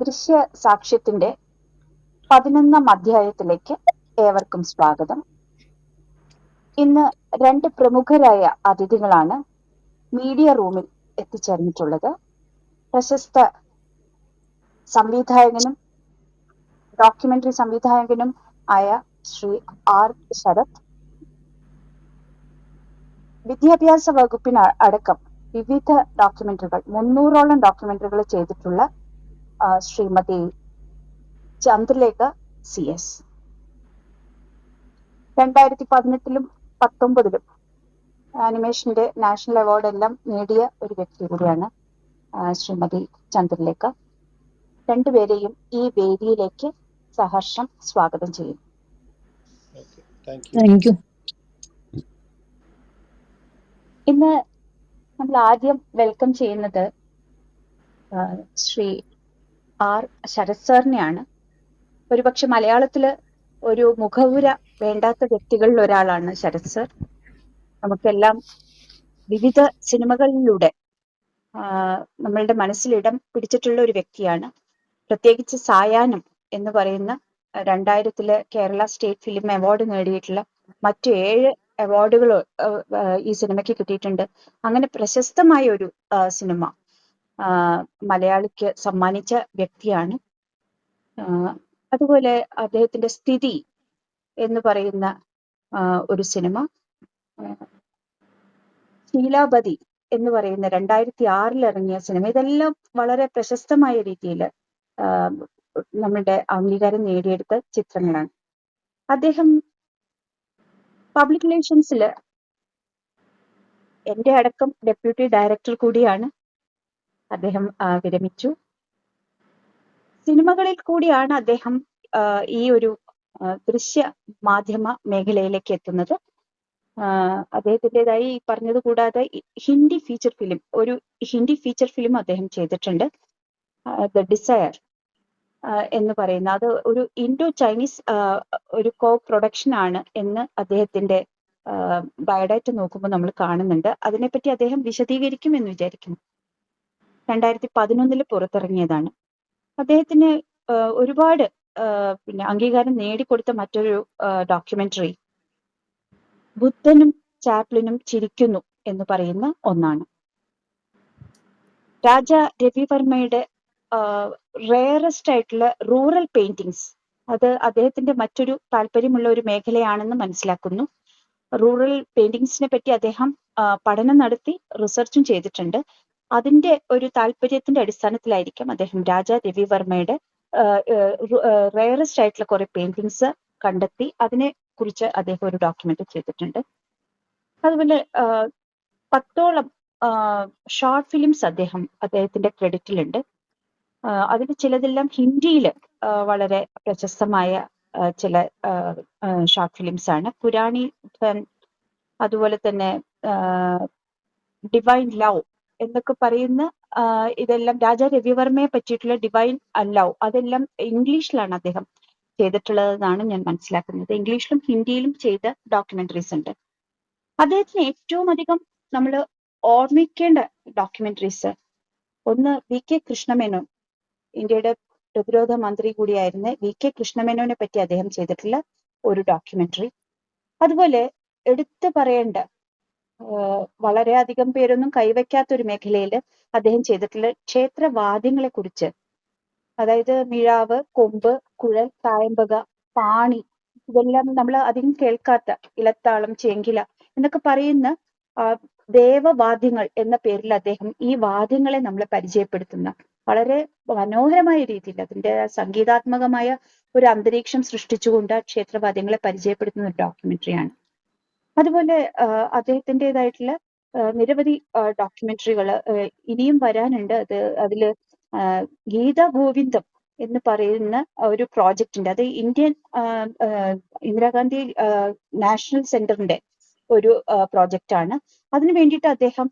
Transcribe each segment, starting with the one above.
ദൃശ്യ സാക്ഷ്യത്തിന്റെ 11ാം അധ്യായത്തിലേക്ക് ഏവർക്കും സ്വാഗതം. ഇന്ന് രണ്ട് പ്രമുഖരായ അതിഥികളാണ് മീഡിയ റൂമിൽ എത്തിച്ചേർന്നിട്ടുള്ളത്. പ്രശസ്ത സംവിധായകനും ഡോക്യുമെന്ററി സംവിധായകനും ആയ ശ്രീ ആർ ശരത്, വിദ്യാഭ്യാസ വകുപ്പിന് അടക്കം വിവിധ ഡോക്യുമെന്ററികൾ 300ഓളം ഡോക്യുമെന്ററികൾ ചെയ്തിട്ടുള്ള ശ്രീമതി ചന്ദ്രലേഖ CS. 2018-ലും 2019-ലും ആനിമേഷന്റെ നാഷണൽ അവാർഡ് എല്ലാം നേടിയ ഒരു വ്യക്തി കൂടിയാണ് ശ്രീമതി ചന്ദ്രലേഖ. രണ്ടുപേരെയും ഈ വേദിയിലേക്ക് സഹർഷം സ്വാഗതം ചെയ്യും. Thank you. ഇന്ന് നമ്മൾ ആദ്യം വെൽക്കം ചെയ്യുന്നത് ശ്രീ ആർ ശരത് സാറിനെയാണ്. ഒരുപക്ഷെ മലയാളത്തില് ഒരു മുഖവുര വേണ്ടാത്ത വ്യക്തികളിൽ ഒരാളാണ് ശരത് സർ. നമുക്കെല്ലാം വിവിധ സിനിമകളിലൂടെ നമ്മളുടെ മനസ്സിൽ ഇടം പിടിച്ചിട്ടുള്ള ഒരു വ്യക്തിയാണ്. പ്രത്യേകിച്ച് സായാഹ്നം എന്ന് പറയുന്ന 2000-ലെ കേരള സ്റ്റേറ്റ് ഫിലിം അവാർഡ് നേടിയിട്ടുള്ള മറ്റു 7 അവാർഡുകൾ ഈ സിനിമയ്ക്ക് കിട്ടിയിട്ടുണ്ട്. അങ്ങനെ പ്രശസ്തമായ ഒരു സിനിമ മലയാളിക്ക് സമ്മാനിച്ച വ്യക്തിയാണ്. അതുപോലെ അദ്ദേഹത്തിന്റെ സ്ഥിതി എന്ന് പറയുന്ന ഒരു സിനിമ, ശീലാപതി എന്ന് പറയുന്ന 2006-ൽ ഇറങ്ങിയ സിനിമ, ഇതെല്ലാം വളരെ പ്രശസ്തമായ രീതിയിൽ നമ്മളുടെ അംഗീകാരം നേടിയെടുത്ത ചിത്രങ്ങളാണ്. അദ്ദേഹം പബ്ലിക് റിലേഷൻസിൽ എന്റെ അടക്കം ഡെപ്യൂട്ടി ഡയറക്ടർ കൂടിയാണ്. അദ്ദേഹം വിരമിച്ചു. സിനിമകളിൽ കൂടിയാണ് അദ്ദേഹം ഈ ഒരു ദൃശ്യ മാധ്യമ മേഖലയിലേക്ക് എത്തുന്നത്. അദ്ദേഹത്തിൻ്റെതായി പറഞ്ഞത് കൂടാതെ ഹിന്ദി ഫീച്ചർ ഫിലിം അദ്ദേഹം ചെയ്തിട്ടുണ്ട്, ദ ഡിസയർ എന്ന് പറയുന്ന. അത് ഒരു ഇൻഡോ ചൈനീസ് ഒരു കോ പ്രൊഡക്ഷൻ ആണ് എന്ന് അദ്ദേഹത്തിന്റെ ബയോഡാറ്റ നോക്കുമ്പോൾ നമ്മൾ കാണുന്നുണ്ട്. അതിനെപ്പറ്റി അദ്ദേഹം വിശദീകരിക്കും എന്ന് വിചാരിക്കുന്നു. 2011-ൽ പുറത്തിറങ്ങിയതാണ്. അദ്ദേഹത്തിന് ഒരുപാട് അംഗീകാരം നേടിക്കൊടുത്ത മറ്റൊരു ഡോക്യുമെന്ററി ബുദ്ധനും ചാപ്ലിനും ചിരിക്കുന്നു എന്ന് പറയുന്ന ഒന്നാണ്. രാജ രവിവർമ്മയുടെ റേറസ്റ്റ് ആയിട്ടുള്ള റൂറൽ പെയിന്റിങ്സ്, അത് അദ്ദേഹത്തിന്റെ മറ്റൊരു താല്പര്യമുള്ള ഒരു മേഖലയാണെന്ന് മനസ്സിലാക്കുന്നു. റൂറൽ പെയിന്റിങ്സിനെ പറ്റി അദ്ദേഹം പഠനം നടത്തി റിസർച്ചും ചെയ്തിട്ടുണ്ട്. അതിന്റെ ഒരു താല്പര്യത്തിന്റെ അടിസ്ഥാനത്തിലായിരിക്കും അദ്ദേഹം രാജ രവിവർമ്മയുടെ റേറസ്റ്റ് ആയിട്ടുള്ള കുറെ പെയിന്റിങ്സ് കണ്ടെത്തി അതിനെ കുറിച്ച് അദ്ദേഹം ഒരു ഡോക്യുമെന്റ് ചെയ്തിട്ടുണ്ട്. അതുപോലെ 10ഓളം ഷോർട്ട് ഫിലിംസ് അദ്ദേഹത്തിന്റെ ക്രെഡിറ്റിലുണ്ട്. അതിൽ ചിലതെല്ലാം ഹിന്ദിയിൽ വളരെ പ്രശസ്തമായ ചില ഷോർട്ട് ഫിലിംസ് ആണ്. പുരാണി, അതുപോലെ തന്നെ ഡിവൈൻ ലവ് എന്നൊക്കെ പറയുന്ന ഇതെല്ലാം രാജാ രവിവർമ്മയെ പറ്റിയിട്ടുള്ള ഡിവൈൻ ലവ്, അതെല്ലാം ഇംഗ്ലീഷിലാണ് അദ്ദേഹം ചെയ്തിട്ടുള്ളതെന്നാണ് ഞാൻ മനസ്സിലാക്കുന്നത്. ഇംഗ്ലീഷിലും ഹിന്ദിയിലും ചെയ്ത ഡോക്യുമെന്ററീസ് ഉണ്ട്. അദ്ദേഹത്തിന് ഏറ്റവും അധികം നമ്മൾ ഓർമ്മിക്കേണ്ട ഡോക്യുമെന്ററീസ് ഒന്ന് VK കൃഷ്ണമേനോൻ, ഇന്ത്യയുടെ പ്രതിരോധ മന്ത്രി കൂടിയായിരുന്ന VK കൃഷ്ണമേനോനെ പറ്റി അദ്ദേഹം ചെയ്തിട്ടുള്ള ഒരു ഡോക്യുമെന്ററി. അതുപോലെ എടുത്തു പറയേണ്ട വളരെയധികം പേരൊന്നും കൈവയ്ക്കാത്ത ഒരു മേഖലയിൽ അദ്ദേഹം ചെയ്തിട്ടുള്ള ക്ഷേത്രവാദ്യങ്ങളെ കുറിച്ച്, അതായത് മിഴാവ്, കൊമ്പ്, കുഴൽ, തായമ്പക, പാണി, ഇതെല്ലാം നമ്മൾ അധികം കേൾക്കാത്ത ഇലത്താളം, ചേങ്കില എന്നൊക്കെ പറയുന്ന ദേവവാദ്യങ്ങൾ എന്ന പേരിൽ അദ്ദേഹം ഈ വാദ്യങ്ങളെ നമ്മളെ പരിചയപ്പെടുത്തുന്ന വളരെ മനോഹരമായ രീതിയിൽ അതിന്റെ സംഗീതാത്മകമായ ഒരു അന്തരീക്ഷം സൃഷ്ടിച്ചുകൊണ്ട് ക്ഷേത്രവാദ്യങ്ങളെ പരിചയപ്പെടുത്തുന്ന ഒരു ഡോക്യുമെന്ററിയാണ്. അതുപോലെ അദ്ദേഹത്തിൻ്റെതായിട്ടുള്ള നിരവധി ഡോക്യുമെന്ററികൾ ഇനിയും വരാനുണ്ട്. അതില് ഗീതാ ഗോവിന്ദം എന്ന് പറയുന്ന ഒരു പ്രോജക്റ്റിന്റെ, അത് ഇന്ത്യൻ ഇന്ദിരാഗാന്ധി നാഷണൽ സെന്ററിന്റെ ഒരു പ്രോജക്റ്റ് ആണ്. അതിനു വേണ്ടിയിട്ട് അദ്ദേഹം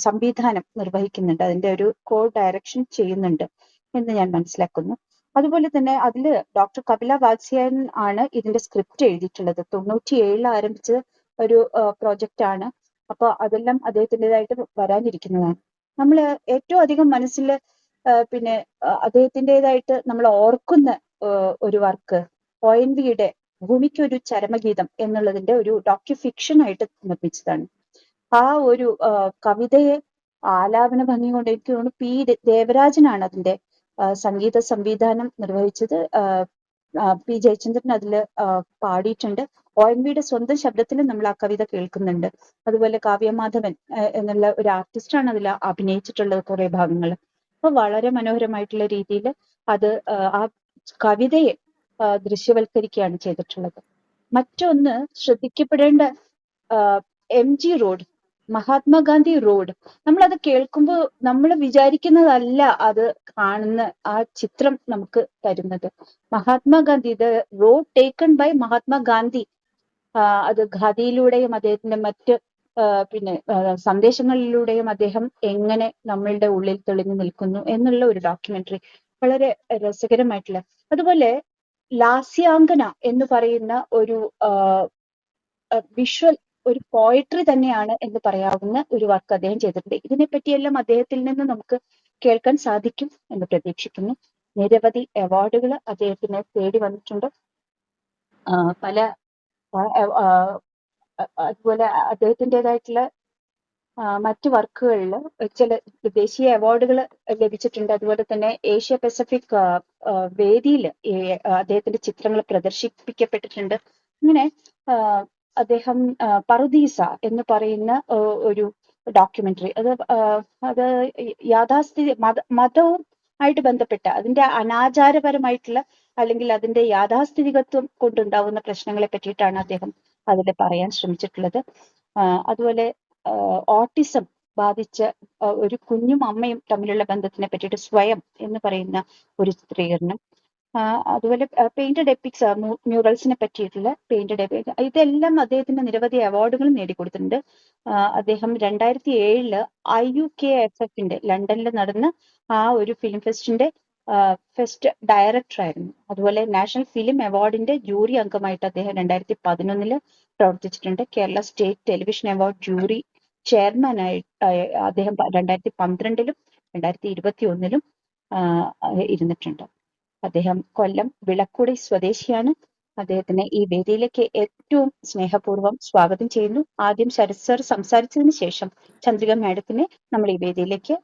സംവിധാനം നിർവഹിക്കുന്നുണ്ട്, അതിന്റെ ഒരു കോ ഡയറക്ഷൻ ചെയ്യുന്നുണ്ട് എന്ന് ഞാൻ മനസ്സിലാക്കുന്നു. അതുപോലെ തന്നെ അതില് ഡോക്ടർ കപില വാത്സ്യായൻ ആണ് ഇതിന്റെ സ്ക്രിപ്റ്റ് എഴുതിയിട്ടുള്ളത്. 97-ൽ ആരംഭിച്ച ഒരു പ്രോജക്റ്റ് ആണ്. അപ്പൊ അതെല്ലാം അദ്ദേഹത്തിൻ്റെതായിട്ട് വരാനിരിക്കുന്നതാണ്. നമ്മൾ ഏറ്റവും അധികം മനസ്സിൽ പിന്നെ അദ്ദേഹത്തിൻ്റെതായിട്ട് നമ്മൾ ഓർക്കുന്ന ഒരു വർക്ക് ONV-യുടെ ഭൂമിക്കൊരു ചരമഗീതം എന്നുള്ളതിന്റെ ഒരു ഡോക്യുഫിക്ഷൻ ആയിട്ട് നിർമ്മിച്ചതാണ്. ആ ഒരു കവിതയെ ആലാപന ഭംഗി കൊണ്ട് എനിക്ക് തോന്നുന്നു ദേവരാജനാണ് അതിന്റെ സംഗീത സംവിധാനം നിർവഹിച്ചത്. പി ജയചന്ദ്രൻ അതില് പാടിയിട്ടുണ്ട്. ONV-യുടെ സ്വന്തം ശബ്ദത്തിൽ നമ്മൾ ആ കവിത കേൾക്കുന്നുണ്ട്. അതുപോലെ കാവ്യമാധവൻ എന്നുള്ള ഒരു ആർട്ടിസ്റ്റാണ് അതിൽ അഭിനയിച്ചിട്ടുള്ളത് കുറെ ഭാഗങ്ങൾ. അപ്പൊ വളരെ മനോഹരമായിട്ടുള്ള രീതിയിൽ അത് ആ കവിതയെ ദൃശ്യവൽക്കരിക്കുകയാണ് ചെയ്തിട്ടുള്ളത്. മറ്റൊന്ന് ശ്രദ്ധിക്കപ്പെടേണ്ട MG റോഡ്, മഹാത്മാഗാന്ധി റോഡ്, നമ്മൾ അത് കേൾക്കുമ്പോൾ നമ്മൾ വിചാരിക്കുന്നതല്ല അത് കാണുന്ന ആ ചിത്രം നമുക്ക് തരുന്നത്. Mahatma Gandhi, the road taken by Mahatma Gandhi, അത് ഖാദിയിലൂടെയും അദ്ദേഹത്തിന്റെ മറ്റ് പിന്നെ സന്ദേശങ്ങളിലൂടെയും അദ്ദേഹം എങ്ങനെ നമ്മളുടെ ഉള്ളിൽ തെളിഞ്ഞു നിൽക്കുന്നു എന്നുള്ള ഒരു ഡോക്യുമെന്ററി വളരെ രസകരമായിട്ടുള്ള. അതുപോലെ ലാസ്യാങ്കന എന്ന് പറയുന്ന ഒരു വിഷ്വൽ ഒരു പോയട്രി തന്നെയാണ് എന്ന് പറയാവുന്ന ഒരു വർക്ക് അദ്ദേഹം ചെയ്തിട്ടുണ്ട്. ഇതിനെപ്പറ്റിയെല്ലാം അദ്ദേഹത്തിൽ നിന്ന് നമുക്ക് കേൾക്കാൻ സാധിക്കും എന്ന് പ്രതീക്ഷിക്കുന്നു. നിരവധി അവാർഡുകൾ അദ്ദേഹത്തിന് തേടി വന്നിട്ടുണ്ട്. പല അതുപോലെ അദ്ദേഹത്തിൻ്റെതായിട്ടുള്ള മറ്റു വർക്കുകളിൽ ചില ദേശീയ അവാർഡുകൾ ലഭിച്ചിട്ടുണ്ട്. അതുപോലെ തന്നെ ഏഷ്യ പസഫിക് വേദിയിൽ അദ്ദേഹത്തിന്റെ ചിത്രങ്ങൾ പ്രദർശിപ്പിക്കപ്പെട്ടിട്ടുണ്ട്. അങ്ങനെ അദ്ദേഹം പറുദീസ എന്ന് പറയുന്ന ഒരു ഡോക്യുമെന്ററി, അത് യാഥാസ്ഥിതി മതവും ആയിട്ട് ബന്ധപ്പെട്ട അതിന്റെ അനാചാരപരമായിട്ടുള്ള അല്ലെങ്കിൽ അതിന്റെ യാഥാസ്ഥിതികത്വം കൊണ്ടുണ്ടാവുന്ന പ്രശ്നങ്ങളെ പറ്റിയിട്ടാണ് അദ്ദേഹം അതിൽ പറയാൻ ശ്രമിച്ചിട്ടുള്ളത്. അതുപോലെ ഓട്ടിസം ബാധിച്ച ഒരു കുഞ്ഞും അമ്മയും തമ്മിലുള്ള ബന്ധത്തിനെ പറ്റിയിട്ട് സ്വയം എന്ന് പറയുന്ന ഒരു ചിത്രീകരണം. അതുപോലെ പെയിന്റഡ് എപ്പിക്സ്, മ്യൂറൽസിനെ പറ്റിയിട്ടുള്ള പെയിന്റഡ് എപ്പിക്സ്, ഇതെല്ലാം അദ്ദേഹത്തിന് നിരവധി അവാർഡുകൾ നേടിക്കൊടുത്തിട്ടുണ്ട്. അദ്ദേഹം 2007 IUKFF-ന്റെ ലണ്ടനിൽ നടന്ന ആ ഒരു ഫിലിം ഫെസ്റ്റിന്റെ ഫെസ്റ്റ് ഡയറക്ടർ ആയിരുന്നു. അതുപോലെ നാഷണൽ ഫിലിം അവാർഡിന്റെ ജൂറി അംഗമായിട്ട് അദ്ദേഹം 2011 പ്രവർത്തിച്ചിട്ടുണ്ട്. Kerala state television award jury ചെയർമാനായി അദ്ദേഹം 2012 2021 ഇരുന്നിട്ടുണ്ട്. അദ്ദേഹം കൊല്ലം വിളക്കുടി സ്വദേശിയാണ്. അദ്ദേഹത്തിനെ ഈ വേദിയിലേക്ക് ഏറ്റവും സ്നേഹപൂർവ്വം സ്വാഗതം ചെയ്യുന്നു. ആദ്യം ശരത് സർ സംസാരിച്ചതിന് ശേഷം ചന്ദ്രിക മാഡത്തിനെ നമ്മൾ ഈ വേദിയിലേക്ക്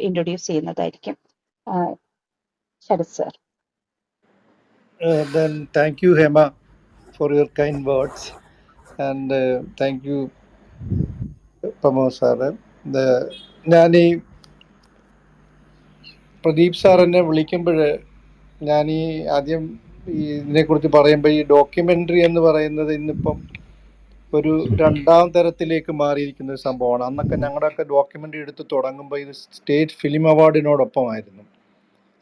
ഇൻട്രൊഡ്യൂസ് ചെയ്യുന്നതായിരിക്കും. Sharath sir. Then thank you, Hema, for your kind words, and thank you, Pramod sir. ഞാൻ ഈ പ്രദീപ് സാർ എന്നെ വിളിക്കുമ്പോൾ ഞാൻ ഈ ആദ്യം ഇതിനെക്കുറിച്ച് പറയുമ്പോൾ ഈ ഡോക്യുമെൻ്ററി എന്ന് പറയുന്നത് ഇന്നിപ്പം ഒരു രണ്ടാം തരത്തിലേക്ക് മാറിയിരിക്കുന്ന ഒരു സംഭവമാണ്. അന്നൊക്കെ ഞങ്ങളുടെയൊക്കെ ഡോക്യുമെൻ്ററി എടുത്ത് തുടങ്ങുമ്പോൾ ഇത് സ്റ്റേറ്റ് ഫിലിം അവാർഡിനോടൊപ്പമായിരുന്നു.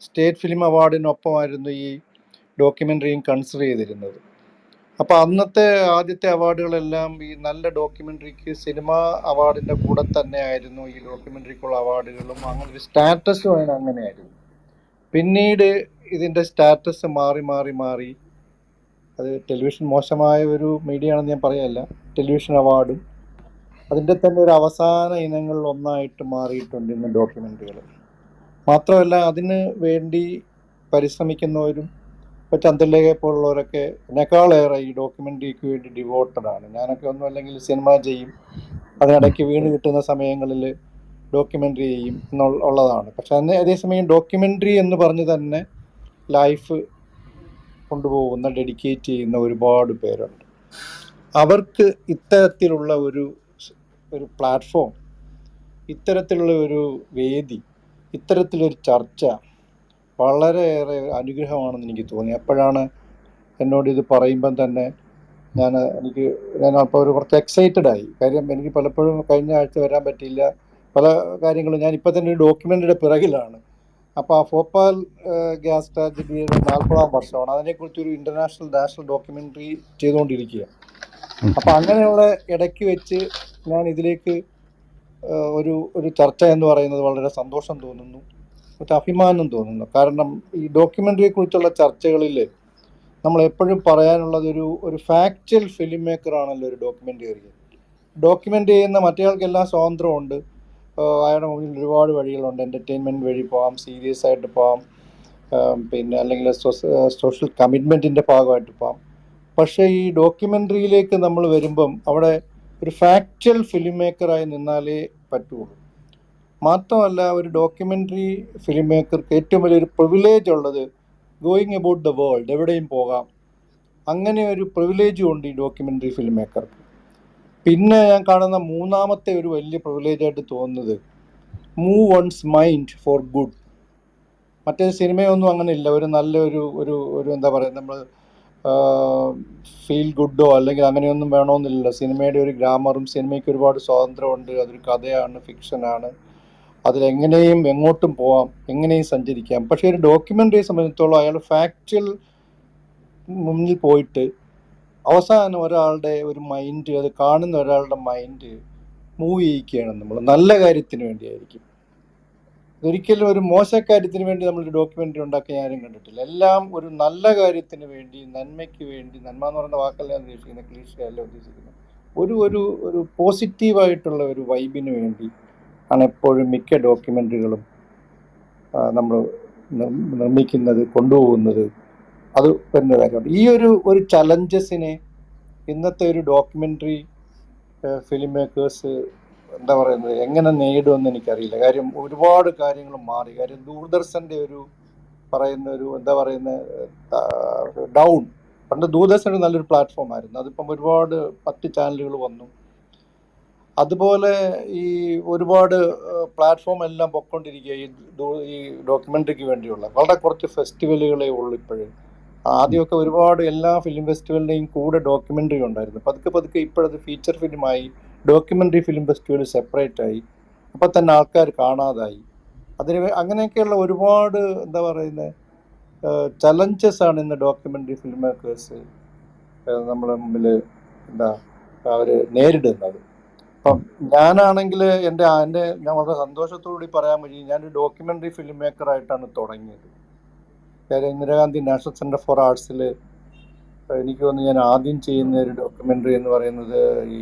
സ്റ്റേറ്റ് ഫിലിം അവാർഡിനൊപ്പമായിരുന്നു ഈ ഡോക്യുമെൻ്ററിയും കൺസിഡർ ചെയ്തിരുന്നത്. അപ്പോൾ അന്നത്തെ ആദ്യത്തെ അവാർഡുകളെല്ലാം ഈ നല്ല ഡോക്യുമെൻ്ററിക്ക് സിനിമ അവാർഡിൻ്റെ കൂടെ തന്നെ ആയിരുന്നു ഈ ഡോക്യുമെൻ്ററിക്കുള്ള അവാർഡുകളും. അങ്ങനെ ഒരു സ്റ്റാറ്റസും അതിന് അങ്ങനെയായിരുന്നു. പിന്നീട് ഇതിൻ്റെ സ്റ്റാറ്റസ് മാറി മാറി മാറി, അത് ടെലിവിഷൻ മോശമായ ഒരു മീഡിയ ആണെന്ന് ഞാൻ പറയല്ല, ടെലിവിഷൻ അവാർഡും അതിൻ്റെ തന്നെ ഒരു അവസാന ഇനങ്ങളിൽ ഒന്നായിട്ട് മാറിയിട്ടുണ്ട് ഇന്ന് ഡോക്യുമെൻ്ററികൾ. മാത്രമല്ല അതിന് വേണ്ടി പരിശ്രമിക്കുന്നവരും ഇപ്പോൾ ചന്ദ്രലേഖയെ പോലുള്ളവരൊക്കെ എന്നെക്കാളേറെ ഈ ഡോക്യുമെൻ്ററിക്ക് വേണ്ടി ഡിവോട്ടഡാണ്. ഞാനൊക്കെ ഒന്നും അല്ലെങ്കിൽ സിനിമ ചെയ്യും, അതിനിടയ്ക്ക് വീണ് കിട്ടുന്ന സമയങ്ങളിൽ ഡോക്യുമെൻ്ററി ചെയ്യും എന്നുള്ളതാണ്. പക്ഷെ അതേസമയം ഡോക്യുമെൻ്ററി എന്ന് പറഞ്ഞ് തന്നെ ലൈഫ് കൊണ്ടുപോകുന്ന, ഡെഡിക്കേറ്റ് ചെയ്യുന്ന ഒരുപാട് പേരുണ്ട്. അവർക്ക് ഇത്തരത്തിലുള്ള ഒരു പ്ലാറ്റ്ഫോം, ഇത്തരത്തിലുള്ള ഒരു വേദി, ഇത്തരത്തിലൊരു ചർച്ച വളരെയേറെ അനുഗ്രഹമാണെന്ന് എനിക്ക് തോന്നി. അപ്പോഴാണ് എന്നോട് ഇത് പറയുമ്പം തന്നെ ഞാൻ അപ്പോൾ കുറച്ച് എക്സൈറ്റഡ് ആയി. കാര്യം എനിക്ക് പലപ്പോഴും കഴിഞ്ഞ ആഴ്ച വരാൻ പറ്റിയില്ല, പല കാര്യങ്ങളും. ഞാൻ ഇപ്പോൾ തന്നെ ഒരു ഡോക്യുമെൻ്ററിയുടെ പിറകിലാണ്. അപ്പോൾ ആ ഭോപ്പാൽ ഗ്യാസ് ട്രാജഡിയുടെ 40ാം വർഷമാണ്. അതിനെക്കുറിച്ചൊരു ഇൻ്റർനാഷണൽ നാഷണൽ ഡോക്യുമെൻ്ററി ചെയ്തുകൊണ്ടിരിക്കുക. അപ്പോൾ അങ്ങനെയുള്ള ഇടയ്ക്ക് വെച്ച് ഞാൻ ഇതിലേക്ക് ഒരു ചർച്ച എന്ന് പറയുന്നത് വളരെ സന്തോഷം തോന്നുന്നു, ഒരു അഭിമാനം തോന്നുന്നു. കാരണം ഈ ഡോക്യുമെൻ്ററിയെക്കുറിച്ചുള്ള ചർച്ചകളിൽ നമ്മൾ എപ്പോഴും പറയാനുള്ളത് ഒരു ഫാക്ച്വൽ ഫിലിം മേക്കർ ആണല്ലോ ഒരു ഡോക്യുമെൻ്ററി ചെയ്യുന്ന മറ്റേയാൾക്കെല്ലാം സ്വാതന്ത്ര്യമുണ്ട്. അയാളുടെ മുന്നിൽ ഒരുപാട് വഴികളുണ്ട്. എൻ്റർടൈൻമെൻറ്റ് വഴി പോകാം, സീരിയസ് ആയിട്ട് പോകാം, പിന്നെ അല്ലെങ്കിൽ സോഷ്യൽ കമ്മിറ്റ്മെൻറ്റിൻ്റെ ഭാഗമായിട്ട് പോകാം. പക്ഷേ ഈ ഡോക്യുമെൻ്ററിയിലേക്ക് നമ്മൾ വരുമ്പം അവിടെ ഒരു ഫാക്ച്വൽ ഫിലിം മേക്കറായി നിന്നാലേ പറ്റുള്ളൂ. മാത്രമല്ല, ഒരു ഡോക്യുമെൻ്ററി ഫിലിം മേക്കർക്ക് ഏറ്റവും വലിയൊരു പ്രിവിലേജ് ഉള്ളത് ഗോയിങ് അബൌട്ട് ദ വേൾഡ്, എവിടെയും പോകാം. അങ്ങനെ ഒരു പ്രിവിലേജും ഉണ്ട് ഈ ഡോക്യുമെൻ്ററി ഫിലിം മേക്കർക്ക്. പിന്നെ ഞാൻ കാണുന്ന മൂന്നാമത്തെ ഒരു വലിയ പ്രിവിലേജായിട്ട് തോന്നുന്നത് move one's mind for good. മറ്റേ സിനിമയൊന്നും അങ്ങനെ ഇല്ല. ഒരു നല്ല ഒരു ഒരു ഒരു എന്താ പറയുക, നമ്മൾ ഫീൽ ഗുഡോ അല്ലെങ്കിൽ അങ്ങനെയൊന്നും വേണമെന്നില്ല. സിനിമയുടെ ഒരു ഗ്രാമറും, സിനിമയ്ക്ക് ഒരുപാട് സ്വാതന്ത്ര്യമുണ്ട്. അതൊരു കഥയാണ്, ഫിക്ഷനാണ്, അതിലെങ്ങനെയും എങ്ങോട്ടും പോവാം, എങ്ങനെയും സഞ്ചരിക്കാം. പക്ഷേ ഒരു ഡോക്യുമെൻ്ററിയെ സംബന്ധിച്ചിടത്തോളം അയാൾ ഫാക്ച്വൽ മുന്നിൽ പോയിട്ട് അവസാനം ഒരാളുടെ ഒരു മൈൻഡ്, അത് കാണുന്ന ഒരാളുടെ മൈൻഡ് മൂവ് ചെയ്യിക്കുകയാണ് നമ്മൾ. നല്ല കാര്യത്തിന് വേണ്ടിയായിരിക്കും. ഒരിക്കലും ഒരു മോശക്കാര്യത്തിന് വേണ്ടി നമ്മളൊരു ഡോക്യുമെൻ്ററി ഉണ്ടാക്കി ആരും കണ്ടിട്ടില്ല. എല്ലാം ഒരു നല്ല കാര്യത്തിന് വേണ്ടി, നന്മയ്ക്ക് വേണ്ടി. നന്മ എന്ന് പറയുന്ന വാക്കല്ല ഞാൻ ഉദ്ദേശിക്കുന്നത്, ക്ലീഷയല്ല ഉദ്ദേശിക്കുന്നത്. ഒരു ഒരു ഒരു പോസിറ്റീവായിട്ടുള്ള ഒരു വൈബിന് വേണ്ടി ആണ് എപ്പോഴും മിക്ക ഡോക്യുമെൻ്ററികളും നമ്മൾ നിർമ്മിക്കുന്നത്, കൊണ്ടുപോകുന്നത്. അത് വരുന്ന കാര്യമുണ്ട്. ഈ ഒരു ചലഞ്ചസിനെ ഇന്നത്തെ ഒരു ഡോക്യുമെൻ്ററി ഫിലിം മേക്കേഴ്സ് എന്താ പറയുന്നത്, എങ്ങനെ നേടുമെന്ന് എനിക്കറിയില്ല. കാര്യം ഒരുപാട് കാര്യങ്ങൾ മാറി. കാര്യം ദൂരദർശൻ്റെ ഒരു പറയുന്ന ഒരു എന്താ പറയുന്ന ഡൗൺ. പണ്ട് ദൂരദർശൻ നല്ലൊരു പ്ലാറ്റ്ഫോം ആയിരുന്നു. അതിപ്പം ഒരുപാട് 10 ചാനലുകൾ വന്നു. അതുപോലെ ഈ ഒരുപാട് പ്ലാറ്റ്ഫോം എല്ലാം പൊയ്ക്കൊണ്ടിരിക്കുക ഈ ഡോക്യുമെൻ്ററിക്ക് വേണ്ടിയുള്ള. വളരെ കുറച്ച് ഫെസ്റ്റിവലുകളേ ഉള്ളൂ ഇപ്പോഴും. ആദ്യമൊക്കെ ഒരുപാട് എല്ലാ ഫിലിം ഫെസ്റ്റിവലിൻ്റെയും കൂടെ ഡോക്യുമെൻ്ററി ഉണ്ടായിരുന്നു. പതുക്കെ പതുക്കെ ഇപ്പോഴത് ഫീച്ചർ ഫിലിമായി, ഡോക്യുമെൻ്ററി ഫിലിം ഫെസ്റ്റിവൽ സെപ്പറേറ്റ് ആയി. അപ്പം തന്നെ ആൾക്കാർ കാണാതായി. അങ്ങനെയൊക്കെയുള്ള ഒരുപാട് എന്താ പറയുന്നത് ചലഞ്ചസ് ആണ് ഇന്ന് ഡോക്യുമെൻ്ററി ഫിലിം മേക്കേഴ്സ് നമ്മുടെ മുമ്പിൽ അവർ നേരിടുന്നത്. അപ്പം ഞാനാണെങ്കിൽ ഞാൻ വളരെ സന്തോഷത്തോടുകൂടി പറയാൻ പറ്റും, ഞാനൊരു ഡോക്യുമെൻ്ററി ഫിലിം മേക്കറായിട്ടാണ് തുടങ്ങിയത്. കാര്യം ഇന്ദിരാഗാന്ധി നാഷണൽ സെൻറ്റർ ഫോർ ആർട്സിൽ എനിക്ക് തോന്നുന്നു ഞാൻ ആദ്യം ചെയ്യുന്ന ഒരു ഡോക്യുമെൻ്ററി എന്ന് പറയുന്നത് ഈ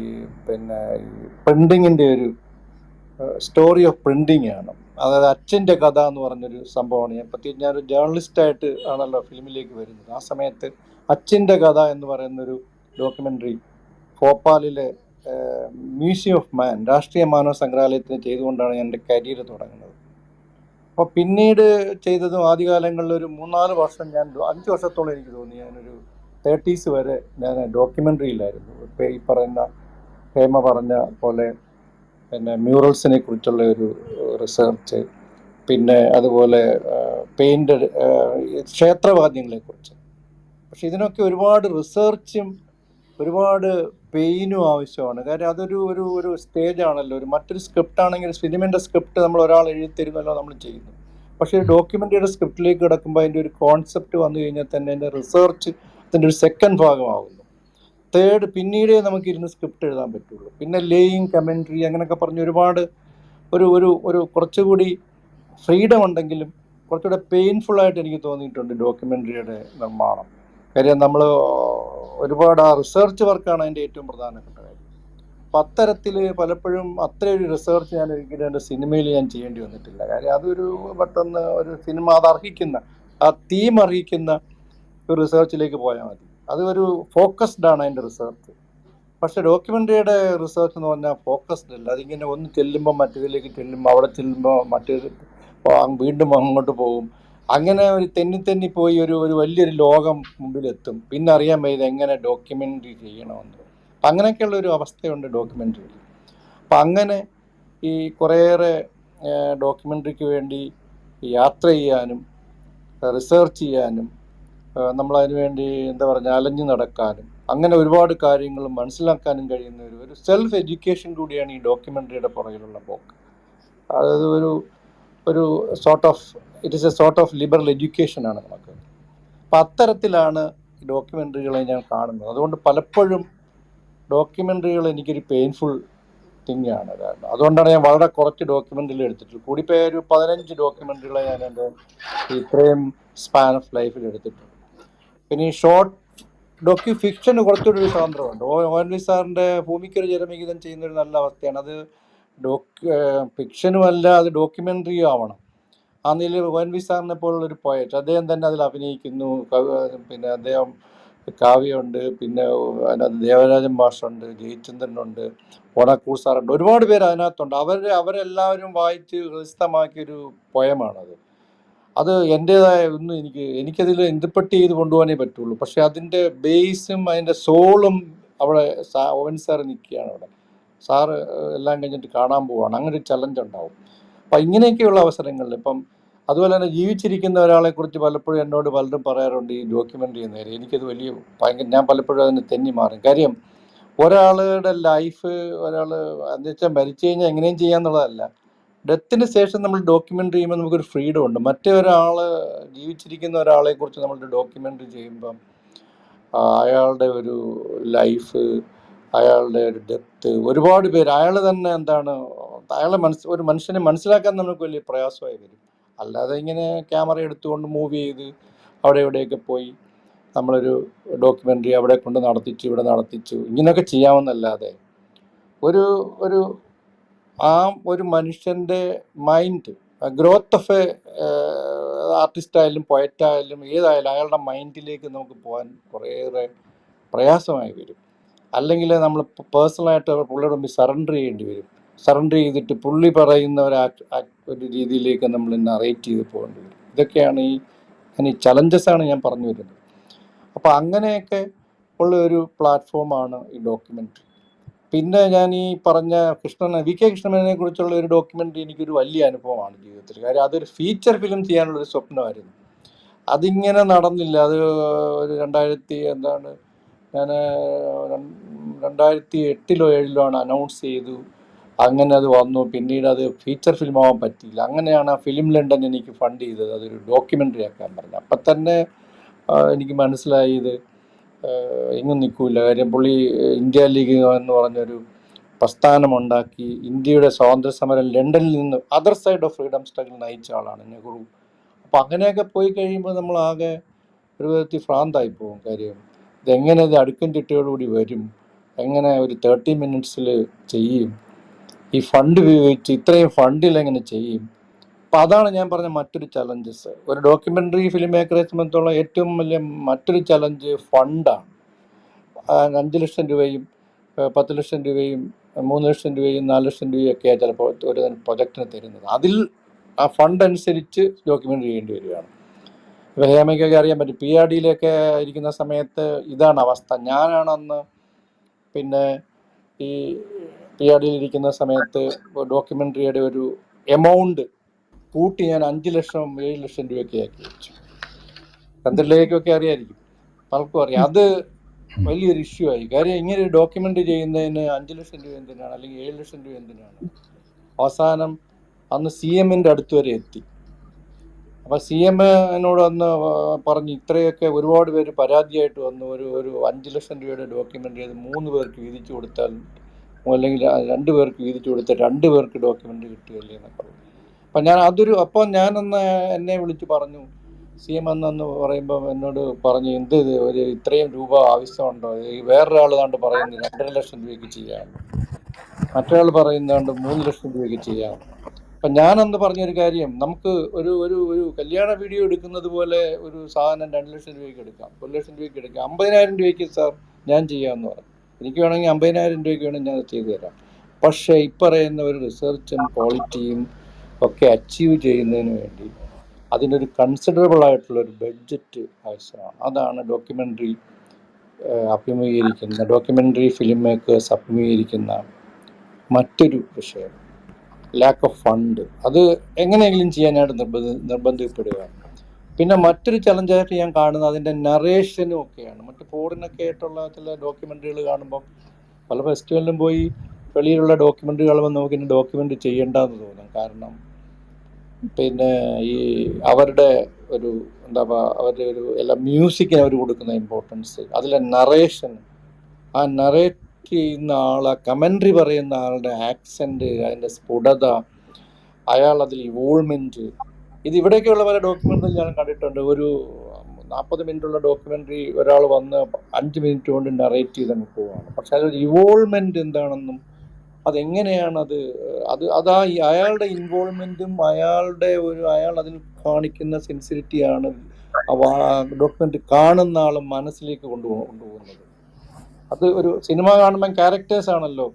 പ്രിൻറ്റിങ്ങിൻ്റെ ഒരു സ്റ്റോറി ഓഫ് പ്രിൻറ്റിങ് ആണ്. അതായത് അച്ഛൻ്റെ കഥ എന്ന് പറഞ്ഞൊരു സംഭവമാണ്. പ്രത്യേകിച്ച് ഞാനൊരു ജേർണലിസ്റ്റായിട്ട് ആണല്ലോ ഫിലിമിലേക്ക് വരുന്നത്. ആ സമയത്ത് അച്ഛൻ്റെ കഥ എന്ന് പറയുന്നൊരു ഡോക്യുമെൻ്ററി ഭോപ്പാലിലെ മ്യൂസിയം ഓഫ് മാൻ, രാഷ്ട്രീയ മാനവ സംഗ്രഹാലയത്തിന് ചെയ്തുകൊണ്ടാണ് ഞാൻ എൻ്റെ കരിയർ തുടങ്ങുന്നത്. അപ്പോൾ പിന്നീട് ചെയ്തതും ആദ്യകാലങ്ങളിൽ ഒരു 3-4 വർഷം, ഞാൻ 5 വർഷത്തോളം എനിക്ക് തോന്നി ഞാനൊരു 30s വരെ ഞാൻ ഡോക്യുമെൻ്ററിയിലായിരുന്നു. ഇപ്പോൾ ഈ പറയുന്ന ഹേമ പറഞ്ഞ പോലെ മ്യൂറൽസിനെ കുറിച്ചുള്ള ഒരു റിസർച്ച്, പിന്നെ അതുപോലെ പെയിൻറ്റഡ് ക്ഷേത്രവാദ്യങ്ങളെക്കുറിച്ച്. പക്ഷെ ഇതിനൊക്കെ ഒരുപാട് റിസർച്ചും ഒരുപാട് പെയിനും ആവശ്യമാണ്. കാര്യം അതൊരു ഒരു ഒരു സ്റ്റേജാണല്ലോ. മറ്റൊരു സ്ക്രിപ്റ്റ് ആണെങ്കിൽ സിനിമേൻ്റെ സ്ക്രിപ്റ്റ് നമ്മൾ ഒരാൾ എഴുതി തരുന്നല്ലോ നമ്മൾ ചെയ്യുന്നു. പക്ഷേ ഡോക്യുമെൻ്ററിയുടെ സ്ക്രിപ്റ്റിലേക്ക് കിടക്കുമ്പോൾ അതിൻ്റെ ഒരു കോൺസെപ്റ്റ് വന്നു കഴിഞ്ഞാൽ തന്നെ അതിൻ്റെ റിസർച്ച് അതിൻ്റെ ഒരു സെക്കൻഡ് ഭാഗമാകുന്നു. തേർഡ് പിന്നീടേ നമുക്കിരുന്ന് സ്ക്രിപ്റ്റ് എഴുതാൻ പറ്റുള്ളൂ. പിന്നെ ലേയിങ്, കമൻട്രി അങ്ങനെയൊക്കെ പറഞ്ഞ് ഒരുപാട് ഒരു ഒരു ഒരു കുറച്ചുകൂടി ഫ്രീഡം ഉണ്ടെങ്കിലും കുറച്ചുകൂടെ പെയിൻഫുള്ളായിട്ട് എനിക്ക് തോന്നിയിട്ടുണ്ട് ഡോക്യുമെൻ്ററിയുടെ നിർമ്മാണം. കാര്യം നമ്മൾ ഒരുപാട് ആ റിസർച്ച് വർക്കാണ് അതിൻ്റെ ഏറ്റവും പ്രധാനപ്പെട്ട കാര്യം. അപ്പം അത്തരത്തിൽ പലപ്പോഴും അത്രയൊരു റിസർച്ച് ഞാൻ ഒരിക്കലും എൻ്റെ സിനിമയിൽ ഞാൻ ചെയ്യേണ്ടി വന്നിട്ടില്ല. കാര്യം അതൊരു പെട്ടെന്ന് ഒരു സിനിമ അത് അർഹിക്കുന്ന, ആ തീം അർഹിക്കുന്ന ഒരു റിസർച്ചിലേക്ക് പോയാൽ മതി. അതൊരു ഫോക്കസ്ഡ് ആണ് അതിൻ്റെ റിസർച്ച്. പക്ഷെ ഡോക്യുമെൻ്ററിയുടെ റിസർച്ച് എന്ന് പറഞ്ഞാൽ ഫോക്കസ്ഡ് അല്ല. അതിങ്ങനെ ഒന്ന് ചെല്ലുമ്പോൾ മറ്റേതിലേക്ക് ചെല്ലുമ്പോൾ, അവിടെ ചെല്ലുമ്പോൾ മറ്റേത് വീണ്ടും അങ്ങോട്ട് പോകും. അങ്ങനെ ഒരു തെന്നി പോയി ഒരു വലിയൊരു ലോകം മുമ്പിലെത്തും. പിന്നെ അറിയാൻ വയ്യത് എങ്ങനെ ഡോക്യുമെൻ്ററി ചെയ്യണമെന്ന്. അപ്പം അങ്ങനെയൊക്കെയുള്ള ഒരു അവസ്ഥയുണ്ട് ഡോക്യുമെൻ്ററിയിൽ. അപ്പം അങ്ങനെ ഈ കുറേയേറെ ഡോക്യുമെൻ്ററിക്ക് വേണ്ടി യാത്ര ചെയ്യാനും റിസർച്ച് ചെയ്യാനും നമ്മളതിനു വേണ്ടി എന്താ പറയുക അലഞ്ഞു നടക്കാനും അങ്ങനെ ഒരുപാട് കാര്യങ്ങൾ മനസ്സിലാക്കാനും കഴിയുന്ന ഒരു സെൽഫ് എഡ്യൂക്കേഷൻ കൂടിയാണ് ഈ ഡോക്യുമെൻ്ററിയുടെ പുറകിലുള്ള പോക്ക്. അതായത് ഒരു it is a sort of liberal എഡ്യൂക്കേഷനാണ് നമുക്ക്. അപ്പം അത്തരത്തിലാണ് ഡോക്യുമെൻ്ററികളെ ഞാൻ കാണുന്നത്. അതുകൊണ്ട് പലപ്പോഴും ഡോക്യുമെൻ്ററികൾ എനിക്കൊരു പെയിൻഫുൾ തിങ് ആണ്. കാരണം അതുകൊണ്ടാണ് ഞാൻ വളരെ കുറച്ച് ഡോക്യുമെൻ്ററികൾ എടുത്തിട്ടുള്ളൂ. കൂടിപ്പോയ ഒരു 15 ഡോക്യുമെൻ്ററികളെ ഞാൻ എൻ്റെ ഇത്രയും സ്പാൻ ഓഫ് ലൈഫിൽ എടുത്തിട്ടുണ്ട്. പിന്നെ ഈ ഷോർട്ട് ഫിക്ഷന് കുറച്ചുകൂടി ഒരു സ്വാതന്ത്ര്യമുണ്ട്. ONV സാറിൻ്റെ ഭൂമിക്കൊരു ജലവിഹിതം ചെയ്യുന്നൊരു നല്ല അവസ്ഥയാണ്. അത് ഫിക്ഷനും അല്ല, അത് ഡോക്യുമെൻ്ററിയും ആവണം. ആ നിലയിൽ ONV സാറിനെ പോലുള്ളൊരു പോയറ്റ്, അദ്ദേഹം തന്നെ അതിൽ അഭിനയിക്കുന്നു. പിന്നെ അദ്ദേഹം കാവ്യമുണ്ട്, പിന്നെ അതിനകത്ത് ദേവരാജൻ മാഷുണ്ട്, ജയചന്ദ്രനുണ്ട്, ഓണക്കൂർ സാറുണ്ട്, ഒരുപാട് പേര് അതിനകത്തുണ്ട്. അവരെല്ലാവരും വായിച്ച് ഹൃദിസ്ഥമാക്കിയൊരു പോയമാണത്. അത് എൻ്റേതായ ഒന്നും എനിക്കതിൽ ഇന്റർപ്രറ്റ് ചെയ്ത് കൊണ്ടുപോകാനേ പറ്റുള്ളൂ. പക്ഷെ അതിൻ്റെ ബേസും അതിൻ്റെ സോളും അവിടെ ON സാർ നിൽക്കുകയാണ് അവിടെ. സാറ് എല്ലാം കഴിഞ്ഞിട്ട് കാണാൻ പോവാണ്. അങ്ങനെ ഒരു ചലഞ്ച് ഉണ്ടാവും. അപ്പം ഇങ്ങനെയൊക്കെയുള്ള അവസരങ്ങളിൽ ഇപ്പം അതുപോലെ തന്നെ ജീവിച്ചിരിക്കുന്ന ഒരാളെ കുറിച്ച് പലപ്പോഴും എന്നോട് പലരും പറയാറുണ്ട് ഈ ഡോക്യുമെൻ്ററി നേരെ. എനിക്കത് ഭയങ്കര, ഞാൻ പലപ്പോഴും അതിന് തെന്നി മാറും. കാര്യം ഒരാളുടെ ലൈഫ്, ഒരാൾ എന്ന് വെച്ചാൽ മരിച്ചു കഴിഞ്ഞാൽ എങ്ങനെയും ചെയ്യാന്നുള്ളതല്ല, ഡെത്തിന് ശേഷം നമ്മൾ ഡോക്യുമെൻ്ററി ചെയ്യുമ്പോൾ നമുക്കൊരു ഫ്രീഡം ഉണ്ട്. മറ്റേ ഒരാൾ, ജീവിച്ചിരിക്കുന്ന ഒരാളെ കുറിച്ച് നമ്മൾ ഡോക്യുമെൻ്ററി ചെയ്യുമ്പം അയാളുടെ ഒരു ലൈഫ്, അയാളുടെ ഒരു ഡെത്ത്, ഒരുപാട് പേര് അയാൾ തന്നെ എന്താണ്, അയാളെ ഒരു മനുഷ്യനെ മനസ്സിലാക്കാൻ നമുക്ക് വലിയ പ്രയാസമായി വരും. അല്ലാതെ ഇങ്ങനെ ക്യാമറ എടുത്തുകൊണ്ട് മൂവ് ചെയ്ത് അവിടെ എവിടെയൊക്കെ പോയി നമ്മളൊരു ഡോക്യുമെൻ്ററി അവിടെ കൊണ്ട് നടത്തിച്ചു, ഇവിടെ നടത്തിച്ചു, ഇങ്ങനെയൊക്കെ ചെയ്യാമെന്നല്ലാതെ ഒരു ഒരു ഒരു മനുഷ്യൻ്റെ മൈൻഡ്, ഗ്രോത്ത് ഓഫ് എ ആർട്ടിസ്റ്റായാലും പോയറ്റായാലും ഏതായാലും അയാളുടെ മൈൻഡിലേക്ക് നമുക്ക് പോകാൻ കുറേയേറെ പ്രയാസമായി വരും. അല്ലെങ്കിൽ നമ്മൾ പേഴ്സണലായിട്ട് പുള്ളിയുടെ മുമ്പിൽ സറണ്ടർ ചെയ്യേണ്ടി വരും. സറണ്ടർ ചെയ്തിട്ട് പുള്ളി പറയുന്ന ഒരു രീതിയിലേക്ക് നമ്മൾ നറേറ്റ് ചെയ്ത് പോകേണ്ടി വരും. ഇതൊക്കെയാണ് ഈ ചലഞ്ചസാണ് ഞാൻ പറഞ്ഞു വരുന്നത്. അപ്പോൾ അങ്ങനെയൊക്കെ ഉള്ള ഒരു പ്ലാറ്റ്ഫോമാണ് ഈ ഡോക്യുമെൻ്ററി. പിന്നെ ഞാൻ ഈ പറഞ്ഞ VK കൃഷ്ണനെ കുറിച്ചുള്ള ഒരു ഡോക്യുമെൻ്ററി എനിക്കൊരു വലിയ അനുഭവമാണ് ജീവിതത്തിൽ. കാര്യം അതൊരു ഫീച്ചർ ഫിലിം ചെയ്യാനുള്ളൊരു സ്വപ്നമായിരുന്നു. അതിങ്ങനെ നടന്നില്ല. അത് ഒരു ഞാൻ 2008-07 അനൗൺസ് ചെയ്തു. അങ്ങനെ അത് വന്നു. പിന്നീട് അത് ഫീച്ചർ ഫിലിം ആവാൻ പറ്റിയില്ല. അങ്ങനെയാണ് ഫിലിം ലണ്ടൻ എനിക്ക് ഫണ്ട് ചെയ്തത് അതൊരു ഡോക്യുമെൻ്ററി ആക്കാൻ പറഞ്ഞു. അപ്പം തന്നെ എനിക്ക് മനസ്സിലായി ഇത് എങ്ങും നിൽക്കില്ല. കാര്യം പുള്ളി ഇന്ത്യ ലീഗ് എന്ന് പറഞ്ഞൊരു പ്രസ്ഥാനമുണ്ടാക്കി ഇന്ത്യയുടെ സ്വാതന്ത്ര്യ സമരം ലണ്ടനിൽ നിന്ന് other side of freedom struggle നയിച്ച ആളാണ് നെഹ്റു. അപ്പം അങ്ങനെയൊക്കെ പോയി കഴിയുമ്പോൾ നമ്മളാകെ ഒരു വിധത്തിൽ ഭ്രാന്തായി പോകും. കാര്യം ഇതെങ്ങനെ ഇത് അടുക്കും ചിട്ടയോടുകൂടി വരും, എങ്ങനെ ഒരു 30 മിനിറ്റ്സിൽ ചെയ്യും, ഈ ഫണ്ട് ഉപയോഗിച്ച് ഇത്രയും ഫണ്ടിൽ എങ്ങനെ ചെയ്യും. അപ്പം അതാണ് ഞാൻ പറഞ്ഞ മറ്റൊരു ചലഞ്ചസ്. ഒരു ഡോക്യുമെൻ്ററി ഫിലിം മേക്കറെ സംബന്ധിച്ചുള്ള ഏറ്റവും വലിയ മറ്റൊരു ചലഞ്ച് ഫണ്ടാണ്. 5 ലക്ഷം രൂപയും 10 ലക്ഷം രൂപയും 3 ലക്ഷം രൂപയും 4 ലക്ഷം രൂപയും ഒക്കെയാണ് ചിലപ്പോൾ ഒരു പ്രൊജക്റ്റിന് തരുന്നത്. അതിൽ ആ ഫണ്ട് അനുസരിച്ച് ഡോക്യുമെൻ്ററി ചെയ്യേണ്ടി വരികയാണ്. ഇപ്പോൾ ഹേമയ്ക്കൊക്കെ അറിയാൻ പറ്റും, PRDയിലൊക്കെ ഇരിക്കുന്ന സമയത്ത് ഇതാണ് അവസ്ഥ. ഞാനാണന്ന് പിന്നെ ഈ PRDയിൽ ഇരിക്കുന്ന സമയത്ത് ഡോക്യുമെൻ്ററിയുടെ ഒരു എമൗണ്ട് കൂട്ടി ഞാൻ 5 ലക്ഷം 7 ലക്ഷം രൂപയൊക്കെ ആക്കി വെച്ചു. ചന്ദ്രലേഖയ്ക്കൊക്കെ അറിയാമായിരിക്കും, പലർക്കും അറിയാം. അത് വലിയൊരു ഇഷ്യൂ ആയി. കാര്യം ഇങ്ങനെ ഒരു ഡോക്യുമെൻ്ററി ചെയ്യുന്നതിന് 5 ലക്ഷം രൂപ എന്തിനാണ്, അല്ലെങ്കിൽ 7 ലക്ഷം രൂപ എന്തിനാണ്? അവസാനം അന്ന് CM-ൻ്റെ അടുത്ത് വരെ എത്തി. അപ്പം CM-നോട് അന്ന് പറഞ്ഞ് ഇത്രയൊക്കെ ഒരുപാട് പേര് പരാതിയായിട്ട് വന്നു, ഒരു 5 ലക്ഷം രൂപയുടെ ഡോക്യുമെൻ്ററി അത് 3 പേർക്ക് വീതിച്ചു കൊടുത്താൽ, അല്ലെങ്കിൽ 2 പേർക്ക് വീതിച്ചു കൊടുത്താൽ 2 പേർക്ക് ഡോക്യുമെൻ്ററി കിട്ടുകയല്ലേ എന്നൊക്കെ പറഞ്ഞു. അപ്പം ഞാനന്ന് എന്നെ വിളിച്ച് പറഞ്ഞു, CM അന്നു പറയുമ്പോൾ എന്നോട് പറഞ്ഞു, എന്ത് ഇത് ഒരു ഇത്രയും രൂപ ആവശ്യമുണ്ടോ? വേറൊരാൾ കണ്ട് പറയുന്നത് 2.5 ലക്ഷം രൂപയ്ക്ക് ചെയ്യാം, മറ്റൊരാൾ പറയുന്നതുകൊണ്ട് 3 ലക്ഷം രൂപയ്ക്ക് ചെയ്യാം. അപ്പം ഞാനന്ന് പറഞ്ഞൊരു കാര്യം, നമുക്ക് ഒരു ഒരു ഒരു കല്യാണ വീഡിയോ എടുക്കുന്നത് പോലെ ഒരു സാധനം 2 ലക്ഷം രൂപയ്ക്ക് എടുക്കാം, 1 ലക്ഷം രൂപയ്ക്ക് എടുക്കാം, 50,000 രൂപയ്ക്ക് സാർ ഞാൻ ചെയ്യാമെന്ന് പറഞ്ഞു. എനിക്ക് വേണമെങ്കിൽ 50,000 രൂപയ്ക്ക് വേണമെങ്കിൽ ഞാൻ ചെയ്തു തരാം. പക്ഷേ പറയുന്ന ഒരു റിസർച്ചും ക്വാളിറ്റിയും ഒക്കെ അച്ചീവ് ചെയ്യുന്നതിന് വേണ്ടി അതിനൊരു കൺസിഡറബിൾ ആയിട്ടുള്ളൊരു ബഡ്ജറ്റ് ആവശ്യമാണ്. അതാണ് ഡോക്യുമെൻ്ററി ഡോക്യുമെൻ്ററി ഫിലിം മേക്കേഴ്സ് അഭിമുഖീകരിക്കുന്ന മറ്റൊരു വിഷയം, ലാക്ക് ഓഫ് ഫണ്ട്. അത് എങ്ങനെയെങ്കിലും ചെയ്യാനായിട്ട് നിർബന്ധിക്കപ്പെടുക. പിന്നെ മറ്റൊരു ചലഞ്ചായിട്ട് ഞാൻ കാണുന്നത് അതിൻ്റെ നറേഷനും ഒക്കെയാണ്. മറ്റ് ഫോറിനൊക്കെ ആയിട്ടുള്ള ചില ഡോക്യുമെൻ്ററികൾ കാണുമ്പം പല ഫെസ്റ്റിവലിലും പോയി വെളിയിലുള്ള ഡോക്യുമെൻ്ററി കാണുമ്പോൾ നമുക്കിനി ഡോക്യുമെൻ്ററി ചെയ്യേണ്ടെന്ന് തോന്നും. കാരണം പിന്നെ ഈ അവരുടെ ഒരു അവരുടെ ഒരു എല്ലാ മ്യൂസിക്കിന് അവർ കൊടുക്കുന്ന ഇമ്പോർട്ടൻസ്, അതിലെ നറേഷൻ, ആ നറേറ്റ് ചെയ്യുന്ന ആൾ, ആ കമൻട്രി പറയുന്ന ആളുടെ ആക്സെൻറ്റ്, അതിൻ്റെ സ്ഫുടത, അയാൾ അതിൽ ഇവോൾവ്മെൻറ്റ്, ഇത് ഇവിടെയൊക്കെയുള്ള പല ഡോക്യുമെൻ്ററി ഞാൻ കണ്ടിട്ടുണ്ട്. ഒരു 40 മിനിറ്റുള്ള ഡോക്യുമെൻ്ററി ഒരാൾ വന്ന് 5 മിനിറ്റ് കൊണ്ട് നറേറ്റ് ചെയ്ത് അങ്ങ് പോവുകയാണ്. പക്ഷെ അതൊരു ഇവോൾവ്മെൻറ്റ് എന്താണെന്നും അതെങ്ങനെയാണ് അതാ ഈ അയാളുടെ ഇൻവോൾവ്മെന്റും അയാൾ അതിൽ കാണിക്കുന്ന സെൻസിറ്റിവിറ്റിയാണ് ഡോക്യുമെന്റ് കാണുന്ന ആളും മനസ്സിലേക്ക് കൊണ്ടുപോകുന്നത്. അത് ഒരു സിനിമ കാണുമ്പോൾ ക്യാരക്ടേഴ്സ് ആണല്ലോ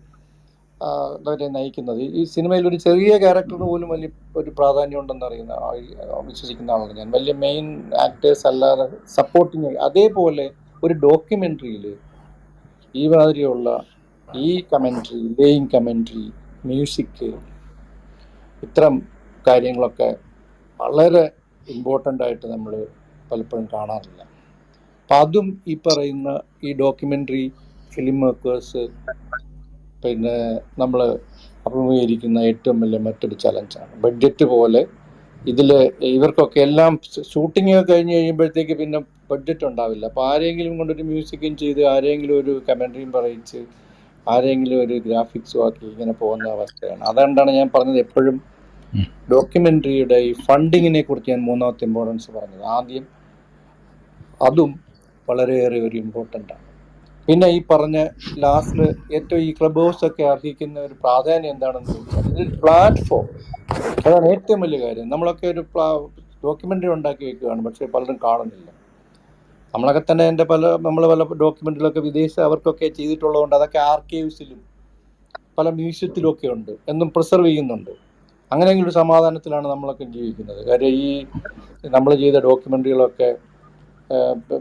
അവരെ നയിക്കുന്നത്. ഈ സിനിമയിൽ ഒരു ചെറിയ ക്യാരക്ടറിന് പോലും വലിയ ഒരു പ്രാധാന്യം ഉണ്ടെന്ന് വിശ്വസിക്കുന്ന ആളാണ് ഞാൻ. വലിയ മെയിൻ ആക്ടേഴ്സ് അല്ലാതെ സപ്പോർട്ടിങ്. അതേപോലെ ഒരു ഡോക്യുമെന്ററിയിൽ ഈ മാതിരിയുള്ള ഈ കമന്ററി, ലേയിങ് കമന്ററി, മ്യൂസിക്, ഇത്തരം കാര്യങ്ങളൊക്കെ വളരെ ഇമ്പോർട്ടൻ്റ് ആയിട്ട് നമ്മൾ പലപ്പോഴും കാണാറില്ല. അപ്പം അതും ഈ പറയുന്ന ഈ ഡോക്യുമെൻ്ററി ഫിലിം മേക്കേഴ്സ് പിന്നെ നമ്മൾ അഭിമുഖീകരിക്കുന്ന ഏറ്റവും വലിയ മറ്റൊരു ചലഞ്ചാണ്. ബഡ്ജറ്റ് പോലെ ഇവർക്കൊക്കെ എല്ലാം ഷൂട്ടിംഗ് കഴിഞ്ഞ് കഴിയുമ്പോഴത്തേക്ക് പിന്നെ ബഡ്ജറ്റ് ഉണ്ടാവില്ല. അപ്പോൾ ആരെങ്കിലും കൊണ്ടൊരു മ്യൂസിക്കും ചെയ്ത്, ആരെങ്കിലും ഒരു കമൻട്രിയും പറയിച്ച്, ആരെങ്കിലും ഒരു ഗ്രാഫിക്സും ആക്കി ഇങ്ങനെ പോകുന്ന അവസ്ഥയാണ്. അതുകൊണ്ടാണ് ഞാൻ പറഞ്ഞത് എപ്പോഴും ഡോക്യുമെൻ്ററിയുടെ ഈ ഫണ്ടിങ്ങിനെ കുറിച്ച് ഞാൻ മൂന്നാമത്തെ ഇമ്പോർട്ടൻസ് പറഞ്ഞത്. ആദ്യം അതും വളരെയേറെ ഒരു ഇമ്പോർട്ടൻ്റ് ആണ്. പിന്നെ ഈ പറഞ്ഞ ലാസ്റ്റിൽ ഏറ്റവും ഈ ക്ലബ് ഹൗസ് ഒക്കെ അർഹിക്കുന്ന ഒരു പ്രാധാന്യം എന്താണെന്ന് ചോദിച്ചാൽ ഇതൊരു പ്ലാറ്റ്ഫോം. അതാണ് ഏറ്റവും വലിയ കാര്യം. നമ്മളൊക്കെ ഒരു ഡോക്യുമെൻ്ററി ഉണ്ടാക്കി വെക്കുകയാണ്, പക്ഷേ പലരും കാണുന്നില്ല. നമ്മളൊക്കെ തന്നെ നമ്മൾ പല ഡോക്യുമെൻ്ററികളൊക്കെ അവർക്കൊക്കെ ചെയ്തിട്ടുള്ളതുകൊണ്ട് അതൊക്കെ ആർക്കൈവ്സിലും പല മ്യൂസിയത്തിലും ഒക്കെ ഉണ്ട്, എന്നും പ്രിസർവ് ചെയ്യുന്നുണ്ട്. അങ്ങനെയെങ്കിലും ഒരു സമാധാനത്തിലാണ് നമ്മളൊക്കെ ജീവിക്കുന്നത്. കാര്യം ഈ നമ്മൾ ചെയ്ത ഡോക്യുമെൻ്ററികളൊക്കെ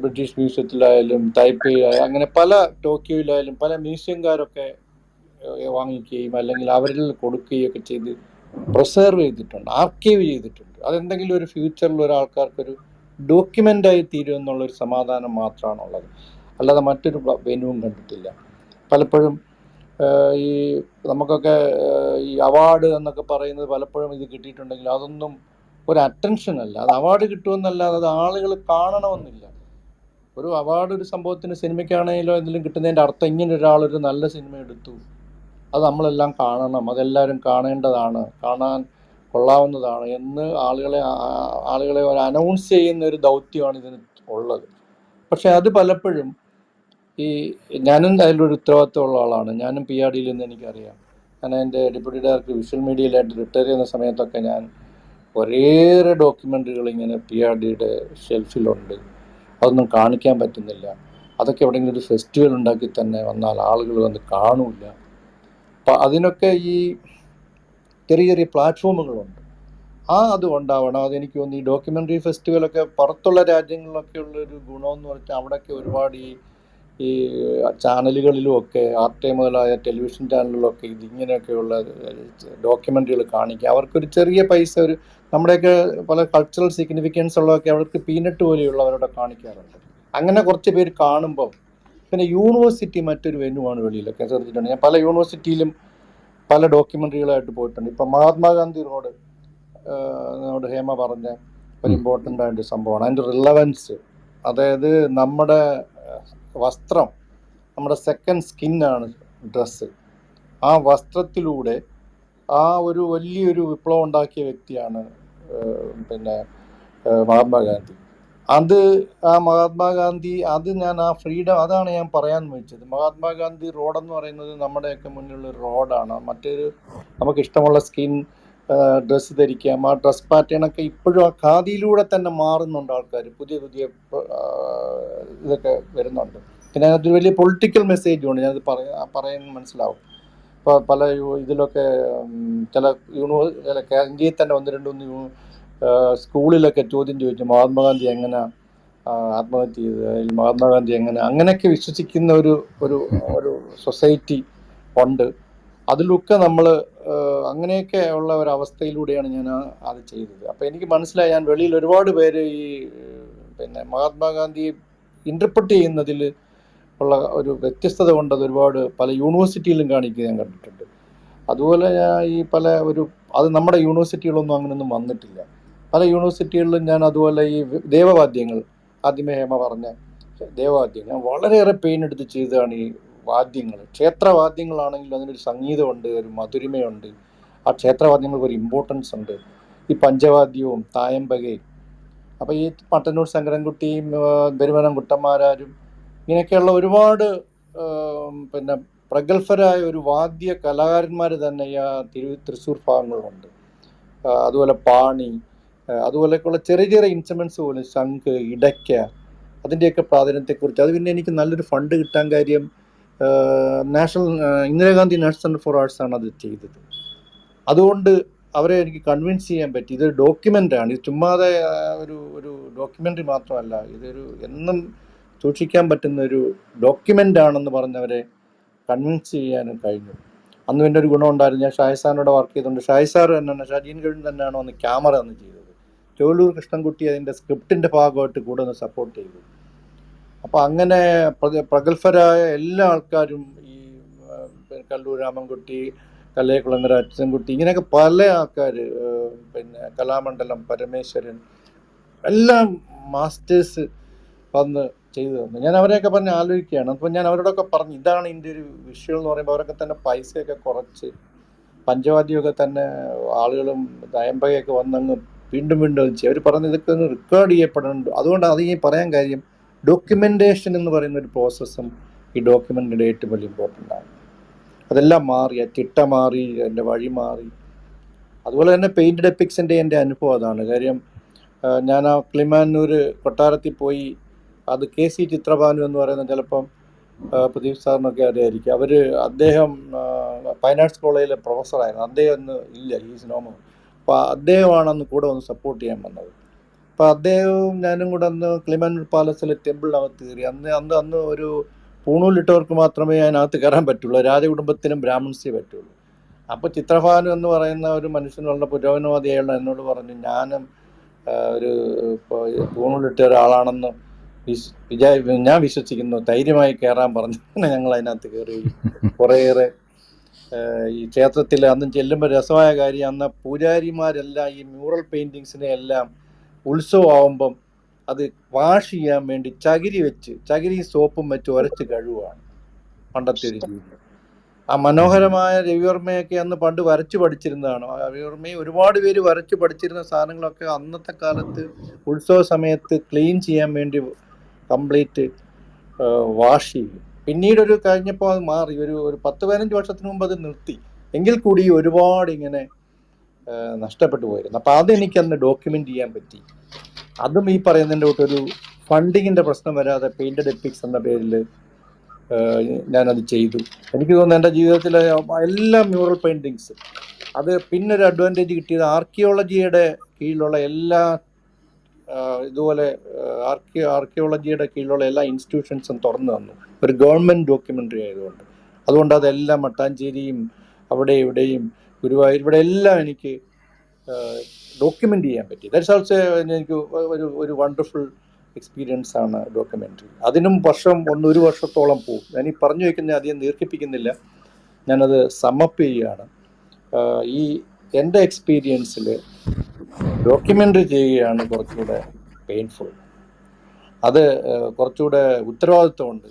ബ്രിട്ടീഷ് മ്യൂസിയത്തിലായാലും തായ്പേയിലായാലും അങ്ങനെ പല ടോക്കിയോയിലായാലും പല മ്യൂസിയംകാരൊക്കെ വാങ്ങിക്കുകയും അല്ലെങ്കിൽ അവരിൽ കൊടുക്കുകയും ഒക്കെ ചെയ്ത് പ്രിസർവ് ചെയ്തിട്ടുണ്ട്, ആർക്കൈവ് ചെയ്തിട്ടുണ്ട്. അതെന്തെങ്കിലും ഒരു ഫ്യൂച്ചറിൽ ഒരാൾക്കാർക്കൊരു ഡോക്യുമെൻ്റായി തീരും എന്നുള്ളൊരു സമാധാനം മാത്രമാണുള്ളത്. അല്ലാതെ മറ്റൊരു വെനുവും കണ്ടിട്ടില്ല. പലപ്പോഴും ഈ നമുക്കൊക്കെ ഈ അവാർഡ് എന്നൊക്കെ പറയുന്നത് പലപ്പോഴും ഇത് കിട്ടിയിട്ടുണ്ടെങ്കിൽ അതൊന്നും ഒരു അറ്റൻഷൻ അല്ല. അത് അവാർഡ് കിട്ടുമെന്നല്ലാതെ അത് ആളുകൾ കാണണമെന്നില്ല. ഒരു അവാർഡ് ഒരു സംഭവത്തിന് സിനിമയ്ക്കാണെങ്കിലോ എന്തെങ്കിലും കിട്ടുന്നതിൻ്റെ അർത്ഥം ഇങ്ങനെ ഒരാളൊരു നല്ല സിനിമ എടുത്തു, അത് നമ്മളെല്ലാം കാണണം, അതെല്ലാവരും കാണേണ്ടതാണ്, കാണാൻ കൊള്ളാവുന്നതാണ് എന്ന് ആളുകളെ ഒരു അനൗൺസ് ചെയ്യുന്ന ഒരു ദൗത്യമാണ് ഇതിന് ഉള്ളത്. പക്ഷെ അത് പലപ്പോഴും ഞാനും അതിലൊരു ഉത്തരവാദിത്തമുള്ള ആളാണ്. ഞാനും PRDയിൽ നിന്ന് എനിക്കറിയാം. ഞാൻ എൻ്റെ ഡെപ്യൂട്ടി ഡയറക്ടർ വിഷ്വൽ മീഡിയയിലായിട്ട് റിട്ടയർ ചെയ്യുന്ന സമയത്തൊക്കെ ഞാൻ ഒരേറെ ഡോക്യുമെൻ്ററികൾ ഇങ്ങനെ PRDയുടെ ഷെൽഫിലുണ്ട്. അതൊന്നും കാണിക്കാൻ പറ്റുന്നില്ല. അതൊക്കെ എവിടെയെങ്കിലും ഒരു ഫെസ്റ്റിവൽ ഉണ്ടാക്കി തന്നെ വന്നാൽ ആളുകൾ വന്ന് കാണൂല. അപ്പം അതിനൊക്കെ ഈ ചെറിയ ചെറിയ പ്ലാറ്റ്ഫോമുകളുണ്ട്. അത് ഉണ്ടാവണം. അതെനിക്ക് തോന്നുന്നു ഈ ഡോക്യുമെൻ്ററി ഫെസ്റ്റിവലൊക്കെ പുറത്തുള്ള രാജ്യങ്ങളിലൊക്കെ ഉള്ളൊരു ഗുണമെന്ന് പറഞ്ഞാൽ അവിടെയൊക്കെ ഒരുപാട് ഈ ചാനലുകളിലും ഒക്കെ RTI മുതലായ ടെലിവിഷൻ ചാനലുകളിലൊക്കെ ഇതിങ്ങനെയൊക്കെയുള്ള ഡോക്യുമെൻ്ററികൾ കാണിക്കുക. അവർക്കൊരു ചെറിയ പൈസ, നമ്മുടെയൊക്കെ പല കൾച്ചറൽ സിഗ്നിഫിക്കൻസ് ഉള്ളതൊക്കെ അവർക്ക് പീനട്ട് പോലെയുള്ളവരോടെ കാണിക്കാറുണ്ട്. അങ്ങനെ കുറച്ച് പേര് കാണുമ്പം പിന്നെ യൂണിവേഴ്സിറ്റി മറ്റൊരു വെനുവാണ്. വെളിയിലൊക്കെ ശ്രദ്ധിച്ചിട്ടുണ്ട് ഞാൻ. പല യൂണിവേഴ്സിറ്റിയിലും പല ഡോക്യുമെൻ്ററികളായിട്ട് പോയിട്ടുണ്ട്. ഇപ്പം മഹാത്മാഗാന്ധി റോഡ് നമ്മുടെ ഹേമ പറഞ്ഞ ഒരു ഇമ്പോർട്ടൻ്റ് ആയിട്ട് സംഭവമാണ്. അതിൻ്റെ റിലവൻസ്, അതായത് നമ്മുടെ വസ്ത്രം, നമ്മുടെ സെക്കൻഡ് സ്കിന്നാണ് ഡ്രസ്സ്. ആ വസ്ത്രത്തിലൂടെ ഒരു വലിയൊരു വിപ്ലവം ഉണ്ടാക്കിയ വ്യക്തിയാണ് പിന്നെ മഹാത്മാഗാന്ധി. മഹാത്മാഗാന്ധി ഞാൻ ഫ്രീഡം, അതാണ് ഞാൻ പറയാൻ വെച്ചത്. മഹാത്മാഗാന്ധി റോഡെന്ന് പറയുന്നത് നമ്മുടെയൊക്കെ മുന്നിലുള്ള ഒരു റോഡാണ്. മറ്റൊരു നമുക്കിഷ്ടമുള്ള സ്കിൻ ഡ്രസ്സ് ധരിക്കാം. ആ ഡ്രസ് പാറ്റേണൊക്കെ ഇപ്പോഴും ആ ഖാദിയിലൂടെ തന്നെ മാറുന്നുണ്ട് ആൾക്കാർ. പുതിയ ഇതൊക്കെ വരുന്നുണ്ട്. പിന്നെ അതൊരു വലിയ പൊളിറ്റിക്കൽ മെസ്സേജും ഉണ്ട്. ഞാനത് പറയാൻ മനസ്സിലാവും. ഇപ്പോൾ പല ഇതിലൊക്കെ ചില ഇന്ത്യയിൽ തന്നെ 1-2 സ്കൂളിലൊക്കെ ചോദ്യം ചോദിച്ചു മഹാത്മാഗാന്ധി എങ്ങനെ ആത്മഹത്യ ചെയ്തത്, അല്ലെങ്കിൽ മഹാത്മാഗാന്ധി അങ്ങനെയൊക്കെ വിശ്വസിക്കുന്ന ഒരു സൊസൈറ്റി ഉണ്ട്. അതിലൊക്കെ നമ്മൾ അങ്ങനെയൊക്കെ ഉള്ള ഒരവസ്ഥയിലൂടെയാണ് ഞാൻ അത് ചെയ്തത്. അപ്പോൾ എനിക്ക് മനസ്സിലായി, ഞാൻ വെളിയിൽ ഒരുപാട് പേര് പിന്നെ മഹാത്മാഗാന്ധിയെ ഇൻ്റർപ്രറ്റ് ചെയ്യുന്നതിൽ ഉള്ള ഒരു വ്യത്യസ്തത കൊണ്ടത് ഒരുപാട് പല യൂണിവേഴ്സിറ്റിയിലും കാണിക്കുക ഞാൻ കണ്ടിട്ടുണ്ട്. അതുപോലെ അത് നമ്മുടെ യൂണിവേഴ്സിറ്റികളൊന്നും അങ്ങനെയൊന്നും വന്നിട്ടില്ല. പല യൂണിവേഴ്സിറ്റികളിലും ഞാൻ അതുപോലെ ഈ ദേവവാദ്യങ്ങൾ, ആദ്യമേ ഹേമ പറഞ്ഞ ദേവവാദ്യങ്ങൾ ഞാൻ വളരെയേറെ പെയിൻ എടുത്ത് ചെയ്തതാണ്. ഈ വാദ്യങ്ങൾ, ക്ഷേത്രവാദ്യങ്ങളാണെങ്കിൽ അതിനൊരു സംഗീതമുണ്ട്, ഒരു മധുരിമയുണ്ട്. ആ ക്ഷേത്രവാദ്യങ്ങൾക്ക് ഒരു ഇമ്പോർട്ടൻസ് ഉണ്ട്. ഈ പഞ്ചവാദ്യവും തായമ്പകയും. അപ്പോൾ ഈ മട്ടന്നൂർ ശങ്കരൻകുട്ടിയും പെരുവനം കുട്ടന്മാരാരും ഇങ്ങനെയൊക്കെയുള്ള ഒരുപാട് പിന്നെ പ്രഗത്ഭരായ ഒരു വാദ്യ കലാകാരന്മാർ തന്നെ ഈ തൃശ്ശൂർ ഭാഗങ്ങളുണ്ട്. അതുപോലെ പാണി, അതുപോലെയൊക്കെയുള്ള ചെറിയ ചെറിയ ഇൻസ്ട്രുമെൻറ്റ്സ് പോലും, ശംഖ്, ഇടയ്ക്ക, അതിൻ്റെയൊക്കെ പ്രാധാന്യത്തെക്കുറിച്ച്. അത് പിന്നെ എനിക്ക് നല്ലൊരു ഫണ്ട് കിട്ടാൻ കാര്യം Indira Gandhi national centre for arts ആണ് അത് ചെയ്തത്. അതുകൊണ്ട് അവരെ എനിക്ക് കൺവിൻസ് ചെയ്യാൻ പറ്റി. ഇതൊരു ഡോക്യുമെൻ്റാണ്, ഇത് ചുമ്മാതെ ഒരു ഡോക്യുമെൻ്ററി മാത്രമല്ല, ഇതൊരു എന്നും സൂക്ഷിക്കാൻ പറ്റുന്ന ഒരു ഡോക്യുമെൻ്റ് ആണെന്ന് പറഞ്ഞവരെ കൺവിൻസ് ചെയ്യാനും കഴിഞ്ഞു. അന്ന് എൻ്റെ ഒരു ഗുണമുണ്ടായിരുന്നു, ഞാൻ ഷായ് സാറിനോട് വർക്ക് ചെയ്തുകൊണ്ട് ഷായ് സാർ തന്നെയാണ്, ഷാജീൻ കഴിഞ്ഞ് തന്നെയാണോ അന്ന് ക്യാമറ അന്ന് ചെയ്തത്. ചോളൂർ കൃഷ്ണൻകുട്ടി അതിൻ്റെ സ്ക്രിപ്റ്റിൻ്റെ ഭാഗമായിട്ട് കൂടെ ഒന്ന് സപ്പോർട്ട് ചെയ്തു. അപ്പോൾ അങ്ങനെ പ്രഗത്ഭരായ എല്ലാ ആൾക്കാരും, ഈ കല്ലൂർ രാമൻകുട്ടി, കല്ലയക്കുളങ്ങര അച്ഛൻകുട്ടി, ഇങ്ങനെയൊക്കെ പല ആൾക്കാർ, പിന്നെ കലാമണ്ഡലം പരമേശ്വരൻ, എല്ലാം മാസ്റ്റേഴ്സ് വന്ന് ചെയ്തു തന്നു. ഞാൻ അവരെയൊക്കെ പറഞ്ഞ് ആലോചിക്കുകയാണ്. അപ്പോൾ ഞാൻ അവരോടൊക്കെ പറഞ്ഞു, ഇതാണ് ഇതിൻ്റെ ഒരു വിഷ്വൽ എന്ന് പറയുമ്പോൾ അവരൊക്കെ തന്നെ പൈസയൊക്കെ കുറച്ച്, പഞ്ചവാദ്യമൊക്കെ തന്നെ ആളുകളും ദയമ്പയൊക്കെ വന്നങ്ങ് വീണ്ടും വീണ്ടും ചെയ്യും. അവർ പറഞ്ഞ് ഇതൊക്കെ ഒന്ന് റെക്കോർഡ് ചെയ്യപ്പെടേണ്ട. അതുകൊണ്ട് അത് ഈ പറയാൻ കാര്യം, ഡോക്യുമെൻറ്റേഷൻ എന്ന് പറയുന്ന ഒരു പ്രോസസ്സും ഈ ഡോക്യുമെൻ്റിൻ്റെ ഏറ്റവും വലിയ ഇമ്പോർട്ടൻ്റ് ആണ്. അതെല്ലാം മാറി, ആ ചിട്ട മാറി, എൻ്റെ വഴി മാറി. അതുപോലെ തന്നെ പെയിൻറ്റഡ് എപ്പിക്സിൻ്റെ എൻ്റെ അനുഭവം അതാണ്. കാര്യം ഞാൻ ആ കിളിമാനൂർ കൊട്ടാരത്തിൽ പോയി, അത് KC ചിത്രഭാനു എന്ന് പറയുന്ന, ചിലപ്പം പ്രദീപ് സാറിനൊക്കെ അറിയായിരിക്കും. അദ്ദേഹം ഫൈൻ ആർട്സ് കോളേജിലെ പ്രൊഫസറായിരുന്നു. അദ്ദേഹം ഇന്ന് ഇല്ല, ഹീസ് നോ മോർ. അപ്പോൾ അദ്ദേഹമാണ് അന്ന് കൂടെ വന്ന് സപ്പോർട്ട് ചെയ്യാൻ വന്നത്. അപ്പോൾ അദ്ദേഹവും ഞാനും കൂടെ അന്ന് കിളിമാനൂർ പാലസിലെ ടെമ്പിളിനകത്ത് കയറി. അന്ന് ഒരു പൂണൂലിട്ടവർക്ക് മാത്രമേ അതിനകത്ത് കയറാൻ പറ്റുള്ളൂ, രാജകുടുംബത്തിനും ബ്രാഹ്മൺസേ പറ്റുള്ളൂ. അപ്പോൾ ചിത്രഭാനു എന്ന് പറയുന്ന ഒരു മനുഷ്യനുള്ള പുരോഗമനവാദിയായുള്ള എന്നോട് പറഞ്ഞു, ഞാനും ഒരു പൂണൂലിട്ട ഒരാളാണെന്ന് ഞാൻ വിശ്വസിക്കുന്നു, ധൈര്യമായി കയറാൻ പറഞ്ഞു. ഞങ്ങൾ അതിനകത്ത് കയറി. കുറേയേറെ ഈ ക്ഷേത്രത്തിൽ അന്ന് ചെല്ലുമ്പോൾ രസമായ കാര്യം, അന്ന് പൂജാരിമാരെല്ലാം ഈ മ്യൂറൽ പെയിൻറ്റിങ്സിനെ എല്ലാം ഉത്സവമാകുമ്പം അത് വാഷ് ചെയ്യാൻ വേണ്ടി ചകിരി സോപ്പും വെച്ച് ഉരച്ച് കഴുകുകയാണ് പണ്ടത്തെ ഒരു രീതി. ആ മനോഹരമായ രവിവർമ്മയൊക്കെ അന്ന് പണ്ട് വരച്ചു പഠിച്ചിരുന്നതാണ്. രവിവർമ്മയെ ഒരുപാട് പേര് വരച്ചു പഠിച്ചിരുന്ന സാധനങ്ങളൊക്കെ അന്നത്തെ കാലത്ത് ഉത്സവ സമയത്ത് ക്ലീൻ ചെയ്യാൻ വേണ്ടി കംപ്ലീറ്റ് വാഷ് ചെയ്യും. പിന്നീടൊരു കഴിഞ്ഞപ്പോൾ അത് മാറി, ഒരു 10-15 വർഷത്തിന് മുമ്പ് അത് നിർത്തി. എങ്കിൽ കൂടി ഒരുപാട് ഇങ്ങനെ നഷ്ടപ്പെട്ടു പോയിരുന്നു. അപ്പോൾ അതെനിക്കന്ന് ഡോക്യുമെൻ്റ് ചെയ്യാൻ പറ്റി. അതും ഈ പറയുന്നതിൻ്റെ കൂട്ടൊരു ഫണ്ടിങ്ങിൻ്റെ പ്രശ്നം വരാതെ പെയിൻറ്റഡ് എപ്പിക്സ് എന്ന പേരിൽ ഞാനത് ചെയ്തു. എനിക്ക് തോന്നുന്നു എൻ്റെ ജീവിതത്തിലെ എല്ലാ മ്യൂറൽ പെയിൻറ്റിങ്സും, അത് പിന്നൊരു അഡ്വാൻറ്റേജ് കിട്ടിയത് ആർക്കിയോളജിയുടെ കീഴിലുള്ള എല്ലാ ഇതുപോലെ ആർക്കിയോളജിയുടെ കീഴിലുള്ള എല്ലാ ഇൻസ്റ്റിറ്റ്യൂഷൻസും തുറന്നു തന്നു, ഒരു ഗവൺമെൻറ് ഡോക്യുമെൻ്ററി ആയതുകൊണ്ട്. അതുകൊണ്ട് അതെല്ലാം മട്ടാഞ്ചേരിയും അവിടെ ഇവിടെയും ഗുരുവായൂർ ഇവിടെ എല്ലാം എനിക്ക് ഡോക്യുമെൻ്റ് ചെയ്യാൻ പറ്റി. ദാറ്റ്സ് ഓൾസോ എനിക്ക് ഒരു വണ്ടർഫുൾ എക്സ്പീരിയൻസ് ആണ് ഡോക്യുമെൻ്ററി. അതിനും ഒരു വർഷത്തോളം പോകും. ഞാനീ പറഞ്ഞു വയ്ക്കുന്ന അധികം ദീർഘിപ്പിക്കുന്നില്ല, ഞാനത് സമ്മപ്പ് ചെയ്യുകയാണ്. ഈ എൻ്റെ എക്സ്പീരിയൻസിൽ ഡോക്യുമെൻ്ററി ചെയ്യുകയാണ് കുറച്ചുകൂടെ പെയിൻഫുൾ. അത് കുറച്ചുകൂടെ ഉത്തരവാദിത്വമുണ്ട്.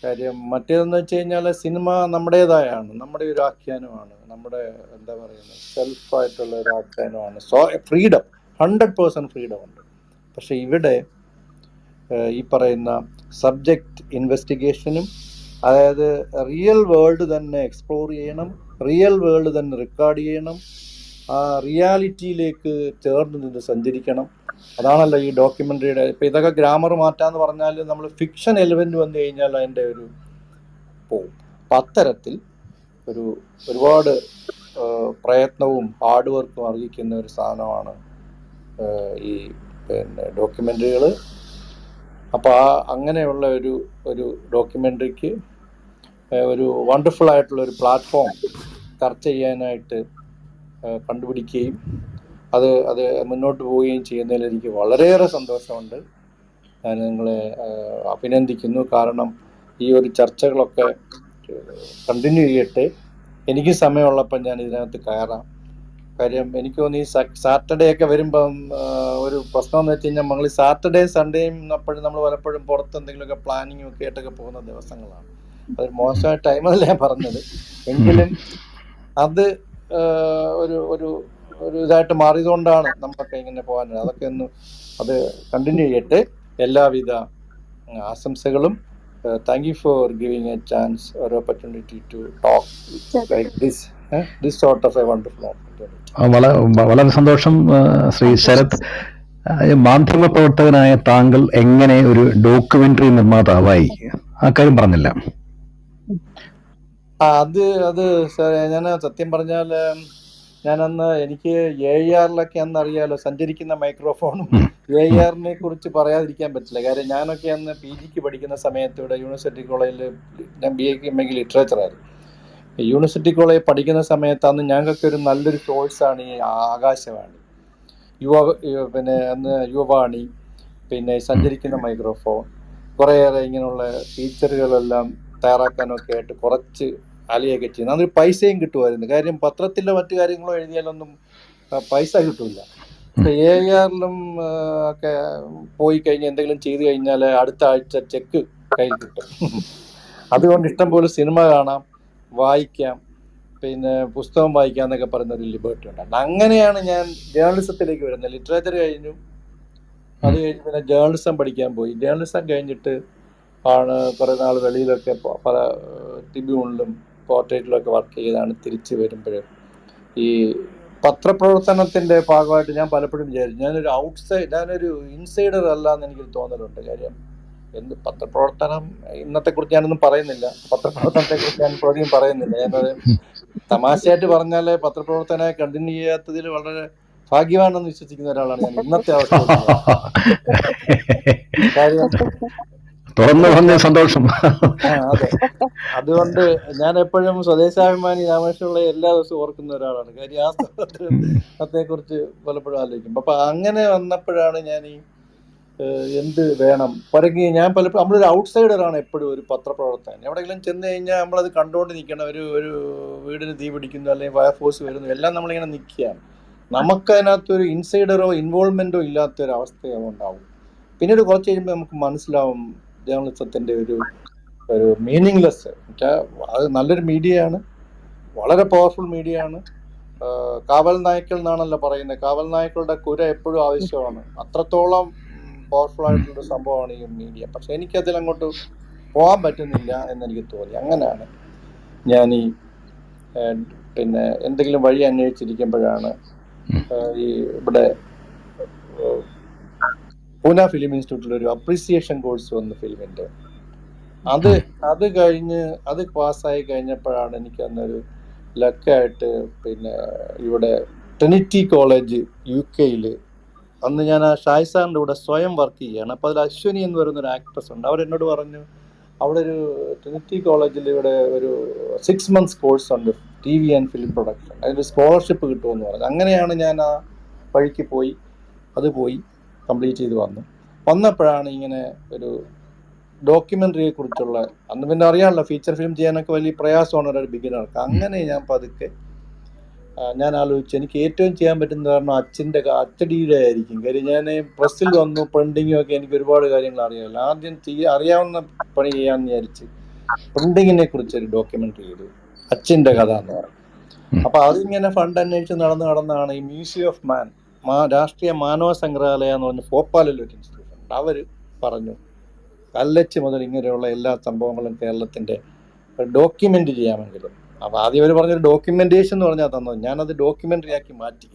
കാര്യം മറ്റേതെന്ന് വെച്ച് കഴിഞ്ഞാൽ സിനിമ നമ്മുടേതായാണ്, നമ്മുടെ ഒരു ആഖ്യാനമാണ്, നമ്മുടെ എന്താ പറയുന്നത് സെൽഫായിട്ടുള്ള ഒരു ആഖ്യാനമാണ്. ഫ്രീഡം 100% ഫ്രീഡം ഉണ്ട്. പക്ഷെ ഇവിടെ ഈ പറയുന്ന സബ്ജക്റ്റ് ഇൻവെസ്റ്റിഗേഷനും, അതായത് റിയൽ വേൾഡ് തന്നെ എക്സ്പ്ലോർ ചെയ്യണം, റിയൽ വേൾഡ് തന്നെ റെക്കോർഡ് ചെയ്യണം, ആ റിയാലിറ്റിയിലേക്ക് ചേർന്ന് നിന്ന് സഞ്ചരിക്കണം. അതാണല്ലോ ഈ ഡോക്യുമെൻ്ററിയുടെ. ഇപ്പോൾ ഇതൊക്കെ ഗ്രാമർ മാറ്റാന്ന് പറഞ്ഞാൽ നമ്മൾ ഫിക്ഷൻ എലിമെൻ്റ് വന്നു കഴിഞ്ഞാൽ അതിൻ്റെ ഒരു പോവും. അപ്പം അത്തരത്തിൽ ഒരുപാട് പ്രയത്നവും ഹാർഡ് വർക്കും അർഹിക്കുന്ന ഒരു സാധനമാണ് ഈ ഡോക്യുമെൻ്ററികൾ. അപ്പോൾ അങ്ങനെയുള്ള ഒരു ഡോക്യുമെൻ്ററിക്ക് ഒരു വണ്ടർഫുൾ ആയിട്ടുള്ള ഒരു പ്ലാറ്റ്ഫോം ചർച്ച ചെയ്യാനായിട്ട് കണ്ടുപിടിക്കുകയും അത് മുന്നോട്ട് പോവുകയും ചെയ്യുന്നതിൽ എനിക്ക് വളരെയേറെ സന്തോഷമുണ്ട്. ഞാൻ നിങ്ങളെ അഭിനന്ദിക്കുന്നു. കാരണം ഈ ഒരു ചർച്ചകളൊക്കെ കണ്ടിന്യൂ ചെയ്യട്ടെ. എനിക്ക് സമയമുള്ളപ്പോൾ ഞാൻ ഇതിനകത്ത് കയറാം. കാര്യം എനിക്ക് തോന്നി ഈ സാറ്റർഡേ ഒക്കെ വരുമ്പം ഒരു പ്രശ്നം എന്ന് വെച്ച് കഴിഞ്ഞാൽ നമ്മൾ സാറ്റർഡേ സൺഡേയും അപ്പോഴും നമ്മൾ പലപ്പോഴും പുറത്ത് എന്തെങ്കിലുമൊക്കെ പ്ലാനിങ്ങും ഒക്കെ ആയിട്ടൊക്കെ പോകുന്ന ദിവസങ്ങളാണ്. അതൊരു മോശമായ ടൈമല്ല ഞാൻ പറഞ്ഞത്, എങ്കിലും അത് ഒരു ഇതായിട്ട് മാറിയതുകൊണ്ടാണ് നമ്മളൊക്കെ ഇങ്ങനെ പോകാൻ. അതൊക്കെ ഒന്ന് അത് കണ്ടിന്യൂ ചെയ്യട്ടെ. എല്ലാവിധ ആശംസകളും thank you for giving a chance or opportunity to talk like this. This sort of a wonderful opportunity. വളരെ സന്തോഷം ശ്രീ ശരത്. മാധ്യമ പ്രവർത്തകനായ താങ്കൾ എങ്ങനെ ഒരു ഡോക്യുമെന്ററി നിർമ്മാതാവായി? ആ കാര്യം പറഞ്ഞില്ല. അത് ഞാൻ സത്യം പറഞ്ഞാൽ ഞാനന്ന് എനിക്ക് AR-ലൊക്കെ അന്ന് അറിയാലോ, സഞ്ചരിക്കുന്ന മൈക്രോഫോണും AR-നെ കുറിച്ച് പറയാതിരിക്കാൻ പറ്റില്ല. കാര്യം ഞാനൊക്കെ അന്ന് PGക്ക് പഠിക്കുന്ന സമയത്ത് ഇവിടെ യൂണിവേഴ്സിറ്റി കോളേജിൽ ഞാൻ BA ലിറ്ററേച്ചറായിരുന്നു. യൂണിവേഴ്സിറ്റി കോളേജിൽ പഠിക്കുന്ന സമയത്ത് അന്ന് ഞങ്ങൾക്ക് ഒരു നല്ലൊരു കോഴ്സാണ് ഈ ആകാശവാണി, പിന്നെ അന്ന് യുവവാണി, പിന്നെ സഞ്ചരിക്കുന്ന മൈക്രോഫോൺ, കുറേയേറെ ഇങ്ങനെയുള്ള ഫീച്ചറുകളെല്ലാം തയ്യാറാക്കാനൊക്കെ ആയിട്ട് കുറച്ച് അലിയൊക്കെ ചെയ്യുന്നത്. അതൊരു പൈസയും കിട്ടുമായിരുന്നു. കാര്യം പത്രത്തിലോ മറ്റു കാര്യങ്ങളോ എഴുതിയാലൊന്നും പൈസ കിട്ടില്ല. AR-ലും ഒക്കെ പോയി കഴിഞ്ഞ് എന്തെങ്കിലും ചെയ്തു കഴിഞ്ഞാൽ അടുത്ത ആഴ്ച ചെക്ക് കയ്യിൽ കിട്ടും. അതുകൊണ്ട് ഇഷ്ടംപോലെ സിനിമ കാണാം, വായിക്കാം, പിന്നെ പുസ്തകം വായിക്കാം എന്നൊക്കെ പറയുന്ന ഒരു ലിബർട്ടി ഉണ്ടായിരുന്നു. അങ്ങനെയാണ് ഞാൻ ജേർണലിസത്തിലേക്ക് വരുന്നത്. ലിറ്ററേച്ചർ കഴിഞ്ഞു, അത് കഴിഞ്ഞ് പിന്നെ ജേർണലിസം പഠിക്കാൻ പോയി. ജേർണലിസം കഴിഞ്ഞിട്ട് ആണ് കുറേ നാൾ വെളിയിലൊക്കെ പല ട്രിബ്യൂണിലും പോർട്രേറ്റിലൊക്കെ വർക്ക് ചെയ്താണ് തിരിച്ച് വരുമ്പോൾ ഈ പത്രപ്രവർത്തനത്തിൻ്റെ ഭാഗമായിട്ട് ഞാൻ പലപ്പോഴും വിചാരിച്ചു ഞാനൊരു ഇൻസൈഡർ അല്ല എന്ന് എനിക്കൊരു തോന്നലുണ്ട്. കാര്യം പത്രപ്രവർത്തനം ഇന്നത്തെക്കുറിച്ച് ഞാനൊന്നും പറയുന്നില്ല, പത്രപ്രവർത്തനത്തെക്കുറിച്ച് ഞാൻ അധികം പറയുന്നില്ല. ഞാനത് തമാശയായിട്ട് പറഞ്ഞാൽ പത്രപ്രവർത്തനമായി കണ്ടിന്യൂ ചെയ്യാത്തതിൽ വളരെ ഭാഗ്യവാനെന്ന് വിശ്വസിക്കുന്ന ഒരാളാണ് ഞാൻ ഇന്നത്തെ അവസ്ഥയിൽ. കാര്യം സന്തോഷം. അതെ, അതുകൊണ്ട് ഞാൻ എപ്പോഴും സ്വദേശാഭിമാനി രാമകൃഷ്ണപിള്ള എല്ലാ ദിവസവും ഓർക്കുന്ന ഒരാളാണ്. കാര്യം ആ സ്ഥലത്തെക്കുറിച്ച് പലപ്പോഴും ആലോചിക്കും. അപ്പൊ അങ്ങനെ വന്നപ്പോഴാണ് ഞാൻ ഈ എന്ത് വേണം പരങ്ങി ഞാൻ പലപ്പോഴും നമ്മളൊരു ഔട്ട്സൈഡറാണ് എപ്പോഴും ഒരു പത്രപ്രവർത്തകൻ. എവിടെയെങ്കിലും ചെന്ന് കഴിഞ്ഞാൽ നമ്മളത് കണ്ടുകൊണ്ട് നിൽക്കണം. ഒരു വീടിന് തീ പിടിക്കുന്നു അല്ലെങ്കിൽ ഫയർഫോഴ്സ് വരുന്നു, എല്ലാം നമ്മളിങ്ങനെ നിൽക്കുകയാണ്. നമുക്കതിനകത്തൊരു ഇൻസൈഡറോ ഇൻവോൾവ്മെന്റോ ഇല്ലാത്തൊരവസ്ഥയോ ഉണ്ടാവും. പിന്നീട് കുറച്ച് കഴിയുമ്പോൾ നമുക്ക് മനസ്സിലാവും ജേർണലിസത്തിൻ്റെ ഒരു മീനിങ്ലെസ്. അത് നല്ലൊരു മീഡിയയാണ്, വളരെ പവർഫുൾ മീഡിയയാണ്. കാവൽ നായ്ക്കൾ എന്നാണല്ലോ പറയുന്നത്. കാവൽ നായ്ക്കളുടെ കുര എപ്പോഴും ആവശ്യമാണ്. അത്രത്തോളം പവർഫുൾ ആയിട്ടുള്ള സംഭവമാണ് ഈ മീഡിയ. പക്ഷെ എനിക്കതിലങ്ങോട്ട് പോകാൻ പറ്റുന്നില്ല എന്നെനിക്ക് തോന്നി. അങ്ങനെയാണ് ഞാൻ ഈ പിന്നെ എന്തെങ്കിലും വഴി അന്വേഷിച്ചിരിക്കുമ്പോഴാണ് ഈ ഇവിടെ പൂന ഫിലിം ഇൻസ്റ്റിറ്റ്യൂട്ടിൽ ഒരു അപ്രീസിയേഷൻ കോഴ്സ് വന്നു ഫിലിമിൻ്റെ. അത് കഴിഞ്ഞ് അത് പാസ്സായി കഴിഞ്ഞപ്പോഴാണ് എനിക്ക് അന്നൊരു ലക്കായിട്ട് പിന്നെ ഇവിടെ ട്രിനിറ്റി കോളേജ് UK-യിൽ അന്ന് ഞാൻ ആ ഷായ് സാറിൻ്റെ കൂടെ സ്വയം വർക്ക് ചെയ്യുകയാണ്. അപ്പോൾ അതിൽ അശ്വനി എന്ന് പറയുന്നൊരു ആക്ട്രസ് ഉണ്ട്. അവരെന്നോട് പറഞ്ഞു അവിടെ ഒരു ട്രിനിറ്റി കോളേജിൽ ഇവിടെ ഒരു 6 months കോഴ്സ് ഉണ്ട് TV ആൻഡ് ഫിലിം പ്രൊഡക്ഷൻ, അതിൽ സ്കോളർഷിപ്പ് കിട്ടുമെന്ന് പറഞ്ഞു. അങ്ങനെയാണ് ഞാൻ ആ വഴിക്ക് പോയി കംപ്ലീറ്റ് ചെയ്ത് വന്നപ്പോഴാണ് ഇങ്ങനെ ഒരു ഡോക്യുമെൻ്ററിയെ കുറിച്ചുള്ള, അന്ന് പിന്നെ അറിയാമല്ലോ ഫീച്ചർ ഫിലിം ചെയ്യാനൊക്കെ വലിയ പ്രയാസമാണ് ഒരു ബിഗിനർക്ക്. അങ്ങനെ ഞാൻ പതുക്കെ ഞാൻ ആലോചിച്ചു എനിക്ക് ഏറ്റവും ചെയ്യാൻ പറ്റുന്ന കാരണം അച്ചടിയുടെ ആയിരിക്കും. കാര്യം ഞാൻ പ്രസ്സിൽ വന്നു പ്രിന്റിങ്ങും ഒക്കെ എനിക്ക് ഒരുപാട് കാര്യങ്ങൾ അറിയാമല്ലോ. ആദ്യം അറിയാവുന്ന പണി ചെയ്യാമെന്ന് വിചാരിച്ച് പ്രിന്റിങ്ങിനെ കുറിച്ചൊരു ഡോക്യുമെൻ്ററി ചെയ്തു, അച്ഛൻ്റെ കഥ എന്ന് പറയും. അപ്പോൾ അതിങ്ങനെ ഫണ്ട് അന്വേഷിച്ച് നടന്നാണ് ഈ മ്യൂസിയം ഓഫ് മാൻ, രാഷ്ട്രീയ മാനവ സംഗ്രഹാലയ എന്ന് പറഞ്ഞ ഭോപ്പാലിൽ ഒരു ഇൻസ്റ്റിറ്റ്യൂഷൻ ഉണ്ട്. അവർ പറഞ്ഞു കല്ലച്ച് മുതൽ ഇങ്ങനെയുള്ള എല്ലാ സംഭവങ്ങളും കേരളത്തിൻ്റെ ഡോക്യുമെൻ്റ് ചെയ്യാമെങ്കിലും. അപ്പോൾ ആദ്യം അവർ പറഞ്ഞൊരു ഡോക്യുമെൻറ്റേഷൻ എന്ന് പറഞ്ഞാൽ തന്നത്, ഞാനത് ഡോക്യുമെൻ്ററി ആക്കി മാറ്റി.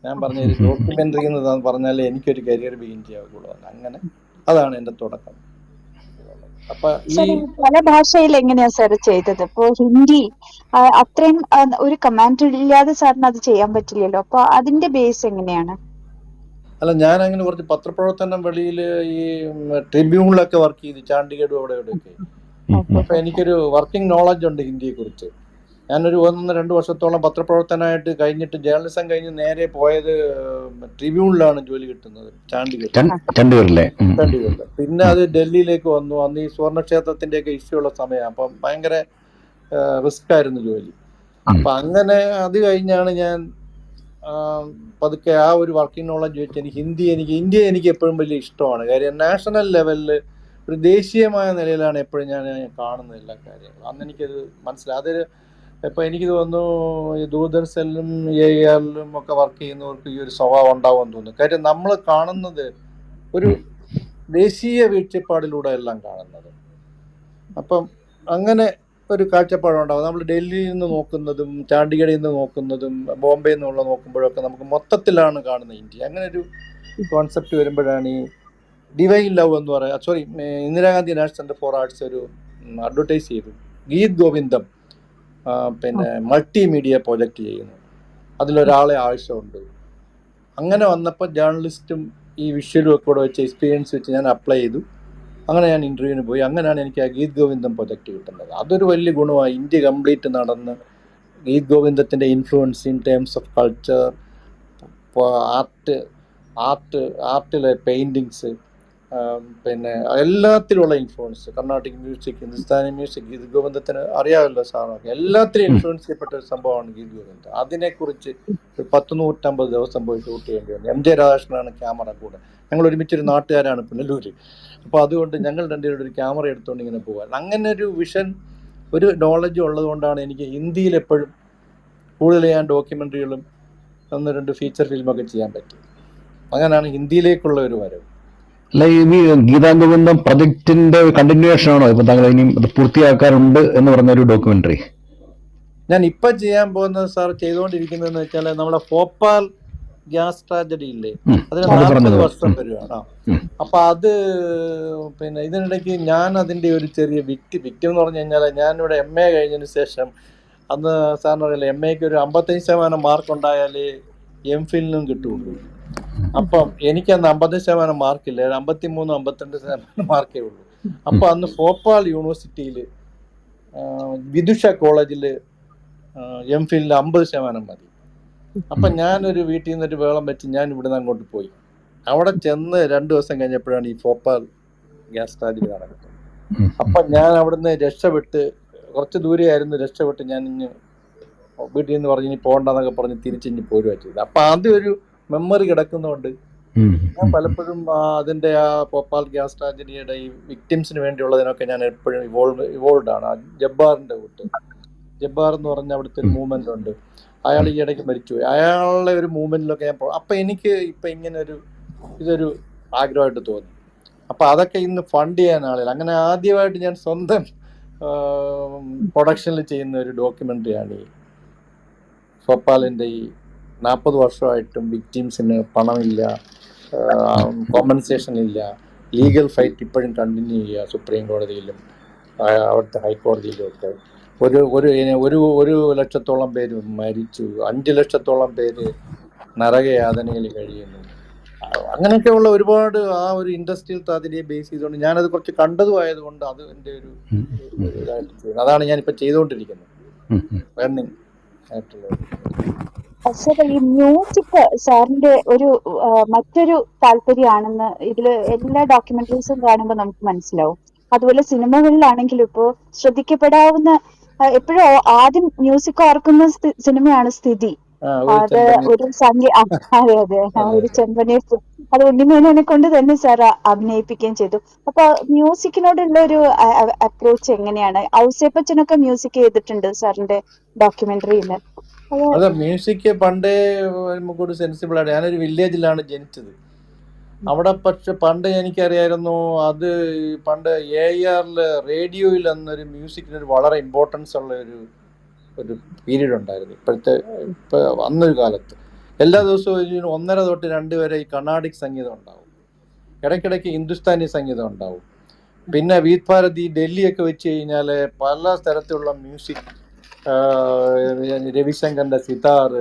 ഞാൻ പറഞ്ഞൊരു ഡോക്യുമെൻ്ററി എന്ന് പറഞ്ഞാൽ എനിക്കൊരു കരിയർ ബിഗിൻ ചെയ്യാവുള്ളൂ. അങ്ങനെ അതാണ് എൻ്റെ തുടക്കം. അപ്പൊ പല ഭാഷയിൽ എങ്ങനെയാ സാർ ചെയ്തത്? ഇപ്പോ ഹിന്ദി അത്രയും ഒരു കമാൻഡ് ഇല്ലാതെ സാറിന് അത് ചെയ്യാൻ പറ്റില്ലല്ലോ. അപ്പൊ അതിന്റെ ബേസ് എങ്ങനെയാണ്? അല്ല, ഞാൻ അങ്ങനെ കുറച്ച് പത്രപ്രവർത്തനം വെളിയിൽ ഈ ട്രിബ്യൂണിലൊക്കെ വർക്ക് ചെയ്തു, ചാണ്ടിഗഡും എവിടെയൊക്കെ. അപ്പൊ എനിക്കൊരു വർക്കിംഗ് നോളജ് ഉണ്ട് ഹിന്ദിയെ കുറിച്ച്. ഞാനൊരു 1-2 വർഷത്തോളം പത്രപ്രവർത്തനമായിട്ട് കഴിഞ്ഞിട്ട് ജേർണലിസം കഴിഞ്ഞ് നേരെ പോയത് ട്രിബ്യൂണിലാണ് ജോലി കിട്ടുന്നത്, ചണ്ഡീഗഡിലെ. പിന്നെ അത് ഡൽഹിയിലേക്ക് വന്നു. അന്ന് ഈ സുവർണക്ഷേത്രത്തിന്റെ ഒക്കെ ഇഷ്യൂ ഉള്ള സമയം. അപ്പം ഭയങ്കര റിസ്ക് ആയിരുന്നു ജോലി. അപ്പൊ അങ്ങനെ അത് കഴിഞ്ഞാണ് ഞാൻ പതുക്കെ ആ ഒരു വർക്കിംഗ് നോളജ് വെച്ച് ഇന്ത്യ എനിക്ക് എപ്പോഴും വലിയ ഇഷ്ടമാണ്. കാര്യം നാഷണൽ ലെവലിൽ ഒരു ദേശീയമായ നിലയിലാണ് എപ്പോഴും ഞാൻ കാണുന്ന എല്ലാ കാര്യങ്ങളും. അന്ന് എനിക്കത് മനസ്സിലായി. അതൊരു ഇപ്പം എനിക്ക് തോന്നുന്നു ഈ ദൂരദർശനിലും AR-ലും ഒക്കെ വർക്ക് ചെയ്യുന്നവർക്ക് ഈ ഒരു സ്വഭാവം ഉണ്ടാവുമെന്ന് തോന്നുന്നു. കാര്യം നമ്മൾ കാണുന്നത് ഒരു ദേശീയ വീഴ്ചപ്പാടിലൂടെ എല്ലാം കാണുന്നത്. അപ്പം അങ്ങനെ ഒരു കാഴ്ചപ്പാടുണ്ടാവും. നമ്മൾ ഡൽഹിയിൽ നിന്ന് നോക്കുന്നതും ചാണ്ഡിഗഡിൽ നിന്ന് നോക്കുന്നതും ബോംബെയിൽ നിന്നുള്ള നോക്കുമ്പോഴൊക്കെ നമുക്ക് മൊത്തത്തിലാണ് കാണുന്നത് ഇന്ത്യ. അങ്ങനെ ഒരു കോൺസെപ്റ്റ് വരുമ്പോഴാണ് ഈ ഡിവൈൻ ലവ് എന്ന് പറയുക, sorry, Indira Gandhi national centre for arts ഒരു അഡ്വർടൈസ് ചെയ്തു, ഗീത് ഗോവിന്ദം പിന്നെ മൾട്ടിമീഡിയ പ്രോജക്റ്റ് ചെയ്യുന്നു, അതിലൊരാളെ ആവശ്യമുണ്ട്. അങ്ങനെ വന്നപ്പോൾ ജേർണലിസ്റ്റും ഈ വിഷ്വലും ഒക്കെ കൂടെ വെച്ച് എക്സ്പീരിയൻസ് വെച്ച് ഞാൻ അപ്ലൈ ചെയ്തു. അങ്ങനെ ഞാൻ ഇൻ്റർവ്യൂവിന് പോയി. അങ്ങനെയാണ് എനിക്ക് ആ ഗീത് ഗോവിന്ദം പ്രൊജക്റ്റ് കിട്ടുന്നത്. അതൊരു വലിയ ഗുണമാണ്. ഇന്ത്യ കംപ്ലീറ്റ് നടന്ന് ഗീത് ഗോവിന്ദത്തിൻ്റെ influence in terms of culture, ആർട്ടിലെ പെയിൻറ്റിങ്സ്, പിന്നെ എല്ലാത്തിലുള്ള influence, Carnatic music, Hindustani music, ഗീത് ഗോവിന്ദത്തിന് അറിയാമല്ലോ സാറൊക്കെ, എല്ലാത്തിലും ഇൻഫ്ലുവൻസ് ചെയ്യപ്പെട്ട ഒരു സംഭവമാണ് ഗീത് ഗോവിന്ദം. അതിനെക്കുറിച്ച് ഒരു 150 ദിവസം പോയി ഷൂട്ട് ചെയ്യേണ്ടി വന്നു. MJ രാധാകൃഷ്ണനാണ് ക്യാമറ കൂടെ. ഞങ്ങൾ ഒരുമിച്ചൊരു നാട്ടുകാരാണ് പുനലൂര്. അപ്പോൾ അതുകൊണ്ട് ഞങ്ങൾ രണ്ടുപേരുടെ ഒരു ക്യാമറ എടുത്തുകൊണ്ട് ഇങ്ങനെ പോകാൻ, അങ്ങനെ ഒരു വിഷൻ, ഒരു നോളജ് ഉള്ളത് കൊണ്ടാണ് എനിക്ക് ഹിന്ദിയിൽ എപ്പോഴും കൂടുതൽ ഞാൻ ഡോക്യുമെൻ്ററികളും 1-2 ഫീച്ചർ ഫിലിമൊക്കെ ചെയ്യാൻ പറ്റും. അങ്ങനെയാണ് ഹിന്ദിയിലേക്കുള്ള ഒരു വരവ്. അല്ല, ഈ ഗീതാ ഗോവിന്ദം പ്രൊജക്ടിന്റെ കണ്ടിന്യൂവേഷൻ ആണോ ഇപ്പൊ താങ്കൾ ഇനിയും അത് പൂർത്തിയാക്കാറുണ്ട് എന്ന് പറഞ്ഞ ഒരു ഡോക്യുമെന്ററി? ഞാൻ ഇപ്പം ചെയ്യാൻ പോകുന്നത് സാർ, ചെയ്തുകൊണ്ടിരിക്കുന്നതെന്ന് വെച്ചാൽ നമ്മുടെ ഭോപ്പാൽ ഗ്യാസ് ട്രാജഡി ഇല്ലേ, അതിന് 40 വർഷം വരുവാണ്. അപ്പം അത് പിന്നെ ഇതിനിടയ്ക്ക് ഞാൻ അതിൻ്റെ ഒരു ചെറിയ വിക്ടിം എന്ന് പറഞ്ഞു കഴിഞ്ഞാൽ, ഞാനിവിടെ MA കഴിഞ്ഞതിന് ശേഷം, അന്ന് സാറിന് അറിയില്ല, MAക്ക് ഒരു 55% മാർക്ക് ഉണ്ടായാലേ MPhilനും കിട്ടുള്ളൂ. അപ്പം എനിക്കന്ന് 55% മാർക്കില്ല, 53-52% മാർക്കേ ഉള്ളൂ. അപ്പം അന്ന് ഭോപ്പാൽ യൂണിവേഴ്സിറ്റിയിൽ വിദുഷ കോളേജിൽ MPhilന് 50% മതി. അപ്പം ഞാനൊരു വീട്ടിൽ നിന്നൊരു വേളം വെച്ച് ഞാൻ ഇവിടുന്ന് അങ്ങോട്ട് പോയി. അവിടെ ചെന്ന് 2 ദിവസം കഴിഞ്ഞപ്പോഴാണ് ഈ ഭോപ്പാൽ ഗ്യാസ് ട്രാജഡി നടക്കുന്നത്. അപ്പം ഞാൻ അവിടുന്ന് രക്ഷപ്പെട്ട്, കുറച്ച് ദൂരെയായിരുന്നു, രക്ഷപ്പെട്ട് ഞാൻ ഇനി വീട്ടിൽ നിന്ന് പറഞ്ഞ് ഇനി പോകണ്ടെന്നൊക്കെ പറഞ്ഞ് തിരിച്ചിഞ്ഞ് പോരുക ചെയ്തത്. അപ്പം ആദ്യം ഒരു മെമ്മറി കിടക്കുന്നതുകൊണ്ട് ഞാൻ പലപ്പോഴും അതിൻ്റെ ആ ഭോപ്പാൽ ഗ്യാസ് ട്രാജഡിയുടെ ഈ വിക്ടിംസിന് വേണ്ടിയുള്ളതിനൊക്കെ ഞാൻ എപ്പോഴും ഇവോൾവ് ആണ്. ജബ്ബാറിൻ്റെ കൂട്ട്, ജബ്ബാർ എന്ന് പറഞ്ഞ അവിടുത്തെ ഒരു മൂവ്മെൻ്റ് ഉണ്ട്, അയാൾ ഈ ഇടയ്ക്ക് മരിച്ചുപോയി. അയാളുടെ ഒരു മൂവ്മെൻറ്റിലൊക്കെ ഞാൻ അപ്പം എനിക്ക് ഇപ്പം ഇങ്ങനെ ഇതൊരു ആഗ്രഹമായിട്ട് തോന്നി. അപ്പം അതൊക്കെ ഇന്ന് ഫണ്ട് ചെയ്യാൻ ആളില്ല. അങ്ങനെ ആദ്യമായിട്ട് ഞാൻ സ്വന്തം പ്രൊഡക്ഷനിൽ ചെയ്യുന്ന ഒരു ഡോക്യുമെൻ്ററിയാണ് ഈ ഭോപ്പാലിൻ്റെ ഈ 40 വർഷമായിട്ടും വിക്ടിംസിന് പണമില്ല, കോമ്പൻസേഷൻ ഇല്ല, ലീഗൽ ഫൈറ്റ് ഇപ്പോഴും കണ്ടിന്യൂ ചെയ്യുക സുപ്രീം കോടതിയിലും അവിടുത്തെ ഹൈക്കോടതിയിലും ഒക്കെ. ഒരു ലക്ഷത്തോളം പേര് മരിച്ചു, 5 ലക്ഷത്തോളം പേര് നരകയാതനയിൽ കഴിയുന്നു. അങ്ങനെയൊക്കെയുള്ള ഒരുപാട് ആ ഒരു ഇൻഡസ്ട്രിയൽ ട്രാജഡിയെ ബേസ് ചെയ്തുകൊണ്ട് ഞാനത് കുറച്ച് കണ്ടതുമായതുകൊണ്ട് അത് എൻ്റെ ഒരു ഇതായിട്ട് ചെയ്യുന്നത്. അതാണ് ഞാനിപ്പോൾ ചെയ്തുകൊണ്ടിരിക്കുന്നത്, റണ്ണിങ് ആയിട്ടുള്ളത്. പക്ഷേ ഈ മ്യൂസിക് സാറിന്റെ ഒരു മറ്റൊരു താല്പര്യമാണെന്ന് ഇതില് എല്ലാ ഡോക്യുമെന്ററീസും കാണുമ്പോൾ നമുക്ക് മനസ്സിലാവും. അതുപോലെ സിനിമകളിലാണെങ്കിലും ഇപ്പോ ശ്രദ്ധിക്കപ്പെടാവുന്ന എപ്പോഴും ആദ്യം മ്യൂസിക് ഓർക്കുന്ന സിനിമയാണ് സ്ഥിതി. അത് ഒരു അതെ ഒരു ചെമ്പനെ, അത് ഉണ്ണിമേനോനെ കൊണ്ട് തന്നെ സാർ അഭിനയിപ്പിക്കുകയും ചെയ്തു. അപ്പൊ മ്യൂസിക്കിനോടുള്ള ഒരു അപ്രോച്ച് എങ്ങനെയാണ്? ഔസേപ്പച്ചനൊക്കെ മ്യൂസിക് ചെയ്തിട്ടുണ്ട് സാറിന്റെ ഡോക്യുമെന്ററിയിൽ. അതെ, മ്യൂസിക് പണ്ടേ നമുക്കൊരു സെൻസിബിൾ ആണ്. ഞാനൊരു വില്ലേജിലാണ് ജനിച്ചത്. അവിടെ പക്ഷെ പണ്ട് എനിക്കറിയായിരുന്നു, അത് പണ്ട് AIR റേഡിയോയിൽ അന്നൊരു മ്യൂസിക്കിനൊരു വളരെ ഇമ്പോർട്ടൻസ് ഉള്ള ഒരു പീരീഡ് ഉണ്ടായിരുന്നു. ഇപ്പം അന്നൊരു കാലത്ത് എല്ലാ ദിവസവും 1:30 തൊട്ട് 2 വരെ ഈ കർണാടിക് സംഗീതം ഉണ്ടാവും, ഇടയ്ക്കിടയ്ക്ക് ഹിന്ദുസ്ഥാനി സംഗീതം ഉണ്ടാവും. പിന്നെ വീത് ഭാരതി ഡൽഹിയൊക്കെ വെച്ച് കഴിഞ്ഞാൽ പല തരത്തിലുള്ള മ്യൂസിക്, രവിശങ്കറിൻ്റെ സിതാർ,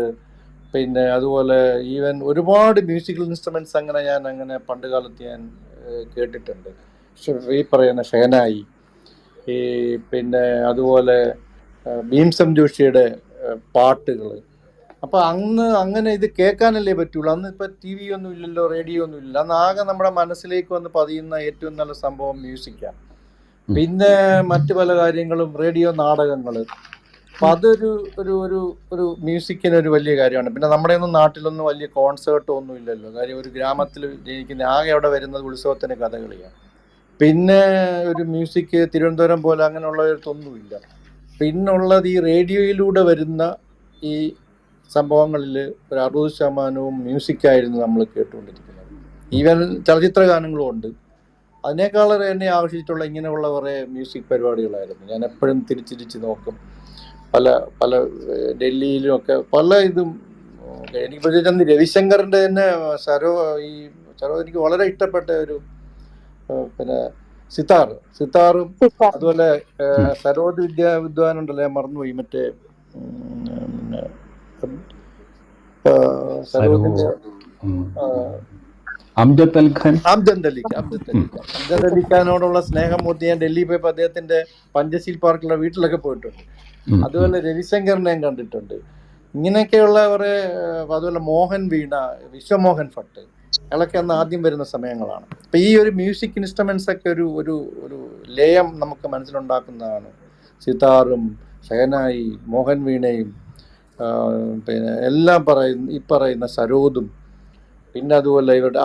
പിന്നെ അതുപോലെ ഈവൻ ഒരുപാട് മ്യൂസിക്കൽ ഇൻസ്ട്രുമെൻറ്റ്സ് അങ്ങനെ പണ്ട് കാലത്ത് ഞാൻ കേട്ടിട്ടുണ്ട്. ഈ പറയുന്ന ഷെഹനായി, ഈ പിന്നെ അതുപോലെ ഭീംസം ജോഷിയുടെ പാട്ടുകൾ. അപ്പോൾ അങ്ങനെ ഇത് കേൾക്കാനല്ലേ പറ്റുള്ളൂ. അന്ന് ഇപ്പം TV ഒന്നും ഇല്ലല്ലോ, റേഡിയോ ഒന്നും ഇല്ല. അന്ന് ആകെ നമ്മുടെ മനസ്സിലേക്ക് വന്ന് പതിയുന്ന ഏറ്റവും നല്ല സംഭവം മ്യൂസിക്കാണ്. പിന്നെ മറ്റു പല കാര്യങ്ങളും, റേഡിയോ നാടകങ്ങൾ. അപ്പം അതൊരു ഒരു ഒരു ഒരു മ്യൂസിക്കിനൊരു വലിയ കാര്യമാണ്. പിന്നെ നമ്മുടെ ഒന്നും നാട്ടിലൊന്നും വലിയ കോൺസേർട്ടോ ഒന്നും ഇല്ലല്ലോ. കാര്യം ഒരു ഗ്രാമത്തിൽ ജനിക്കുന്ന ആകെ അവിടെ വരുന്നത് ഉത്സവത്തിന് കഥകളിയാണ്. പിന്നെ ഒരു മ്യൂസിക് തിരുവനന്തപുരം പോലെ അങ്ങനെയുള്ളതൊന്നുമില്ല. പിന്നുള്ളത് ഈ റേഡിയോയിലൂടെ വരുന്ന ഈ സംഭവങ്ങളിൽ ഒരു 60% മ്യൂസിക്കായിരുന്നു നമ്മൾ കേട്ടുകൊണ്ടിരിക്കുന്നത്. ഈവൻ ചലച്ചിത്ര ഗാനങ്ങളും ഉണ്ട്. അതിനേക്കാളേറെ എന്നെ ആകർഷിച്ചിട്ടുള്ള ഇങ്ങനെയുള്ള കുറേ മ്യൂസിക് പരിപാടികളായിരുന്നു. ഞാൻ എപ്പോഴും തിരിച്ചിരിച്ച് നോക്കും. പല പല ഡൽഹിയിലും ഒക്കെ പല ഇതും എനിക്ക് പ്രത്യേകിച്ച് രവിശങ്കറിന്റെ തന്നെ ഈ എനിക്ക് വളരെ ഇഷ്ടപ്പെട്ട ഒരു പിന്നെ സിത്താറും അതുപോലെ സരോദ് വിദ്വാനുണ്ടല്ലോ, ഞാൻ മറന്നുപോയി, മറ്റേ സരോദിന്റെ അംജദ് അലി ഖാനോടുള്ള സ്നേഹം മൂർത്തി ഞാൻ ഡൽഹി പോയപ്പോൾ അദ്ദേഹത്തിന്റെ പഞ്ചശീൽ പാർക്കിലുള്ള വീട്ടിലൊക്കെ പോയിട്ടുണ്ട്. അതുപോലെ രവിശങ്കറിനെ ഞാൻ കണ്ടിട്ടുണ്ട്. ഇങ്ങനെയൊക്കെയുള്ള കുറെ, അതുപോലെ മോഹൻ വീണ, വിശ്വമോഹൻ ഭട്ട്, അയാളൊക്കെ അന്ന് ആദ്യം വരുന്ന സമയങ്ങളാണ്. അപ്പൊ ഈ ഒരു മ്യൂസിക് ഇൻസ്ട്രുമെന്റ്സ് ഒക്കെ ഒരു ഒരു ഒരു ലയം നമുക്ക് മനസ്സിലുണ്ടാക്കുന്നതാണ്. സിതാറും ഷഹനായി, മോഹൻ വീണയും, പിന്നെ എല്ലാം പറയുന്ന സരോദും, പിന്നെ അതുപോലെ ഇവരുടെ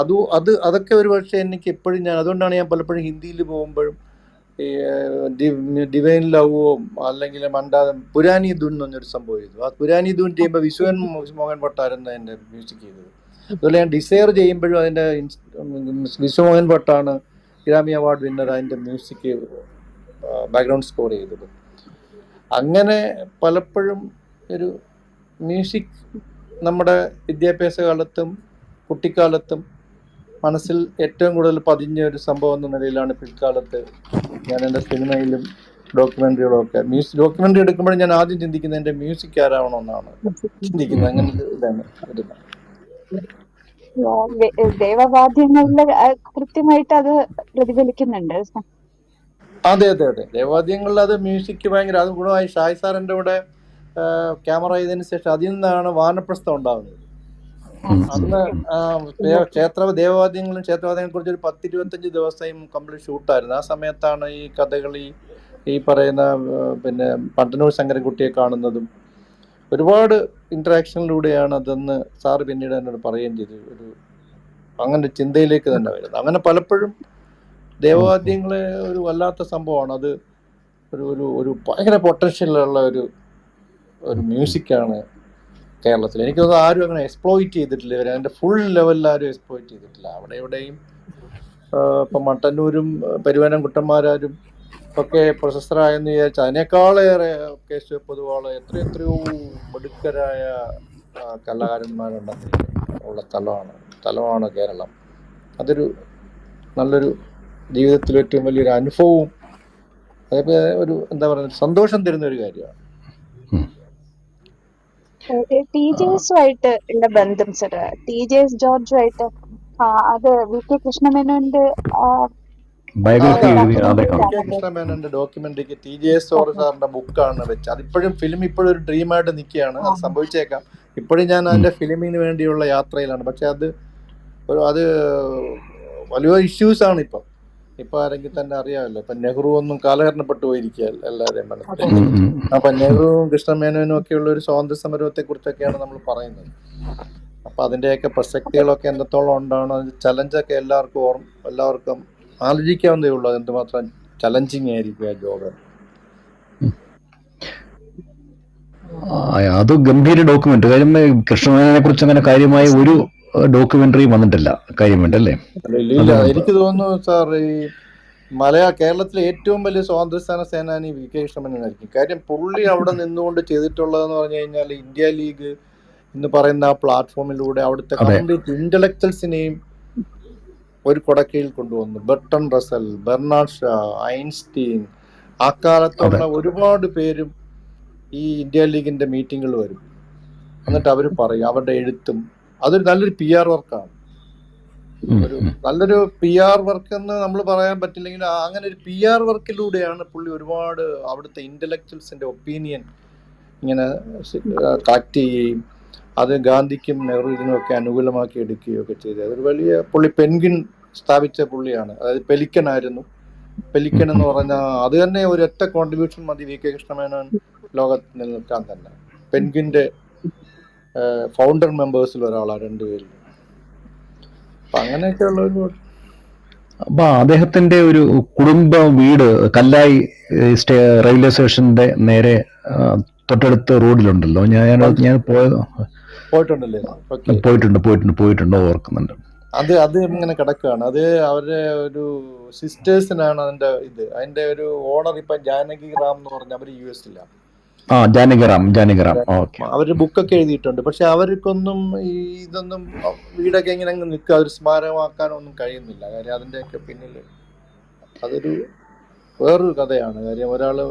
അതൊക്കെ ഒരു പക്ഷേ എനിക്ക് എപ്പോഴും അതുകൊണ്ടാണ് ഞാൻ പലപ്പോഴും ഹിന്ദിയിൽ പോകുമ്പോഴും ഈ ഡിവൈൻ ലവോ അല്ലെങ്കിൽ പുരാനി ധൂൻ എന്ന് പറഞ്ഞൊരു സംഭവം ചെയ്തു. ആ പുരാനി ധൂൻ ചെയ്യുമ്പോൾ വിശ്വൻ മോഹൻ ഭട്ടായിരുന്നു അതിൻ്റെ മ്യൂസിക് ചെയ്തത്. അതുപോലെ ഞാൻ ഡിസയർ ചെയ്യുമ്പോഴും അതിൻ്റെ വിശ്വമോഹൻ ഭട്ടാണ് ഗ്രാമി അവാർഡ് വിന്നർ അതിൻ്റെ മ്യൂസിക് ബാക്ക്ഗ്രൗണ്ട് സ്കോർ ചെയ്തത്. അങ്ങനെ പലപ്പോഴും ഒരു മ്യൂസിക് നമ്മുടെ വിദ്യാഭ്യാസ കാലത്തും കുട്ടിക്കാലത്തും മനസ്സിൽ ഏറ്റവും കൂടുതൽ പതിഞ്ഞ ഒരു സംഭവം എന്ന നിലയിലാണ് പിൽക്കാലത്ത് ഞാൻ എൻ്റെ സിനിമയിലും ഡോക്യുമെൻ്ററികളും ഒക്കെ ഡോക്യുമെൻ്ററി എടുക്കുമ്പോഴും ഞാൻ ആദ്യം ചിന്തിക്കുന്നത് എൻ്റെ മ്യൂസിക് ആരാവണമെന്നാണ് ചിന്തിക്കുന്നത്. അങ്ങനെ ഇതാണ് വരുന്നത്. ദേവവാദ്യങ്ങളില് കൃത്യമായിട്ട് അത് പ്രതിഫലിക്കുന്നുണ്ട്. അതെ അതെ അതെ, ദേവാദ്യങ്ങളിൽ അത് മ്യൂസിക് ഭയങ്കര അത് ഗുണമായി. ഷായ് സാറിൻ്റെ കൂടെ ക്യാമറ ചെയ്തതിന് ശേഷം അതിൽ നിന്നാണ് വാനപ്രസ്ഥം ഉണ്ടാകുന്നത്. അന്ന് ദേവവാദ്യങ്ങളും ക്ഷേത്രവാദ്യങ്ങളെ കുറിച്ച് ഒരു 10-25 ദിവസം കംപ്ലീറ്റ് ഷൂട്ടായിരുന്നു. ആ സമയത്താണ് ഈ കഥകളി, ഈ പറയുന്ന പിന്നെ പട്ടന്നൂർ ശങ്കരൻകുട്ടിയെ കാണുന്നതും ഒരുപാട് ഇന്ററാക്ഷനിലൂടെയാണ് അതെന്ന് സാറ് പിന്നീട് എന്നോട് പറയുകയും ചെയ്തു. അങ്ങനെ ചിന്തയിലേക്ക് തന്നെ വരുന്നത്. അങ്ങനെ പലപ്പോഴും ദേവവാദ്യങ്ങളെ ഒരു വല്ലാത്ത സംഭവമാണ്. അത് ഒരു ഭയങ്കര പൊട്ടൻഷ്യലുള്ള ഒരു മ്യൂസിക്കാണ് കേരളത്തിൽ. എനിക്ക് തോന്നുന്നു ആരും അങ്ങനെ എക്സ്പ്ലോയിറ്റ് ചെയ്തിട്ടില്ല. അതിൻ്റെ ഫുൾ ലെവലിൽ ആരും എക്സ്പ്ലോയിറ്റ് ചെയ്തിട്ടില്ല. അവിടെ എവിടെയും ഇപ്പം മട്ടന്നൂരും പെരുവനം കുട്ടന്മാരും ഒക്കെ പ്രശസ്തരായെന്ന് വിചാരിച്ചാൽ അതിനേക്കാളേറെ കേശവ പൊതുവാള് എത്രയോ മിടുക്കരായ കലാകാരന്മാരുണ്ടെന്ന് ഉള്ള സ്ഥലമാണ് കേരളം. അതൊരു നല്ലൊരു ജീവിതത്തിൽ ഏറ്റവും വലിയൊരു അനുഭവവും അതൊക്കെ ഒരു എന്താ പറയുക സന്തോഷം തരുന്ന ഒരു കാര്യമാണ്. ടീച്ചേഴ്സുമായിട്ട് ഉള്ള ബന്ധം സർ, ടീച്ചേഴ്സ് ജോർജുമായിട്ട് അത് വി.കെ. കൃഷ്ണമേനോന്റെ കൃഷ്ണമേനോന്റെ ഡോക്യുമെന്ററിക്ക് ടി.ജെ.എസ്. ജോർജ് സാറിന്റെ ബുക്കാണ് വെച്ചത്. അതിപ്പോഴും ഫിലിം ഇപ്പോഴും ഒരു ഡ്രീമായിട്ട് നിൽക്കുകയാണ്. അത് സംഭവിച്ചേക്കാം. ഇപ്പോഴും ഞാൻ അതിന്റെ ഫിലിമിന് വേണ്ടിയുള്ള യാത്രയിലാണ്. പക്ഷെ അത് വലിയ ഇഷ്യൂസ് ആണ് ഇപ്പൊ ആരെങ്കിലും തന്നെ അറിയാമല്ലോ. ഇപ്പൊ നെഹ്റു ഒന്നും കാലഹരണപ്പെട്ടു പോയിരിക്കുക എല്ലാവരെയും മനസ്സിൽ. അപ്പൊ നെഹ്റുവും കൃഷ്ണമേനോനും ഒക്കെയുള്ള ഒരു സ്വാതന്ത്ര്യ സമരത്തെ കുറിച്ചൊക്കെയാണ് നമ്മൾ പറയുന്നത്. അപ്പൊ അതിന്റെയൊക്കെ പ്രസക്തികളൊക്കെ എന്തത്തോളം ഉണ്ടാവണം. ചലഞ്ചൊക്കെ എല്ലാവർക്കും ആലോചിക്കാവുന്നതേ ഉള്ളൂ. എന്തുമാത്രം ചലഞ്ചിങ് ആയിരിക്കും ആ ജോബ്. അത് ഗംഭീര ഡോക്യുമെന്റ്. കാര്യം കൃഷ്ണമേനോനെ കുറിച്ച് അങ്ങനെ കാര്യമായ ഒരു ഡോക്യുമെന്ററി വന്നിട്ടില്ല കാര്യമുണ്ടല്ലേ? ഇല്ല, എനിക്ക് തോന്നുന്നു സാർ ഈ കേരളത്തിലെ ഏറ്റവും വലിയ സ്വാതന്ത്ര്യ സേനാനി വി.കെ. കൃഷ്ണമേനോനായിരിക്കും. കാര്യം പുള്ളി അവിടെ നിന്നുകൊണ്ട് ചെയ്തിട്ടുള്ളതെന്ന് പറഞ്ഞു കഴിഞ്ഞാൽ ഇന്ത്യ ലീഗ് എന്ന് പറയുന്ന ആ പ്ലാറ്റ്ഫോമിലൂടെ അവിടുത്തെ കംപ്ലീറ്റ് ഇന്റലക്ച്വൽസിനെയും ഒരു കൊടക്കയിൽ കൊണ്ടുവന്നു. Bertrand Russell, Bernard Shaw, Einstein, ആ കാലത്തുള്ള ഒരുപാട് പേരും ഈ ഇന്ത്യ ലീഗിന്റെ മീറ്റിങ്ങുകൾ വരും. എന്നിട്ട് അവർ പറയും അവരുടെ എഴുത്തും. അതൊരു നല്ലൊരു PR വർക്കാണ്. നല്ലൊരു PR വർക്ക് എന്ന് നമ്മൾ പറയാൻ പറ്റില്ലെങ്കിൽ അങ്ങനെ ഒരു PR വർക്കിലൂടെയാണ് പുള്ളി ഒരുപാട് അവിടുത്തെ ഇന്റലക്ച്വൽസിന്റെ ഒപ്പീനിയൻ ഇങ്ങനെ കളക്ട് ചെയ്യുകയും അത് ഗാന്ധിക്കും നെഹ്റുവിനും ഒക്കെ അനുകൂലമാക്കി എടുക്കുകയും ഒക്കെ ചെയ്തത്. അതൊരു വലിയ പുള്ളി പെൻഗ്വിൻ സ്ഥാപിച്ച പുള്ളിയാണ്. അതായത് പെലിക്കൻ ആയിരുന്നു. പെലിക്കൻ എന്ന് പറഞ്ഞാൽ അത് തന്നെ ഒരു ഒറ്റ കോൺട്രിബ്യൂഷൻ മതി വി.കെ. കൃഷ്ണമേനോൻ ലോകത്ത് നിലനിൽക്കാൻ തന്നെ. പെൻഗ്വിന്റെ ഫൗണ്ടർ മെമ്പേഴ്സിൽ ഒരാളാണ്, 2 പേരിൽ. അപ്പൊ അങ്ങനെയൊക്കെയുള്ള ഒരുപാട്. അപ്പൊ അദ്ദേഹത്തിന്റെ ഒരു കുടുംബ വീട് കല്ലായി റെയിൽവേ സ്റ്റേഷന്റെ നേരെ തൊട്ടടുത്ത റോഡിലുണ്ടല്ലോ. ഞാൻ പോയിട്ടുണ്ടോ ഓർക്കുന്നുണ്ട്. അത് ഇങ്ങനെ കിടക്കുകയാണ്. അത് അവരുടെ ഒരു സിസ്റ്റേഴ്സിനാണ് അതിന്റെ ഒരു ഓണർ ഇപ്പൊ ജാനകി റാം എന്ന് പറഞ്ഞ അവര് US-ലാണ്. ജാനകിറാം. ഓക്കെ. അവര് ബുക്കൊക്കെ എഴുതിയിട്ടുണ്ട്. പക്ഷെ അവർക്കൊന്നും ഇതൊന്നും വീടൊക്കെ ഇങ്ങനെ അങ്ങ് നിൽക്കുക, ഒരു സ്മാരകമാക്കാനൊന്നും കഴിയുന്നില്ല. കാര്യം അതിന്റെയൊക്കെ പിന്നിൽ അതൊരു വേറൊരു കഥയാണ്. കാര്യം ഒരാള്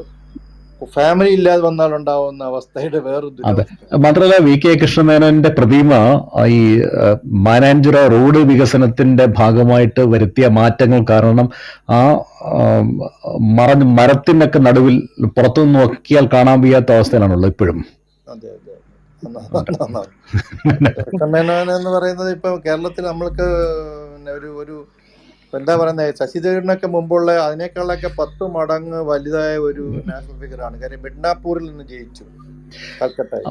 ഫാമിലി ഇല്ലാതെ വന്നാൽ ഉണ്ടാവുന്ന അവസ്ഥയുടെ വേറൊരു അതെ. മാത്രമല്ല VK കൃഷ്ണമേനോന്റെ പ്രതിമ ഈ മാനാഞ്ചിറ റോഡ് വികസനത്തിന്റെ ഭാഗമായിട്ട് വരുത്തിയ മാറ്റങ്ങൾ കാരണം ആ മരത്തിനൊക്കെ നടുവിൽ പുറത്തുനിന്ന് നോക്കിയാൽ കാണാൻ വയ്യാത്ത അവസ്ഥയിലാണുള്ളത് ഇപ്പോഴും. അതെ അതെ. കൃഷ്ണമേനോൻ എന്ന് പറയുന്നത് ഇപ്പൊ കേരളത്തിൽ നമ്മൾക്ക് ഒരു എന്താ പറയുന്നത്, ശശി തരൂരിനൊക്കെ മുമ്പുള്ള അതിനേക്കാളൊക്കെ 10 മടങ്ങ് വലുതായ ഒരു നാഷണൽ ഫിഗറാണ്. കാര്യം മിഡ്നാപ്പൂരിൽ നിന്ന് ജയിച്ചു, കൽക്കട്ടയിൽ.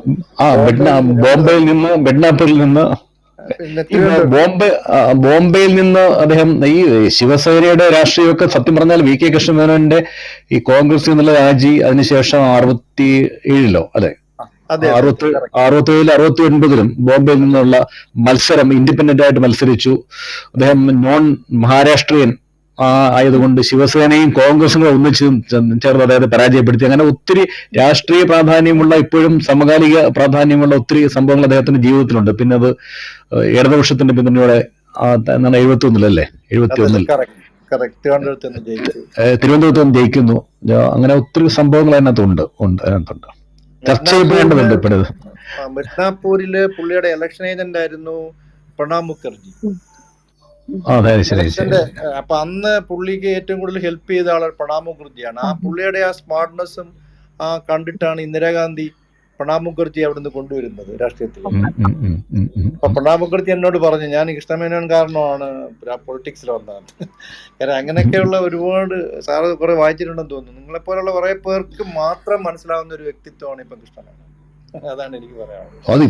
മിഡ്നാപ്പൂരിൽ നിന്ന് ബോംബെയിൽ നിന്ന് അദ്ദേഹം ഈ ശിവസേനയുടെ രാഷ്ട്രീയമൊക്കെ സത്യം പറഞ്ഞാൽ VK കൃഷ്ണമേനോന്റെ ഈ കോൺഗ്രസിൽ നിന്നുള്ള രാജി അതിനുശേഷം 67 അല്ലെ 67 69 ബോംബെയിൽ നിന്നുള്ള മത്സരം ഇൻഡിപെൻഡന്റ് ആയിട്ട് മത്സരിച്ചു. അദ്ദേഹം നോൺ മഹാരാഷ്ട്രീയൻ ആയതുകൊണ്ട് ശിവസേനയും കോൺഗ്രസും കൂടെ ഒന്നിച്ച് ചേർന്ന് അദ്ദേഹത്തെ പരാജയപ്പെടുത്തി. അങ്ങനെ ഒത്തിരി രാഷ്ട്രീയ പ്രാധാന്യമുള്ള, ഇപ്പോഴും സമകാലിക പ്രാധാന്യമുള്ള ഒത്തിരി സംഭവങ്ങൾ അദ്ദേഹത്തിന്റെ ജീവിതത്തിലുണ്ട്. പിന്നെ അത് ഇടതുപക്ഷത്തിന്റെ പിന്തുണയോടെ 71 അല്ലേ 71 തിരുവനന്തപുരത്ത് നിന്ന് ജയിക്കുന്നു. അങ്ങനെ ഒത്തിരി സംഭവങ്ങൾ അതിനകത്തുണ്ട്. ചർച്ച ചെയ്യപ്പെടേണ്ടതുണ്ട് ഇപ്പോഴത്. മിഡ്നാപ്പൂരില് പുള്ളിയുടെ ഇലക്ഷൻ ഏജന്റ് ആയിരുന്നു പ്രണാബ് മുഖർജി. അപ്പൊ അന്ന് പുള്ളിക്ക് ഏറ്റവും കൂടുതൽ ഹെൽപ്പ് ചെയ്ത ആൾ പ്രണാബ് മുഖർജിയാണ്. ആ പുള്ളിയുടെ ആ സ്മാർട്ട്നെസ്സും ഇന്ദിരാഗാന്ധി പ്രണാബ് മുഖർജി അവിടുന്ന് കൊണ്ടുവരുന്നത് രാഷ്ട്രീയത്തിൽ. അപ്പൊ പ്രണാബ് മുഖർജി എന്നോട് പറഞ്ഞു, ഞാൻ കൃഷ്ണമേനോൻ കാരണമാണ് പൊളിറ്റിക്സിൽ വന്നത്. കാരണം അങ്ങനെയൊക്കെയുള്ള ഒരുപാട് സാറ് കുറെ വായിച്ചിട്ടുണ്ടെന്ന് തോന്നുന്നു. നിങ്ങളെപ്പോലുള്ള കുറെ പേർക്ക് മാത്രം മനസ്സിലാവുന്ന ഒരു വ്യക്തിത്വമാണ് ഇപ്പൊ കൃഷ്ണമേനോൻ. അതാണ് എനിക്ക് പറയാനുള്ളത്. അത്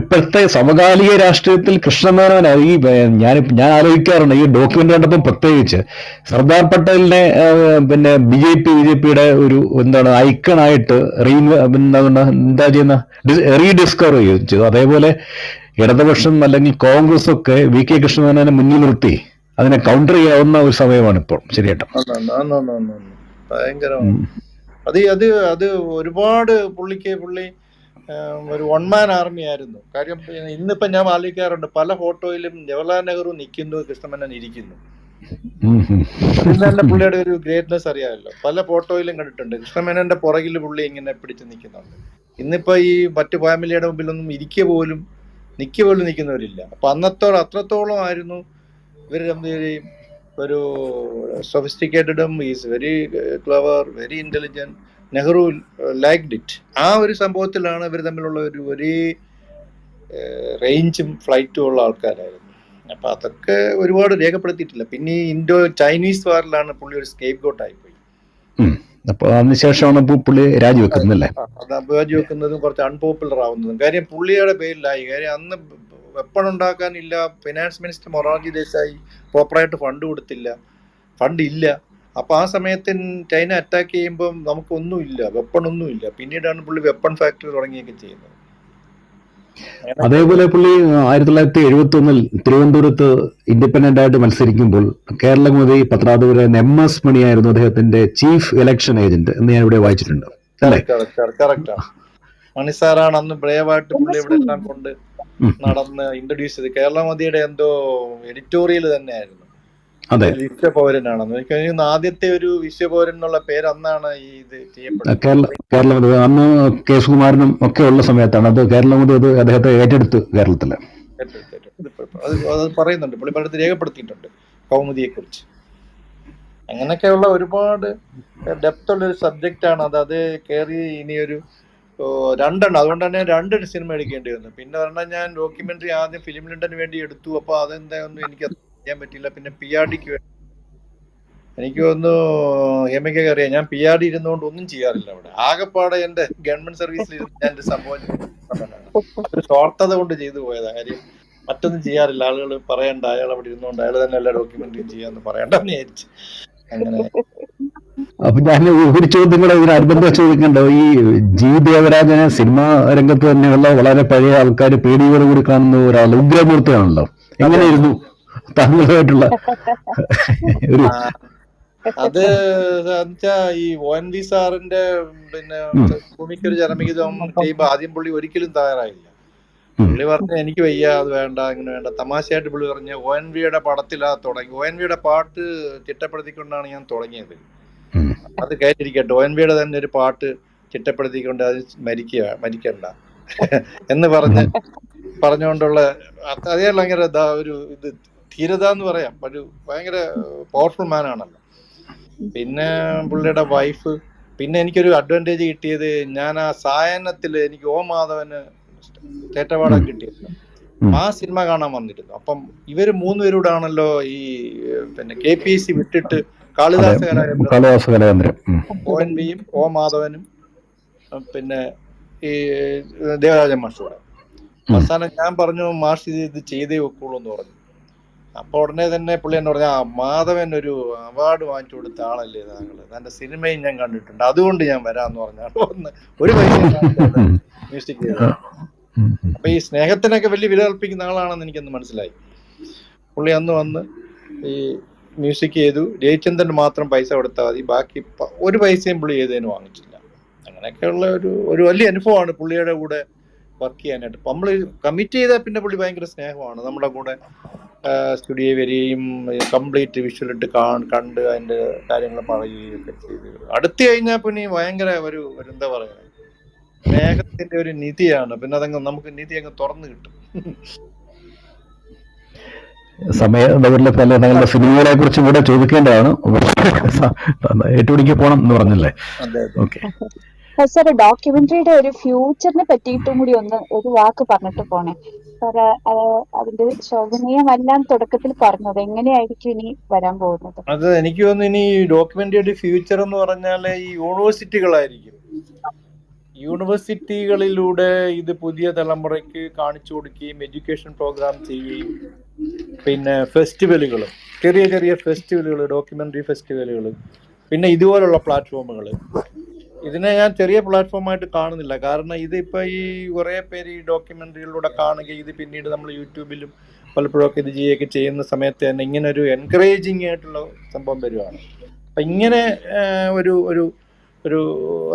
ഇപ്പോഴത്തെ സമകാലിക രാഷ്ട്രീയത്തിൽ കൃഷ്ണമേനോൻ ഞാൻ ആലോചിക്കാറുണ്ട്, ഈ ഡോക്യുമെന്റ് കണ്ടപ്പോൾ പ്രത്യേകിച്ച് സർദാർ പട്ടേലിനെ പിന്നെ BJPയുടെ ഒരു ഐക്കണായിട്ട് എന്താ ചെയ്യുന്ന റീഡിസ്കവർ ചെയ്തു. അതേപോലെ ഇടതുപക്ഷം അല്ലെങ്കിൽ കോൺഗ്രസ് ഒക്കെ VK കൃഷ്ണമേനോനെ മുന്നിൽ നിർത്തി അതിനെ കൗണ്ടർ ചെയ്യാവുന്ന ഒരു സമയമാണ് ഇപ്പോൾ. ശരിയായിട്ടും ഭയങ്കരമാണ്. അത് ഒരുപാട് പുള്ളി ഒരു 1-man ആർമി ആയിരുന്നു. കാര്യം ഇന്നിപ്പോ ഞാൻ ആലോചിക്കാറുണ്ട്, പല ഫോട്ടോയിലും ജവഹർലാൽ നെഹ്റു നിൽക്കുന്നു, കൃഷ്ണമേനോൻ ഇരിക്കുന്നു. പുള്ളിയുടെ ഒരു ഗ്രേറ്റ്നെസ് അറിയാമല്ലോ. പല ഫോട്ടോയിലും കണ്ടിട്ടുണ്ട് കൃഷ്ണമേനോന്റെ പുറകിൽ പുള്ളി ഇങ്ങനെ പിടിച്ച് നിൽക്കുന്നുണ്ട്. ഇന്നിപ്പോ ഈ മറ്റു ഫാമിലിയുടെ മുമ്പിലൊന്നും നിൽക്കുക പോലും നിൽക്കുന്നവരില്ല. അപ്പൊ അത്രത്തോളം ആയിരുന്നു ഇവർ തമ്മിൽ ഒരു സൊഫിസ്റ്റിക്കേറ്റഡും is very clever, very intelligent. Nehru liked it. ആ ഒരു സംഭവത്തിലാണ് ഇവർ തമ്മിലുള്ള ഒരു ഒരേ റേഞ്ചും ഫ്ലൈറ്റും ഉള്ള ആൾക്കാരായിരുന്നു. അപ്പൊ അതൊക്കെ ഒരുപാട് രേഖപ്പെടുത്തിയിട്ടില്ല. പിന്നെ ഈ ഇൻഡോ ചൈനീസ് വാറിലാണ് പുള്ളി ഒരു സ്കേപ്പ് ഗോട്ട് ആയിപ്പോയി. അപ്പൊ അതിനുശേഷമാണ് പുള്ളി രാജിവെക്കുന്നല്ലേ? രാജിവെക്കുന്നതും കുറച്ച് അൺപോപ്പുലർ ആവുന്നതും. കാര്യം പുള്ളിയുടെ പേരിലായി. കാര്യം അന്ന് വെപ്പൺ ഉണ്ടാക്കാനില്ല. ഫിനാൻസ് മിനിസ്റ്റർ മൊറാർജി ദേശായി പ്രോപ്പറായിട്ട് ഫണ്ട് ഇല്ല. അപ്പൊ ആ സമയത്ത് ചൈന അറ്റാക്ക് ചെയ്യുമ്പോൾ നമുക്കൊന്നുമില്ല, വെപ്പണൊന്നുമില്ല. പിന്നീടാണ് പുള്ളി വെപ്പൺ ഫാക്ടറി തുടങ്ങിയൊക്കെ ചെയ്യുന്നത്. അതേപോലെ പുള്ളി 1971 തിരുവനന്തപുരത്ത് ഇൻഡിപെൻഡന്റ് ആയിട്ട് മത്സരിക്കുമ്പോൾ കേരളമോദി പത്രാധിപരായ MS മണിയായിരുന്നു അദ്ദേഹത്തിന്റെ ചീഫ് ഇലക്ഷൻ ഏജന്റ് എന്ന് ഞാൻ ഇവിടെ വായിച്ചിട്ടുണ്ട്. കറക്റ്റാണ്. മണി സാറാണ് അന്ന് ബ്രേവായിട്ട് പുള്ളി ഇവിടെ എല്ലാം കൊണ്ട് നടന്ന് ഇൻട്രൊഡ്യൂസ് ചെയ്ത്. കേരളമോദിയുടെ എന്തോ എഡിറ്റോറിയൽ തന്നെയായിരുന്നു. വിശ്വപൗരനാണെന്ന് എനിക്ക് തോന്നുന്നു. ആദ്യത്തെ ഒരു വിശ്വപൗരൻ എന്നുള്ള പേര് അന്നാണ് ഈ ഇത് ചെയ്യപ്പെട്ടത്. അന്ന് കെ സുകുമാരനും ഒക്കെ ഉള്ള സമയത്താണ് അത് കേരളമോദി അദ്ദേഹത്തെ ഏറ്റെടുത്ത് കേരളത്തില് അത് പറയുന്നുണ്ട്. പുള്ളി പലയിടത്ത് രേഖപ്പെടുത്തിയിട്ടുണ്ട് കൗമുദിയെ കുറിച്ച്. അങ്ങനെയൊക്കെയുള്ള ഒരുപാട് ഡെപ്ത് ഉള്ള ഒരു സബ്ജക്റ്റ് ആണ് അത് കയറി ഇനിയൊരു 2 അതുകൊണ്ട് തന്നെ 2 സിനിമ എടുക്കേണ്ടി വന്നു. പിന്നെ പറഞ്ഞാൽ ഞാൻ ഡോക്യുമെന്ററി ആദ്യം ഫിലിം ലണ്ടന് വേണ്ടി എടുത്തു. അപ്പൊ അതെന്തായൊന്നും എനിക്ക് ചെയ്യാൻ പറ്റില്ല. പിന്നെ PRDക്ക് വേണ്ടി എനിക്ക് തോന്നുന്നു ഹേമയ്ക്കൊക്കെ അറിയാം, ഞാൻ PRD ഇരുന്നുകൊണ്ട് ഒന്നും ചെയ്യാറില്ല അവിടെ. ആകെപ്പാടെ എന്റെ ഗവൺമെന്റ് സർവീസിൽ ഇരുന്ന് ഞാൻ സംഭവം ഒരു സ്വാർത്ഥത കൊണ്ട് ചെയ്തു പോയതാ. കാര്യം മറ്റൊന്നും ചെയ്യാറില്ല. ആളുകൾ പറയണ്ട, അയാൾ അവിടെ ഇരുന്നുകൊണ്ട് അയാൾ തന്നെ എല്ലാ ഡോക്യുമെന്ററിയും ചെയ്യാന്ന് പറയണ്ടെന്ന് വിചാരിച്ചു. അങ്ങനെ അപ്പൊ ഞാൻ ഒരു ചോദ്യം കൂടെ ഇതിനനുബന്ധം ചോദിക്കണ്ടോ? ഈ G ദേവരാജനെ സിനിമാ രംഗത്ത് തന്നെയുള്ള വളരെ പഴയ ആൾക്കാർ പേടിയോടുകൂടി കാണുന്ന ഒരാൾ ഉഗ്രമൂർത്തിയാണല്ലോ. എങ്ങനെയായിരുന്നു താങ്കളുമായിട്ടുള്ള ഒരു അത് വെച്ചാ ഈ ONV സാറിന്റെ പിന്നെ ഭൂമിക്കൊരു ജനമിഹിതം ചെയ്യുമ്പോ ആദ്യം പുള്ളി ഒരിക്കലും തയ്യാറായില്ല. പുള്ളി പറഞ്ഞ എനിക്ക് വയ്യ, അത് വേണ്ട, ഇങ്ങനെ വേണ്ട. തമാശയായിട്ട് പുള്ളി പറഞ്ഞ ONVയുടെ പടത്തിലാ തുടങ്ങി. ONVയുടെ പാട്ട് ചിട്ടപ്പെടുത്തിക്കൊണ്ടാണ് ഞാൻ തുടങ്ങിയത്. അത് കേട്ടിരിക്കട്ടെ, ONVയുടെ തന്നെ ഒരു പാട്ട് ചിട്ടപ്പെടുത്തിക്കൊണ്ട് അത് മരിക്കണ്ട എന്ന് പറഞ്ഞുകൊണ്ടുള്ള അതേ ഭയങ്കര ഒരു ഇത് ധീരത എന്ന് പറയാം. ഒരു ഭയങ്കര പവർഫുൾ മാൻ ആണല്ലോ. പിന്നെ പുള്ളിയുടെ വൈഫ്. പിന്നെ എനിക്കൊരു അഡ്വാൻറ്റേജ് കിട്ടിയത്, ഞാൻ ആ സായനത്തില് എനിക്ക് O മാധവന് സ്റ്റേറ്റ് അവാർഡ് കിട്ടിയത്. ആ സിനിമ കാണാൻ വന്നിരുന്നു. അപ്പം ഇവര് മൂന്നുപേരൂടെ ആണല്ലോ ഈ പിന്നെ KPSC വിട്ടിട്ട് കാളിദാസ കലാകേന്ദ്രം ONVയും O മാധവനും പിന്നെ ഈ ദേവരാജൻ മാഷൂടെ. അവസാനം ഞാൻ പറഞ്ഞു, മാഷ് ഇത് ചെയ്തേ വെക്കുള്ളൂ എന്ന് പറഞ്ഞു. അപ്പൊ ഉടനെ തന്നെ പുള്ളി എന്ന് പറഞ്ഞാൽ, മാധവൻ ഒരു അവാർഡ് വാങ്ങിച്ചു കൊടുത്ത ആളല്ലേ താങ്കൾ, തന്റെ സിനിമയും ഞാൻ കണ്ടിട്ടുണ്ട്, അതുകൊണ്ട് ഞാൻ വരാന്ന് പറഞ്ഞാൽ ഒരു പൈസ മ്യൂസിക് ചെയ്തത്. അപ്പൊ ഈ സ്നേഹത്തിനൊക്കെ വലിയ വില കൽപ്പിക്കുന്ന ആളാണെന്ന് എനിക്കൊന്ന് മനസ്സിലായി. പുള്ളി അന്ന് വന്ന് ഈ മ്യൂസിക് ചെയ്തു. ജയചന്ദ്രൻ മാത്രം പൈസ കൊടുത്താൽ മതി, ബാക്കി ഒരു പൈസയും പുള്ളി ചെയ്തതിന് വാങ്ങിച്ചില്ല. അങ്ങനെയൊക്കെയുള്ള ഒരു വലിയ അനുഭവമാണ് പുള്ളിയുടെ കൂടെ വർക്ക് ചെയ്യാനായിട്ട്. നമ്മൾ കമ്മിറ്റ് ചെയ്താൽ പിന്നെ പുള്ളി ഭയങ്കര സ്നേഹമാണ്. നമ്മുടെ കൂടെ സ്റ്റുഡിയോ വരികയും കംപ്ലീറ്റ് വിഷ്വലിട്ട് കണ്ട് അതിന്റെ കാര്യങ്ങൾ പറയുകയും ഒക്കെ ചെയ്ത് അടുത്ത് കഴിഞ്ഞാൽ പിന്നെ ഭയങ്കര ഒരു എന്താ പറയുക, സ്നേഹത്തിന്റെ ഒരു നിധിയാണ്. പിന്നെ അതങ്ങ് നമുക്ക് നിധി അങ്ങ് തുറന്നു കിട്ടും. തങ്ങളുടെ സിനിമകളെ കുറിച്ചും കൂടെ ചോദിക്കേണ്ടതാണ്. ഏറ്റുപിടിക്ക് പോണം എന്ന് പറഞ്ഞല്ലേ? ഓക്കെ സാർ, ഡോക്യുമെന്ററിയുടെ ഒരു ഫ്യൂച്ചറിനെ പറ്റിയിട്ടും കൂടി ഒരു വാക്ക് പറഞ്ഞിട്ട് പോണേ സാർ. അതിന്റെ ശോഭനീയമെല്ലാം തുടക്കത്തിൽ പറഞ്ഞത് എങ്ങനെയായിരിക്കും ഇനി വരാൻ പോകുന്നത്? അത് എനിക്ക് തോന്നുന്നു ഇനി ഡോക്യുമെന്ററിയുടെ ഫ്യൂച്ചർ എന്ന് പറഞ്ഞാൽ ഈ യൂണിവേഴ്സിറ്റികളായിരിക്കും. യൂണിവേഴ്സിറ്റികളിലൂടെ ഇത് പുതിയ തലമുറയ്ക്ക് കാണിച്ചു കൊടുക്കുകയും എഡ്യൂക്കേഷൻ പ്രോഗ്രാം ചെയ്യുകയും പിന്നെ ഫെസ്റ്റിവലുകൾ, ചെറിയ ചെറിയ ഫെസ്റ്റിവലുകൾ, ഡോക്യുമെന്ററി ഫെസ്റ്റിവലുകൾ, പിന്നെ ഇതുപോലുള്ള പ്ലാറ്റ്ഫോമുകൾ. ഇതിനെ ഞാൻ ചെറിയ പ്ലാറ്റ്ഫോമായിട്ട് കാണുന്നില്ല. കാരണം ഇതിപ്പോൾ ഈ കുറേ പേര് ഈ ഡോക്യുമെന്ററികളിലൂടെ കാണുകയും ഇത് പിന്നീട് നമ്മൾ യൂട്യൂബിലും പലപ്പോഴൊക്കെ ഇത് ചെയ്യുകയൊക്കെ ചെയ്യുന്ന സമയത്ത് തന്നെ ഇങ്ങനെ ഒരു എൻകറേജിങ് ആയിട്ടുള്ള സംഭവം വരുവാണ്. അപ്പം ഇങ്ങനെ ഒരു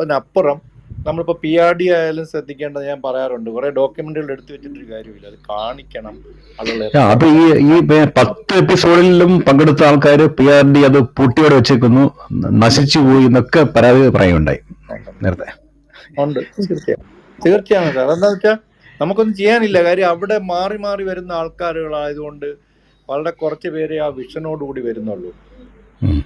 അതിനപ്പുറം നമ്മളിപ്പോൾ PRD ആയാലും ശ്രദ്ധിക്കേണ്ടത് ഞാൻ പറയാറുണ്ട്. കുറെ ഡോക്യുമെന്ററികൾ എടുത്തു വെച്ചിട്ടൊരു കാര്യമില്ല, അത് കാണിക്കണം. അപ്പൊ ഈ 10 എപ്പിസോഡിലും പങ്കെടുത്ത ആൾക്കാർ PRD അത് പൂട്ടിയോടെ വെച്ചേക്കുന്നു, നശിച്ചു പോയി എന്നൊക്കെ പരാതി പറയുണ്ടായി നേരത്തെ. ഉണ്ട്, തീർച്ചയാണ് സാർ. എന്താ വെച്ചാൽ നമുക്കൊന്നും ചെയ്യാനില്ല. കാര്യം അവിടെ മാറി മാറി വരുന്ന ആൾക്കാരുകളായതുകൊണ്ട് വളരെ കുറച്ച് പേരെ ആ വിഷനോടുകൂടി വരുന്നുള്ളൂ.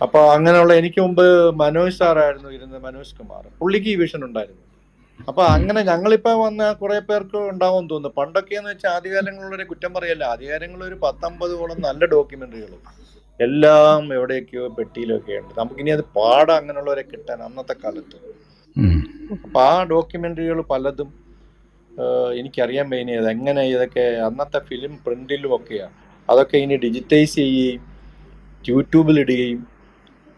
അപ്പൊ അങ്ങനെയുള്ള, എനിക്ക് മുമ്പ് മനോജ് സാറായിരുന്നു ഇരുന്നത്, മനോജ് കുമാർ, പുള്ളിക്ക് ഈ വിഷൻ ഉണ്ടായിരുന്നു. അപ്പൊ അങ്ങനെ ഞങ്ങളിപ്പോ വന്ന കുറെ പേർക്ക് ഉണ്ടാവും തോന്നുന്നു. പണ്ടൊക്കെയെന്ന് വെച്ചാൽ ആദ്യകാലങ്ങളിലൊരു കുറ്റം പറയല്ല, ആദ്യകാലങ്ങളിൽ ഒരു 10-50 നല്ല ഡോക്യുമെന്ററികൾ എല്ലാം എവിടെയൊക്കെയോ പെട്ടിയിലൊക്കെ ഉണ്ട്. നമുക്കിനി അത് പാടാം അങ്ങനെയുള്ളവരെ കിട്ടാൻ അന്നത്തെ കാലത്ത്. അപ്പൊ ആ ഡോക്യുമെന്ററികൾ പലതും എനിക്കറിയാൻ കഴിഞ്ഞത് എങ്ങനെ ഇതൊക്കെ അന്നത്തെ ഫിലിം പ്രിന്റിലും ഒക്കെയാണ്. അതൊക്കെ ഇനി ഡിജിറ്റൈസ് ചെയ്യുകയും യൂട്യൂബിൽ ഇടുകയും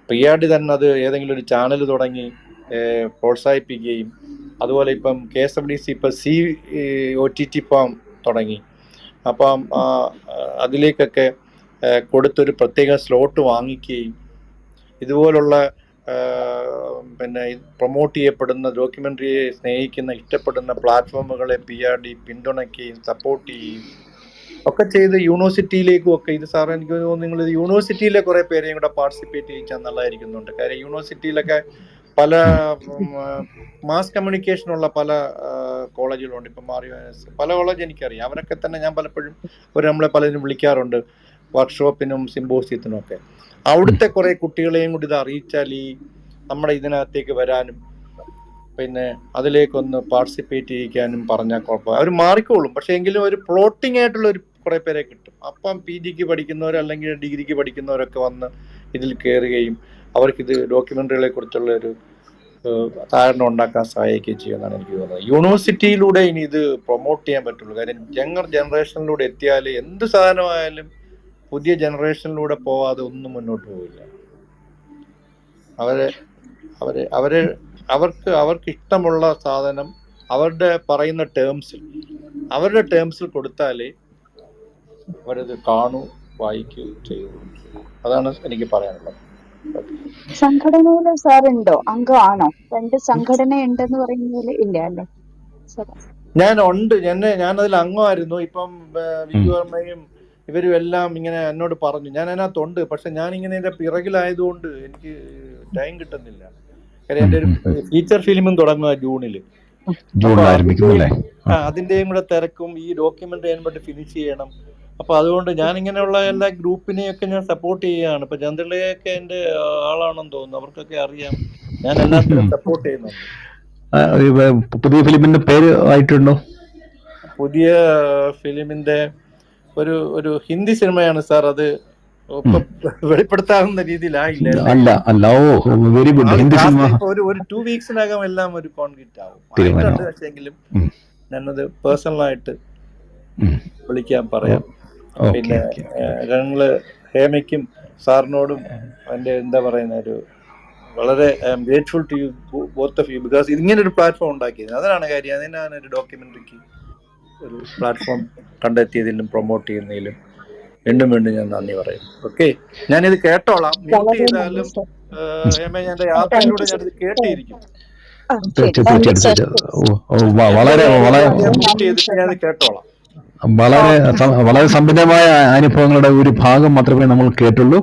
PRD തന്നെ അത് ഏതെങ്കിലും ഒരു ചാനൽ തുടങ്ങി പ്രോത്സാഹിപ്പിക്കുകയും, അതുപോലെ ഇപ്പം KSFDC ഇപ്പം OTT ഫാം തുടങ്ങി. അപ്പം അതിലേക്കൊക്കെ കൊടുത്തൊരു പ്രത്യേക സ്ലോട്ട് വാങ്ങിക്കുകയും ഇതുപോലുള്ള പിന്നെ പ്രൊമോട്ട് ചെയ്യപ്പെടുന്ന ഡോക്യുമെന്ററിയെ സ്നേഹിക്കുന്ന ഇഷ്ടപ്പെടുന്ന പ്ലാറ്റ്ഫോമുകളെ PRD പിന്തുണയ്ക്കുകയും സപ്പോർട്ട് ചെയ്യുകയും ഒക്കെ ചെയ്ത് യൂണിവേഴ്സിറ്റിയിലേക്കും ഒക്കെ. ഇത് സാറ് എനിക്ക് തോന്നുന്നു നിങ്ങൾ യൂണിവേഴ്സിറ്റിയിലെ കുറെ പേരെയും കൂടെ പാർട്ടിസിപ്പേറ്റ് ചെയ്യിച്ചാൽ നല്ലതായിരിക്കുന്നുണ്ട്. കാര്യം യൂണിവേഴ്സിറ്റിയിലൊക്കെ പല മാസ് കമ്മ്യൂണിക്കേഷനുള്ള പല കോളേജുകളുണ്ട്. ഇപ്പം പല കോളേജ് എനിക്കറിയാം. അവരൊക്കെ തന്നെ ഞാൻ പലപ്പോഴും നമ്മളെ പലരും വിളിക്കാറുണ്ട് വർക്ക്ഷോപ്പിനും സിമ്പോസിയത്തിനും ഒക്കെ. അവിടുത്തെ കുറെ കുട്ടികളെയും കൂടി ഇത് അറിയിച്ചാൽ ഈ നമ്മുടെ ഇതിനകത്തേക്ക് വരാനും പിന്നെ അതിലേക്കൊന്ന് പാർട്ടിസിപ്പേറ്റ് ചെയ്യിക്കാനും പറഞ്ഞാൽ കുഴപ്പം, അവർ മാറിക്കോളും. പക്ഷെ എങ്കിലും ഒരു പ്ലോട്ടിംഗ് ആയിട്ടുള്ള ഒരു കുറെ പേരെ കിട്ടും. അപ്പം PGക്ക് പഠിക്കുന്നവർ അല്ലെങ്കിൽ ഡിഗ്രിക്ക് പഠിക്കുന്നവരൊക്കെ വന്ന് ഇതിൽ കയറുകയും അവർക്കിത് ഡോക്യുമെന്ററികളെ കുറിച്ചുള്ള ഒരു ധാരണ ഉണ്ടാക്കാൻ സഹായിക്കുകയും ചെയ്യുമെന്നാണ് എനിക്ക് തോന്നുന്നത്. യൂണിവേഴ്സിറ്റിയിലൂടെ ഇനി ഇത് പ്രൊമോട്ട് ചെയ്യാൻ പറ്റുള്ളൂ. കാര്യം യങ്ങർ ജനറേഷനിലൂടെ എത്തിയാൽ എന്ത് സാധനമായാലും പുതിയ ജനറേഷനിലൂടെ പോവാതെ ഒന്നും മുന്നോട്ട് പോവില്ല. അവർക്ക് ഇഷ്ടമുള്ള സാധനം അവരുടെ പറയുന്ന ടേംസിൽ കൊടുത്താലേ അവരത് കാണൂ, വായിക്കുകയും ചെയ്യുള്ളൂ. അതാണ് എനിക്ക് പറയാനുള്ളത്. സംഘടനയില് സാർ ഉണ്ടോ, അംഗമാണോ? രണ്ട് സംഘടന ഉണ്ടെന്ന് പറയുന്നതിൽ ഇല്ല അല്ലേ സാർ? ഞാനതിൽ അംഗമായിരുന്നു. ഇപ്പം വിജു വർമ്മയും ഇവരും എല്ലാം ഇങ്ങനെ എന്നോട് പറഞ്ഞു, ഞാൻ അതിനകത്തുണ്ട്. പക്ഷെ ഞാനിങ്ങനെ ഇതിന്റെ പിറകിലായതുകൊണ്ട് എനിക്ക് ടൈം കിട്ടുന്നില്ല. കാര്യം എൻ്റെ ഒരു ഫീച്ചർ ഫിലിമും തുടങ്ങുക ജൂണില്. അതിന്റെയും കൂടെ തിരക്കും, ഈ ഡോക്യുമെന്ററി അതിനെ ഫിനിഷ് ചെയ്യണം. അപ്പൊ അതുകൊണ്ട് ഞാൻ ഇങ്ങനെയുള്ള എല്ലാ ഗ്രൂപ്പിനെയൊക്കെ ഞാൻ സപ്പോർട്ട് ചെയ്യുകയാണ്. ഇപ്പൊ ചന്ദ്രലേഖയൊക്കെ എന്റെ ആളാണെന്ന് തോന്നുന്നു, അവർക്കൊക്കെ അറിയാം. ഞാൻ എല്ലാത്തിനും സപ്പോർട്ട് ചെയ്യുന്നുണ്ട്. പുതിയ ഫിലിമിന്റെ പേര് ആയിട്ടുണ്ടോ? പുതിയ ഫിലിമിന്റെ ഒരു ഹിന്ദി സിനിമയാണ് സാർ. അത് വെളിപ്പെടുത്താവുന്ന രീതിയിലായില്ല. Very good. ഹിന്ദി സിനിമ ഒരു 2 വീക്സിനകം എല്ലാം ഒരു കോൺക്രീറ്റ് ആവും. പക്ഷെങ്കിലും ഞാനത് പേഴ്സണലായിട്ട് വിളിക്കാൻ പറയാം. പിന്നെ ഞങ്ങള് ഹേമയ്ക്കും സാറിനോടും എൻ്റെ എന്താ പറയുന്ന ഒരു വളരെ I am grateful to you both of you, because ഇങ്ങനെ ഒരു പ്ലാറ്റ്ഫോം ഉണ്ടാക്കിയത്. അതാണ് കാര്യം. അതിനാണ് ഒരു ഡോക്യുമെന്ററിക്ക് ഒരു പ്ലാറ്റ്ഫോം കണ്ടെത്തിയതിലും പ്രൊമോട്ട് ചെയ്യുന്നതിലും വീണ്ടും ഞാൻ നന്ദി പറയും. ഓക്കെ, ഞാനിത് കേട്ടോളാം. മ്യൂട്ട് ചെയ്താലും ഹേമ, ഞാൻ യാത്രയിലൂടെ ഞാനിത് കേട്ടിരിക്കും. ഞാനിത് കേട്ടോളാം. വളരെ സമ്പന്നമായ അനുഭവങ്ങളുടെ ഒരു ഭാഗം മാത്രമേ നമ്മൾ കേട്ടുള്ളൂ.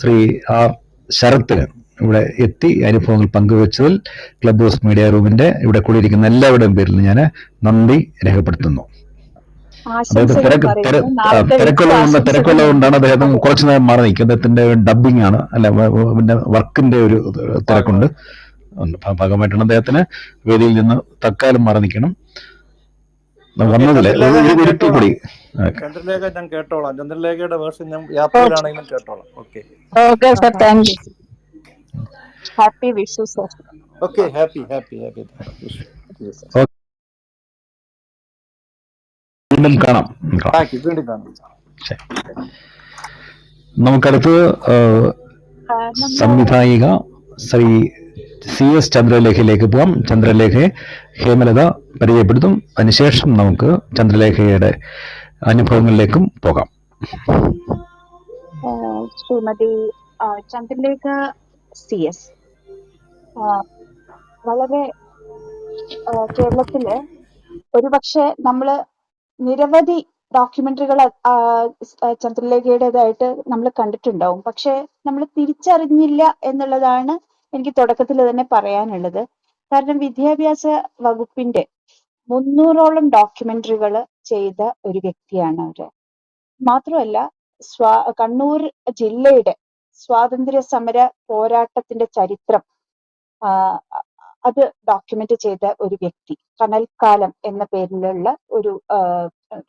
ശ്രീ ആർ ശരത്തിന് ഇവിടെ എത്തി അനുഭവങ്ങൾ പങ്കുവച്ചതിൽ ക്ലബ് ഹൗസ് മീഡിയ റൂമിന്റെ ഇവിടെ കൂടിയിരിക്കുന്ന എല്ലാവരുടെയും പേരിൽ ഞാൻ നന്ദി രേഖപ്പെടുത്തുന്നു. തിരക്കുള്ളതുകൊണ്ടാണ് അദ്ദേഹം കുറച്ചു നേരം മാറി നിൽക്കും. അദ്ദേഹത്തിന്റെ ഡബിങ് ആണ്, അല്ല പിന്നെ വർക്കിന്റെ ഒരു തിരക്കുണ്ട്. ഭാഗമായിട്ടാണ് അദ്ദേഹത്തിന് വേദിയിൽ നിന്ന് തൽക്കാലം മാറി നിൽക്കണം. ചന്ദ്രലേഖ ഞാൻ കേട്ടോളാം. ചന്ദ്രലേഖയുടെ വേർഷൻ ഞാൻ യാത്രയിലാണെങ്കിലും കേട്ടോളാം. Okay sir, thank you. Happy Vishu sir. Okay, happy. വീണ്ടും കാണാം. നമുക്കടുത്ത് സംവിധായിക ശ്രീ CS ചന്ദ്രലേഖയിലേക്ക് പോകാം. ചന്ദ്രലേഖയെ ഹേമലത പരിചയപ്പെടുത്തും. അതിനുശേഷം നമുക്ക് ചന്ദ്രലേഖയുടെ അനുഭവങ്ങളിലേക്കും പോകാം. ശ്രീമതി ചന്ദ്രലേഖ CS വളരെ കേരളത്തില് ഒരുപക്ഷെ നമ്മള് നിരവധി ഡോക്യുമെന്ററികൾ ചന്ദ്രലേഖയുടേതായിട്ട് നമ്മൾ കണ്ടിട്ടുണ്ടാവും. പക്ഷെ നമ്മൾ തിരിച്ചറിഞ്ഞില്ല എന്നുള്ളതാണ് എനിക്ക് തുടക്കത്തിൽ തന്നെ പറയാനുള്ളത്. കാരണം വിദ്യാഭ്യാസ വകുപ്പിന്റെ 300ഓളം ഡോക്യുമെന്ററികൾ ചെയ്ത ഒരു വ്യക്തിയാണ് അവര്. മാത്രമല്ല കണ്ണൂർ ജില്ലയുടെ സ്വാതന്ത്ര്യ സമര പോരാട്ടത്തിന്റെ ചരിത്രം അത് ഡോക്യുമെന്റ് ചെയ്ത ഒരു വ്യക്തി. കനൽക്കാലം എന്ന പേരിലുള്ള ഒരു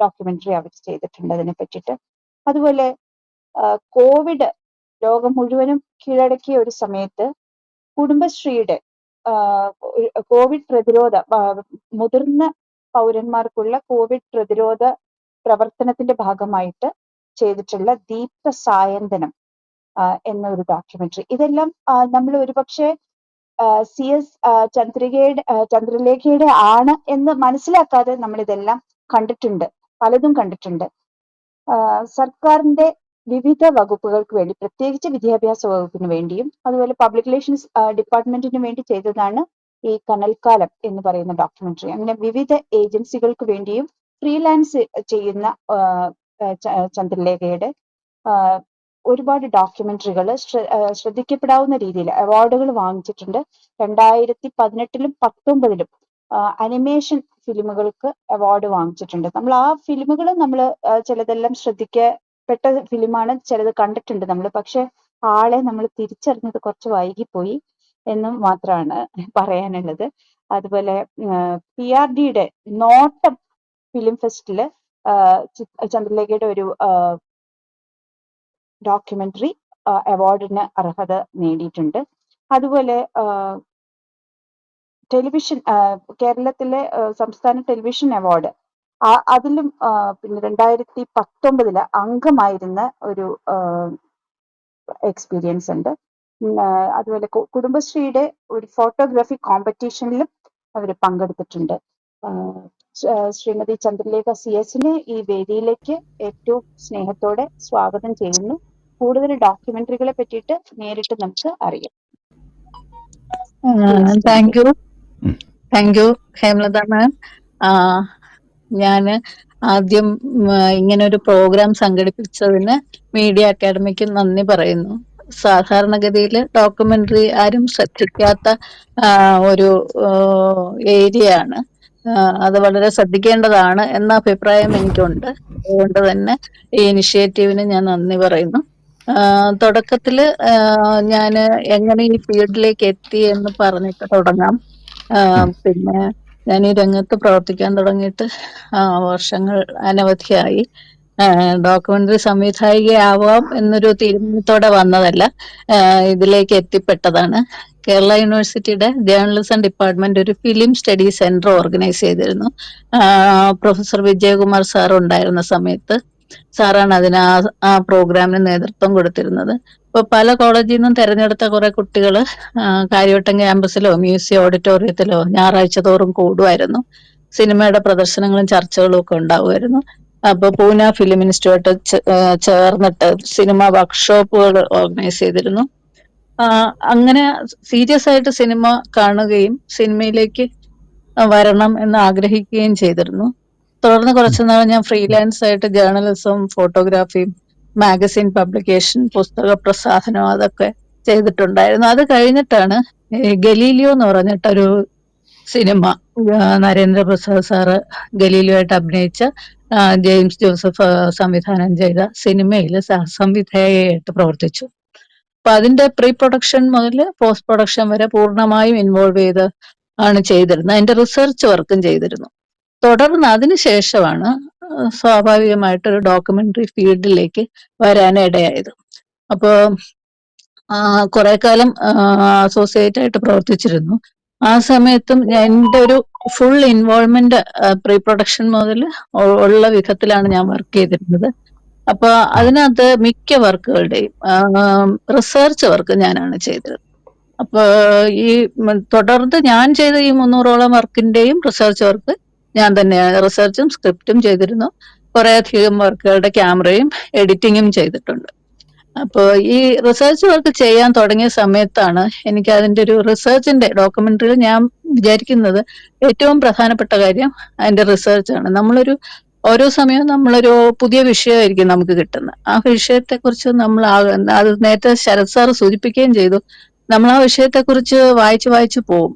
ഡോക്യുമെന്ററി അവർ ചെയ്തിട്ടുണ്ട് അതിനെ പറ്റിയിട്ട്. അതുപോലെ കോവിഡ് ലോകം മുഴുവനും കീഴടക്കിയ ഒരു സമയത്ത് കുടുംബശ്രീയുടെ കോവിഡ് പ്രതിരോധ മുതിർന്ന പൗരന്മാർക്കുള്ള കോവിഡ് പ്രതിരോധ പ്രവർത്തനത്തിന്റെ ഭാഗമായിട്ട് ചെയ്തിട്ടുള്ള ദീപ്ത സായന്തനം എന്ന ഒരു ഡോക്യുമെന്ററി. ഇതെല്ലാം നമ്മൾ ഒരുപക്ഷെ CS ചന്ദ്രലേഖയുടെ ആണ് എന്ന് മനസ്സിലാക്കാതെ നമ്മൾ ഇതെല്ലാം കണ്ടിട്ടുണ്ട്, പലതും കണ്ടിട്ടുണ്ട്. സർക്കാരിന്റെ വിവിധ വകുപ്പുകൾക്ക് വേണ്ടി, പ്രത്യേകിച്ച് വിദ്യാഭ്യാസ വകുപ്പിന് വേണ്ടിയും അതുപോലെ പബ്ലിക് റിലേഷൻസ് ഡിപ്പാർട്ട്മെന്റിന് വേണ്ടി ചെയ്തതാണ് ഈ കനൽക്കാലം എന്ന് പറയുന്ന ഡോക്യുമെന്ററി. അങ്ങനെ വിവിധ ഏജൻസികൾക്ക് വേണ്ടിയും ഫ്രീലാൻസ് ചെയ്യുന്ന ചന്ദ്രലേഖയുടെ ഒരുപാട് ഡോക്യുമെന്ററികൾ ശ്രദ്ധിക്കപ്പെടാവുന്ന രീതിയിൽ അവാർഡുകൾ വാങ്ങിച്ചിട്ടുണ്ട്. 2018-ലും 2019-ലും അനിമേഷൻ ഫിലിമുകൾക്ക് അവാർഡ് വാങ്ങിച്ചിട്ടുണ്ട്. നമ്മൾ ആ ഫിലിമുകൾ നമ്മൾ ചിലതെല്ലാം ശ്രദ്ധിക്കപ്പെട്ട ഫിലിമാണ്, ചിലത് കണ്ടിട്ടുണ്ട് നമ്മൾ. പക്ഷെ ആളെ നമ്മൾ തിരിച്ചറിഞ്ഞത് കുറച്ച് വൈകിപ്പോയി എന്നും മാത്രമാണ് പറയാനുള്ളത്. അതുപോലെ PRDയുടെ നോട്ടം ഫിലിം ഫെസ്റ്റില് ചന്ദ്രലേഖയുടെ ഒരു ഡോക്യുമെന്ററി അവാർഡിന് അർഹത നേടിയിട്ടുണ്ട്. അതുപോലെ ടെലിവിഷൻ കേരളത്തിലെ സംസ്ഥാന ടെലിവിഷൻ അവാർഡ് അതിലും പിന്നെ 2019 അംഗമായിരുന്ന ഒരു എക്സ്പീരിയൻസ് ഉണ്ട്. അതുപോലെ കുടുംബശ്രീയുടെ ഒരു ഫോട്ടോഗ്രാഫി കോമ്പറ്റീഷനിലും അവർ പങ്കെടുത്തിട്ടുണ്ട്. ശ്രീമതി ചന്ദ്രലേഖ CS-നെ ഈ വേദിയിലേക്ക് ഏറ്റവും സ്നേഹത്തോടെ സ്വാഗതം ചെയ്യുന്നു. കൂടുതൽ ഡോക്യുമെന്ററികളെ പറ്റിയിട്ട് നേരിട്ട് നമുക്ക് അറിയാം. താങ്ക് യു ഹേമലത മാം. ഞാൻ ആദ്യം ഇങ്ങനെ ഒരു പ്രോഗ്രാം സംഘടിപ്പിച്ചതിന് മീഡിയ അക്കാഡമിക്ക് നന്ദി പറയുന്നു. സാധാരണഗതിയിൽ ഡോക്യുമെന്ററി ആരും ശ്രദ്ധിക്കാത്ത ഒരു ഏരിയ ആണ്. അത് വളരെ ശ്രദ്ധിക്കേണ്ടതാണ് എന്ന അഭിപ്രായം എനിക്കുണ്ട്. അതുകൊണ്ട് തന്നെ ഈ ഇനിഷ്യേറ്റീവിന് ഞാൻ നന്ദി പറയുന്നു. തുടക്കത്തില് ഞാൻ എങ്ങനെ ഈ ഫീൽഡിലേക്ക് എത്തി എന്ന് പറഞ്ഞിട്ട് തുടങ്ങാം. പിന്നെ ഞാൻ ഈ രംഗത്ത് പ്രവർത്തിക്കാൻ തുടങ്ങിയിട്ട് വർഷങ്ങൾ അനവധിയായി. ഡോക്യുമെന്ററി സംവിധായികയാവാം എന്നൊരു തീരുമാനത്തോടെ വന്നതല്ല, ഇതിലേക്ക് എത്തിപ്പെട്ടതാണ്. കേരള യൂണിവേഴ്സിറ്റിയുടെ ജേർണലിസം ഡിപ്പാർട്ട്മെന്റ് ഒരു ഫിലിം സ്റ്റഡി സെന്റർ ഓർഗനൈസ് ചെയ്തിരുന്നു. പ്രൊഫസർ വിജയകുമാർ സാർ ഉണ്ടായിരുന്ന സമയത്ത് സാറാണ് അതിന് ആ പ്രോഗ്രാമിന് നേതൃത്വം കൊടുത്തിരുന്നത്. ഇപ്പൊ പല കോളേജിൽ നിന്നും തെരഞ്ഞെടുത്ത കുറെ കുട്ടികൾ കാര്യവട്ടം ക്യാമ്പസിലോ മ്യൂസിയം ഓഡിറ്റോറിയത്തിലോ ഞായറാഴ്ച തോറും കൂടുമായിരുന്നു. സിനിമയുടെ പ്രദർശനങ്ങളും ചർച്ചകളും ഒക്കെ ഉണ്ടാവുമായിരുന്നു. അപ്പൊ പൂന ഫിലിം ഇൻസ്റ്റിറ്റ്യൂട്ട് ചേർന്നിട്ട് സിനിമ വർക്ക്ഷോപ്പുകൾ ഓർഗനൈസ് ചെയ്തിരുന്നു. അങ്ങനെ സീരിയസ് ആയിട്ട് സിനിമ കാണുകയും സിനിമയിലേക്ക് വരണം എന്ന് ആഗ്രഹിക്കുകയും ചെയ്തിരുന്നു. തുടർന്ന് കുറച്ചുനാൾ ഞാൻ ഫ്രീലാൻസ് ആയിട്ട് ജേർണലിസം, ഫോട്ടോഗ്രാഫിയും മാഗസിൻ പബ്ലിക്കേഷൻ, പുസ്തക പ്രസാധനം അതൊക്കെ ചെയ്തിട്ടുണ്ടായിരുന്നു. അത് കഴിഞ്ഞിട്ടാണ് ഗലീലിയോ എന്ന് പറഞ്ഞിട്ടൊരു സിനിമ നരേന്ദ്രപ്രസാദ് സാറ് ഗലീലിയോ ആയിട്ട് അഭിനയിച്ച ജെയിംസ് ജോസഫ് സംവിധാനം ചെയ്ത സിനിമയിൽ സംവിധായകയായിട്ട് പ്രവർത്തിച്ചു. അപ്പൊ അതിന്റെ പ്രീ പ്രൊഡക്ഷൻ മുതൽ പോസ്റ്റ് പ്രൊഡക്ഷൻ വരെ പൂർണ്ണമായും ഇൻവോൾവ് ചെയ്ത് ആണ് ചെയ്തിരുന്നത്. അതിന്റെ റിസർച്ച് വർക്കും ചെയ്തിരുന്നു. തുടർന്ന് അതിനുശേഷമാണ് സ്വാഭാവികമായിട്ടൊരു ഡോക്യുമെന്ററി ഫീൽഡിലേക്ക് വരാനിടയായത്. അപ്പോൾ കുറെ കാലം അസോസിയേറ്റ് ആയിട്ട് പ്രവർത്തിച്ചിരുന്നു. ആ സമയത്തും എൻ്റെ ഒരു ഫുൾ ഇൻവോൾവ്മെന്റ് പ്രീ പ്രൊഡക്ഷൻ മുതൽ ഉള്ള വിധത്തിലാണ് ഞാൻ വർക്ക് ചെയ്തിരുന്നത്. അപ്പൊ അതിനകത്ത് മിക്ക വർക്കുകളുടെയും റിസർച്ച് വർക്ക് ഞാനാണ് ചെയ്തത്. അപ്പൊ ഈ തുടർന്ന് ഞാൻ ചെയ്ത ഈ 300ഓളം വർക്കിന്റെയും റിസർച്ച് വർക്ക് ഞാൻ തന്നെയാണ്. റിസർച്ചും സ്ക്രിപ്റ്റും ചെയ്തിരുന്നു. കുറെ അധികം വർക്കുകളുടെ ക്യാമറയും എഡിറ്റിങ്ങും ചെയ്തിട്ടുണ്ട്. അപ്പോൾ ഈ റിസർച്ച് വർക്ക് ചെയ്യാൻ തുടങ്ങിയ സമയത്താണ് എനിക്ക് അതിന്റെ ഒരു റിസർച്ചിന്റെ ഡോക്യുമെന്ററിയിൽ ഞാൻ വിചാരിക്കുന്നത് ഏറ്റവും പ്രധാനപ്പെട്ട കാര്യം അതിന്റെ റിസർച്ചാണ്. ഓരോ സമയവും നമ്മളൊരു പുതിയ വിഷയമായിരിക്കും നമുക്ക് കിട്ടുന്നത്. ആ വിഷയത്തെക്കുറിച്ച് നമ്മൾ അത് നേരത്തെ ശരത് സാർ സൂചിപ്പിക്കുകയും ചെയ്തു. നമ്മൾ ആ വിഷയത്തെക്കുറിച്ച് വായിച്ചു പോകും.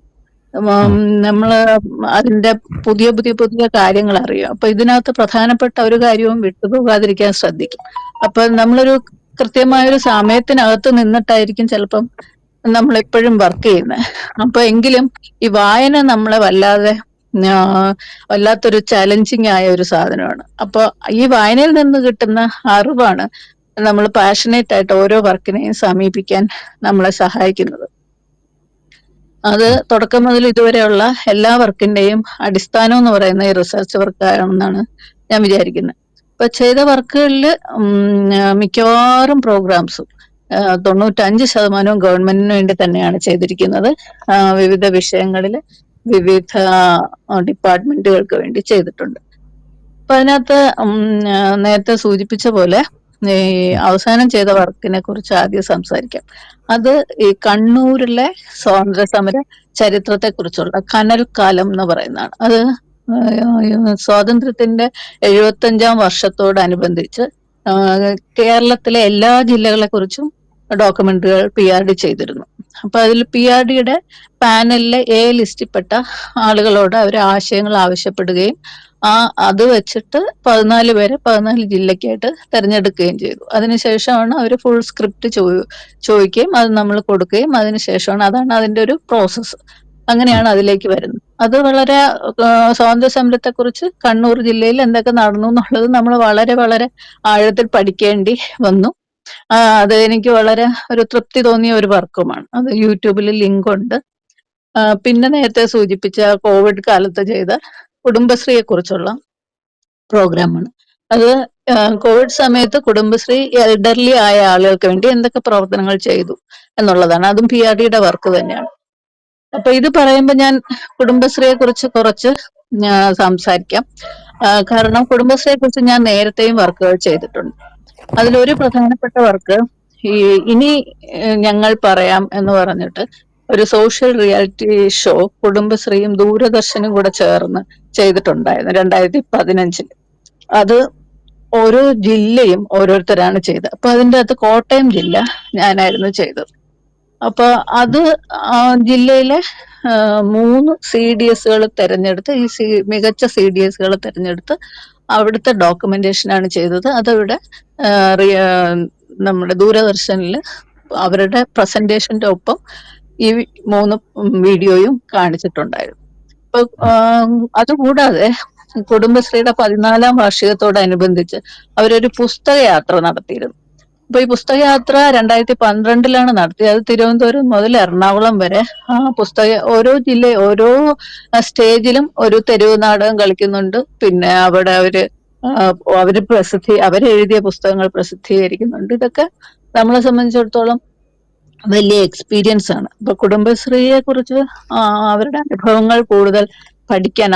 നമ്മള് അതിന്റെ പുതിയ കാര്യങ്ങൾ അറിയും. അപ്പൊ ഇതിനകത്ത് പ്രധാനപ്പെട്ട ഒരു കാര്യവും വിട്ടുപോകാതിരിക്കാൻ ശ്രദ്ധിക്കും. അപ്പൊ നമ്മളൊരു കൃത്യമായൊരു സമയത്തിനകത്ത് നിന്നിട്ടായിരിക്കും ചിലപ്പം നമ്മളെപ്പോഴും വർക്ക് ചെയ്യുന്നത്. അപ്പൊ എങ്കിലും ഈ വായന നമ്മളെ വല്ലാത്തൊരു ചലഞ്ചിങ് ആയ ഒരു സാധനമാണ്. അപ്പൊ ഈ വായനയിൽ നിന്ന് കിട്ടുന്ന അറിവാണ് നമ്മൾ പാഷനേറ്റ് ആയിട്ട് ഓരോ വർക്കിനെയും സമീപിക്കാൻ നമ്മളെ സഹായിക്കുന്നത്. അത് തുടക്കം മുതൽ ഇതുവരെയുള്ള എല്ലാ വർക്കിന്റെയും അടിസ്ഥാനം എന്ന് പറയുന്ന ഈ റിസർച്ച് വർക്കാണെന്നാണ് ഞാൻ വിചാരിക്കുന്നത്. ഇപ്പൊ ചെയ്ത വർക്കുകളിൽ മിക്കവാറും പ്രോഗ്രാംസും 95% ഗവൺമെന്റിന് വേണ്ടി തന്നെയാണ് ചെയ്തിരിക്കുന്നത്. വിവിധ വിഷയങ്ങളിൽ വിവിധ ഡിപ്പാർട്ട്മെന്റുകൾക്ക് വേണ്ടി ചെയ്തിട്ടുണ്ട്. അപ്പൊ അതിനകത്ത് നേരത്തെ സൂചിപ്പിച്ച പോലെ ഈ അവസാനം ചെയ്ത വർക്കിനെ കുറിച്ച് ആദ്യം സംസാരിക്കാം. അത് ഈ കണ്ണൂരിലെ സ്വാതന്ത്ര്യ സമര ചരിത്രത്തെ കുറിച്ചുള്ള കനൽക്കാലം എന്ന് പറയുന്നതാണ്. അത് സ്വാതന്ത്ര്യത്തിന്റെ 75ാം വർഷത്തോടനുബന്ധിച്ച് കേരളത്തിലെ എല്ലാ ജില്ലകളെ കുറിച്ചും ഡോക്യുമെന്ററികൾ PRD ചെയ്തിരുന്നു. അപ്പൊ അതിൽ PRDയുടെ പാനലിലെ ലിസ്റ്റിൽപ്പെട്ട ആളുകളോട് അവർ ആശയങ്ങൾ ആവശ്യപ്പെടുകയും അത് വെച്ചിട്ട് 14 പേരെ 14 ജില്ലയ്ക്കായിട്ട് തെരഞ്ഞെടുക്കുകയും ചെയ്തു. അതിനുശേഷമാണ് അവർ ഫുൾ സ്ക്രിപ്റ്റ് ചോദിക്കുകയും അത് നമ്മൾ കൊടുക്കുകയും അതിനുശേഷമാണ് അതാണ് അതിന്റെ ഒരു പ്രോസസ്സ്. അങ്ങനെയാണ് അതിലേക്ക് വരുന്നത്. അത് വളരെ സ്വാതന്ത്ര്യ സമരത്തെ കുറിച്ച് കണ്ണൂർ ജില്ലയിൽ എന്തൊക്കെ നടന്നു എന്നുള്ളത് നമ്മൾ വളരെ വളരെ ആഴത്തിൽ പഠിക്കേണ്ടി വന്നു. അത് എനിക്ക് വളരെ ഒരു തൃപ്തി തോന്നിയ ഒരു വർക്കുമാണ്. അത് യൂട്യൂബിൽ ലിങ്ക് ഉണ്ട്. പിന്നെ നേരത്തെ സൂചിപ്പിച്ച കോവിഡ് കാലത്ത് ചെയ്ത കുടുംബശ്രീയെ കുറിച്ചുള്ള പ്രോഗ്രാമാണ്. അത് കോവിഡ് സമയത്ത് കുടുംബശ്രീ എൽഡർലി ആയ ആളുകൾക്ക് വേണ്ടി എന്തൊക്കെ പ്രവർത്തനങ്ങൾ ചെയ്തു എന്നുള്ളതാണ്. അതും PRDയുടെ വർക്ക് തന്നെയാണ്. അപ്പൊ ഇത് പറയുമ്പോൾ ഞാൻ കുടുംബശ്രീയെ കുറിച്ച് കുറച്ച് സംസാരിക്കാം. കാരണം കുടുംബശ്രീയെ കുറിച്ച് ഞാൻ നേരത്തെയും വർക്കുകൾ ചെയ്തിട്ടുണ്ട്. അതിലൊരു പ്രധാനപ്പെട്ട വർക്ക് ഈ ഇനി ഞങ്ങൾ പറയാം എന്ന് പറഞ്ഞിട്ട് ഒരു സോഷ്യൽ റിയാലിറ്റി ഷോ കുടുംബശ്രീയും ദൂരദർശനും കൂടെ ചേർന്ന് ചെയ്തിട്ടുണ്ടായിരുന്നു 2015. അത് ഓരോ ജില്ലയും ഓരോരുത്തരാണ് ചെയ്തത്. അപ്പൊ അതിൻ്റെ അകത്ത് കോട്ടയം ജില്ല ഞാനായിരുന്നു ചെയ്തത്. അപ്പൊ അത് ജില്ലയിലെ 3 CDSകൾ തെരഞ്ഞെടുത്ത് മികച്ച CDSകൾ തെരഞ്ഞെടുത്ത് അവിടുത്തെ ഡോക്യുമെന്റേഷനാണ് ചെയ്തത്. അതവിടെ നമ്മുടെ ദൂരദർശനിൽ അവരുടെ പ്രസന്റേഷന്റെ ഒപ്പം ഈ 3 വീഡിയോയും കാണിച്ചിട്ടുണ്ടായിരുന്നു. അപ്പൊ അതുകൂടാതെ കുടുംബശ്രീയുടെ 14ാം വാർഷികത്തോടനുബന്ധിച്ച് അവരൊരു പുസ്തകയാത്ര നടത്തിയിരുന്നു. അപ്പൊ ഈ പുസ്തകയാത്ര 2012 നടത്തിയത്. അത് തിരുവനന്തപുരം മുതൽ എറണാകുളം വരെ ഓരോ ഓരോ സ്റ്റേജിലും ഒരു തെരുവ് നാടകം കളിക്കുന്നുണ്ട്. പിന്നെ അവിടെ അവരെഴുതിയ പുസ്തകങ്ങൾ പ്രസിദ്ധീകരിക്കുന്നുണ്ട്. ഇതൊക്കെ നമ്മളെ സംബന്ധിച്ചിടത്തോളം വലിയ എക്സ്പീരിയൻസ് ആണ്. അപ്പൊ കുടുംബശ്രീയെ കുറിച്ച് അവരുടെ അനുഭവങ്ങൾ കൂടുതൽ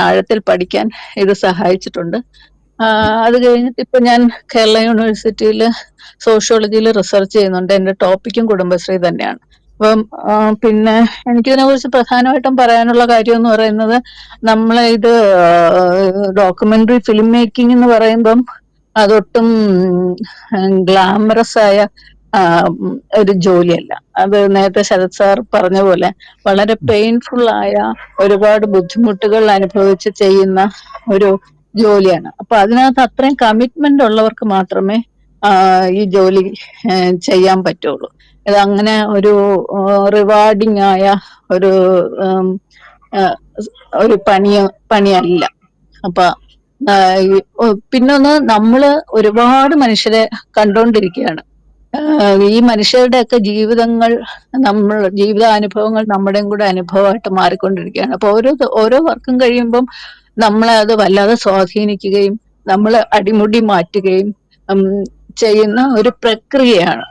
ആഴത്തിൽ പഠിക്കാൻ ഇത് സഹായിച്ചിട്ടുണ്ട്. അത് കഴിഞ്ഞിട്ട് ഇപ്പൊ ഞാൻ കേരള യൂണിവേഴ്സിറ്റിയിൽ സോഷ്യോളജിയിൽ റിസർച്ച് ചെയ്യുന്നുണ്ട്. എന്റെ ടോപ്പിക്കും കുടുംബശ്രീ തന്നെയാണ്. അപ്പം പിന്നെ എനിക്കിതിനെ കുറിച്ച് പ്രധാനമായിട്ടും പറയാനുള്ള കാര്യം എന്ന് പറയുന്നത്, നമ്മളെ ഇത് ഡോക്യുമെന്ററി ഫിലിം മേക്കിംഗ് എന്ന് പറയുമ്പം അതൊട്ടും ഗ്ലാമറസ് ആയ ഒരു ജോലിയല്ല. അത് നേരത്തെ ശരത് സാർ പറഞ്ഞ പോലെ വളരെ പെയിൻഫുൾ ആയ, ഒരുപാട് ബുദ്ധിമുട്ടുകൾ അനുഭവിച്ച് ചെയ്യുന്ന ഒരു ജോലിയാണ്. അപ്പൊ അതിനകത്ത് അത്രയും കമ്മിറ്റ്മെന്റ് ഉള്ളവർക്ക് മാത്രമേ ഈ ജോലി ചെയ്യാൻ പറ്റുള്ളൂ. ഇതങ്ങനെ ഒരു റിവാർഡിങ് ആയ ഒരു പണിയല്ല. അപ്പൊ പിന്നൊന്ന്, നമ്മള് ഒരുപാട് മനുഷ്യരെ കണ്ടുകൊണ്ടിരിക്കുകയാണ്. ഈ മനുഷ്യരുടെയൊക്കെ ജീവിതാനുഭവങ്ങൾ നമ്മുടെയും കൂടെ അനുഭവമായിട്ട് മാറിക്കൊണ്ടിരിക്കുകയാണ്. അപ്പൊ ഓരോ വർക്കും കഴിയുമ്പം നമ്മളെ അത് വല്ലാതെ സ്വാധീനിക്കുകയും നമ്മളെ അടിമുടി മാറ്റുകയും ചെയ്യുന്ന ഒരു പ്രക്രിയയാണ്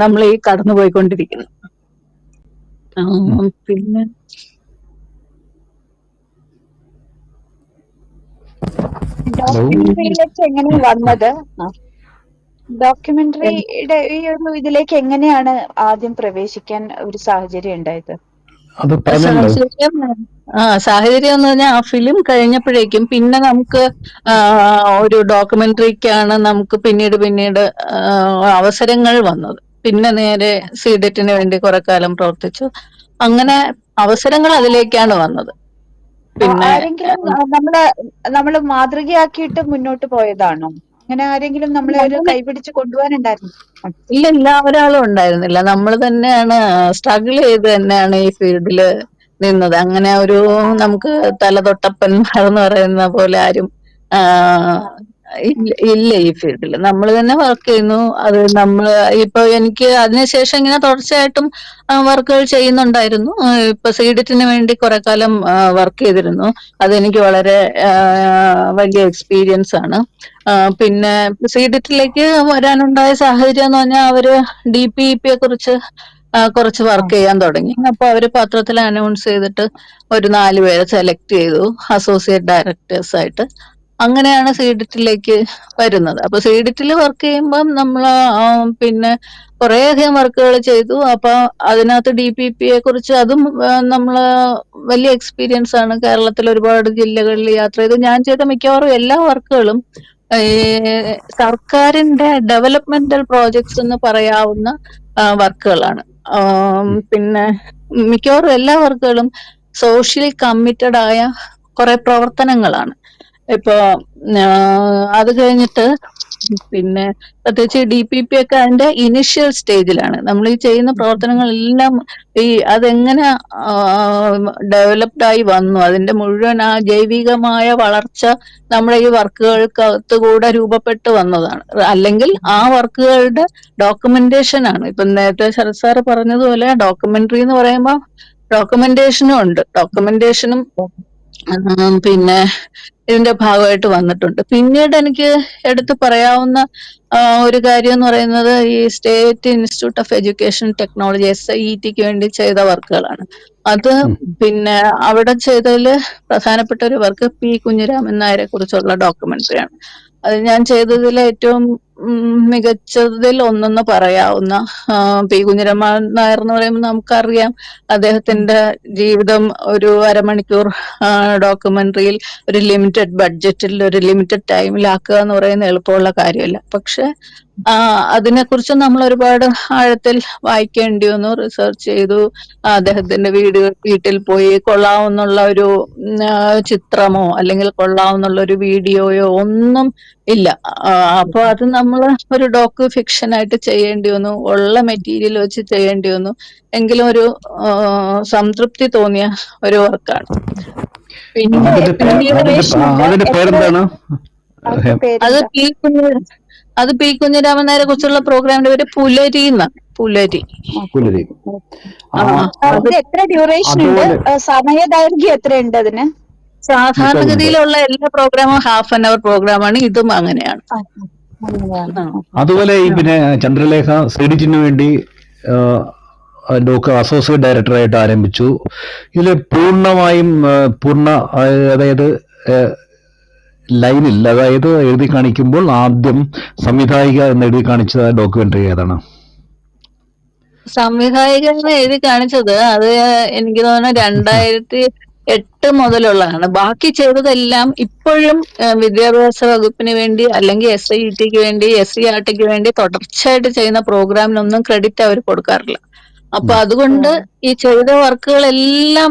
നമ്മൾ ഈ കടന്നുപോയിക്കൊണ്ടിരിക്കുന്നത്. പിന്നെ ഡോക്യുമെന്ററിയിലേക്ക് എങ്ങനെ വന്നത്? ഡോക്യുമെന്ററിയുടെ ഈ ഒരു ഇതിലേക്ക് എങ്ങനെയാണ് ആദ്യം പ്രവേശിക്കാൻ ഒരു സാഹചര്യം ഉണ്ടായത്? സാഹചര്യം എന്ന് പറഞ്ഞാൽ ആ ഫിലിം കഴിഞ്ഞപ്പോഴേക്കും പിന്നെ നമുക്ക് ഒരു ഡോക്യുമെന്ററിക്കാണ് നമുക്ക് പിന്നീട് അവസരങ്ങൾ വന്നത്. പിന്നെ നേരെ CDETന് വേണ്ടി കുറെ കാലം പ്രവർത്തിച്ചു. അങ്ങനെ അവസരങ്ങൾ അതിലേക്കാണ് വന്നത്. പിന്നെ നമ്മള് മാതൃകയാക്കിയിട്ട് മുന്നോട്ട് പോയതാണോ? അങ്ങനെ ആരെങ്കിലും നമ്മളെ ഒരു കൈപിടിച്ച് കൊണ്ടുപോകാനുണ്ടായിരുന്നു? ഇല്ല, ഒരാളും ഉണ്ടായിരുന്നില്ല. നമ്മൾ തന്നെയാണ് സ്ട്രഗിൾ ചെയ്ത് തന്നെയാണ് ഈ ഫീൽഡില് നിന്നത്. അങ്ങനെ നമുക്ക് തലതൊട്ടപ്പന്മാർ എന്ന് പറയുന്ന പോലെ ആരും ഇല്ല ഈ ഫീൽഡിൽ. നമ്മൾ തന്നെ വർക്ക് ചെയ്യുന്നു. അത് ഇപ്പൊ എനിക്ക് അതിനുശേഷം ഇങ്ങനെ തുടർച്ചയായിട്ടും വർക്കുകൾ ചെയ്യുന്നുണ്ടായിരുന്നു. ഇപ്പൊ CDETന് വേണ്ടി കുറെ കാലം വർക്ക് ചെയ്തിരുന്നു. അതെനിക്ക് വളരെ വലിയ എക്സ്പീരിയൻസ് ആണ്. പിന്നെ CDETലേക്ക് വരാനുണ്ടായ സാഹചര്യം എന്ന് പറഞ്ഞാൽ അവര് DPEPയെ കുറിച്ച് കുറച്ച് വർക്ക് ചെയ്യാൻ തുടങ്ങി. അപ്പൊ അവര് പത്രത്തിൽ അനൗൺസ് ചെയ്തിട്ട് ഒരു 4 പേരെ സെലക്ട് ചെയ്തു അസോസിയേറ്റ് ഡയറക്ടേഴ്സ് ആയിട്ട്. അങ്ങനെയാണ് CDETലേക്ക് വരുന്നത്. അപ്പൊ CDETൽ വർക്ക് ചെയ്യുമ്പം പിന്നെ കുറേയധികം വർക്കുകൾ ചെയ്തു. അപ്പൊ അതിനകത്ത് DPEPയെ കുറിച്ച് അതും വലിയ എക്സ്പീരിയൻസ് ആണ്. കേരളത്തിൽ ഒരുപാട് ജില്ലകളിൽ യാത്ര ചെയ്തു. ഞാൻ ചെയ്ത മിക്കവാറും എല്ലാ വർക്കുകളും സർക്കാരിന്റെ ഡെവലപ്മെന്റൽ പ്രോജക്ട്സ് എന്ന് പറയാവുന്ന വർക്കുകളാണ്. പിന്നെ മിക്കവാറും എല്ലാ വർക്കുകളും സോഷ്യലി കമ്മിറ്റഡ് ആയ കുറെ പ്രവർത്തനങ്ങളാണ്. ഇപ്പൊ അത് കഴിഞ്ഞിട്ട് പിന്നെ പ്രത്യേകിച്ച് DPEP ഒക്കെ അതിന്റെ ഇനിഷ്യൽ സ്റ്റേജിലാണ്. നമ്മൾ ഈ ചെയ്യുന്ന പ്രവർത്തനങ്ങളെല്ലാം അതെങ്ങനെ ഡെവലപ്ഡ് ആയി വന്നു, അതിന്റെ മുഴുവൻ ആ ജൈവികമായ വളർച്ച നമ്മുടെ ഈ വർക്കുകൾക്കകത്ത് കൂടെ രൂപപ്പെട്ട് വന്നതാണ്. അല്ലെങ്കിൽ ആ വർക്കുകളുടെ ഡോക്യുമെന്റേഷൻ ആണ്. ഇപ്പൊ നേരത്തെ ശരത് സാറ് പറഞ്ഞതുപോലെ ഡോക്യുമെന്ററി എന്ന് പറയുമ്പോൾ ഡോക്യുമെന്റേഷനും ഉണ്ട്. ഡോക്യുമെന്റേഷനും പിന്നെ ഇതിന്റെ ഭാഗമായിട്ട് വന്നിട്ടുണ്ട്. പിന്നീട് എനിക്ക് എടുത്തു പറയാവുന്ന ഒരു കാര്യം എന്ന് പറയുന്നത് ഈ state institute of education technology SIETക്ക് വേണ്ടി ചെയ്ത വർക്കുകളാണ്. അത് പിന്നെ അവിടെ ചെയ്തതിൽ പ്രധാനപ്പെട്ട ഒരു വർക്ക് P. കുഞ്ഞിരാമൻ നായരെ കുറിച്ചുള്ള ഡോക്യുമെന്ററിയാണ്. അത് ഞാൻ ചെയ്തതിൽ ഏറ്റവും മികച്ചതിൽ ഒന്നെന്ന് പറയാവുന്ന P. കുഞ്ഞിരാമൻ നായർ എന്ന് പറയുമ്പോൾ നമുക്കറിയാം അദ്ദേഹത്തിന്റെ ജീവിതം ഒരു അരമണിക്കൂർ ഡോക്യുമെന്ററിയിൽ ഒരു ലിമിറ്റഡ് ബഡ്ജറ്റിൽ ഒരു ലിമിറ്റഡ് ടൈമിലാക്കുക എന്ന് പറയുന്നത് എളുപ്പമുള്ള കാര്യമല്ല. പക്ഷെ അതിനെക്കുറിച്ച് നമ്മൾ ഒരുപാട് ആഴത്തിൽ വായിക്കേണ്ടി വന്നു, റിസർച്ച് ചെയ്തു. അദ്ദേഹത്തിന്റെ വീട്ടിൽ പോയി കൊള്ളാവുന്നുള്ള ഒരു ചിത്രമോ അല്ലെങ്കിൽ കൊള്ളാവുന്നുള്ള ഒരു വീഡിയോയോ ഒന്നും ഇല്ല. അപ്പൊ അത് നമ്മൾ ഒരു ഡോക്യു ഫിക്ഷൻ ആയിട്ട് ചെയ്യേണ്ടി വന്നു, ഉള്ള മെറ്റീരിയൽ വെച്ച് ചെയ്യേണ്ടി വന്നു. എങ്കിലും ഒരു സംതൃപ്തി തോന്നിയ ഒരു വർക്കാണ്. പിന്നെ അത് P. കുഞ്ഞിരാമൻ നായരെ കുറിച്ചുള്ള പ്രോഗ്രാമിന്റെ പേര് പുലരി എന്നാണ്. പുലരി. എത്ര ഡ്യൂറേഷൻ ഉണ്ട്, സമയദൈർഘ്യം എത്രയുണ്ട് അതിന്? സാധാരണഗതിയിലുള്ള എല്ലാ പ്രോഗ്രാമും ½ hour പ്രോഗ്രാമാണ്. ഇതും അങ്ങനെയാണ്. അതുപോലെ ഈ പിന്നെ ചന്ദ്രലേഖ CDTന് വേണ്ടി അസോസിയേറ്റ് ഡയറക്ടറായിട്ട് ആരംഭിച്ചു. ഇതിൽ പൂർണ്ണമായും അതായത് ലൈനിൽ, അതായത് എഴുതി കാണിക്കുമ്പോൾ ആദ്യം സംവിധായിക എന്ന് എഴുതി കാണിച്ച ഡോക്യുമെന്ററി ഏതാണ്? സംവിധായിക എന്ന് എഴുതി കാണിച്ചത് അത് എനിക്ക് തോന്നുന്നു 2008 മുതലുള്ളതാണ്. ബാക്കി ചെയ്തതെല്ലാം ഇപ്പോഴും വിദ്യാഭ്യാസ വകുപ്പിന് വേണ്ടി അല്ലെങ്കിൽ SIETക്ക് വേണ്ടി SCERTക്ക് വേണ്ടി തുടർച്ചയായിട്ട് ചെയ്യുന്ന പ്രോഗ്രാമിനൊന്നും ക്രെഡിറ്റ് അവർ കൊടുക്കാറില്ല. അപ്പൊ അതുകൊണ്ട് ഈ ചെയ്ത വർക്കുകളെല്ലാം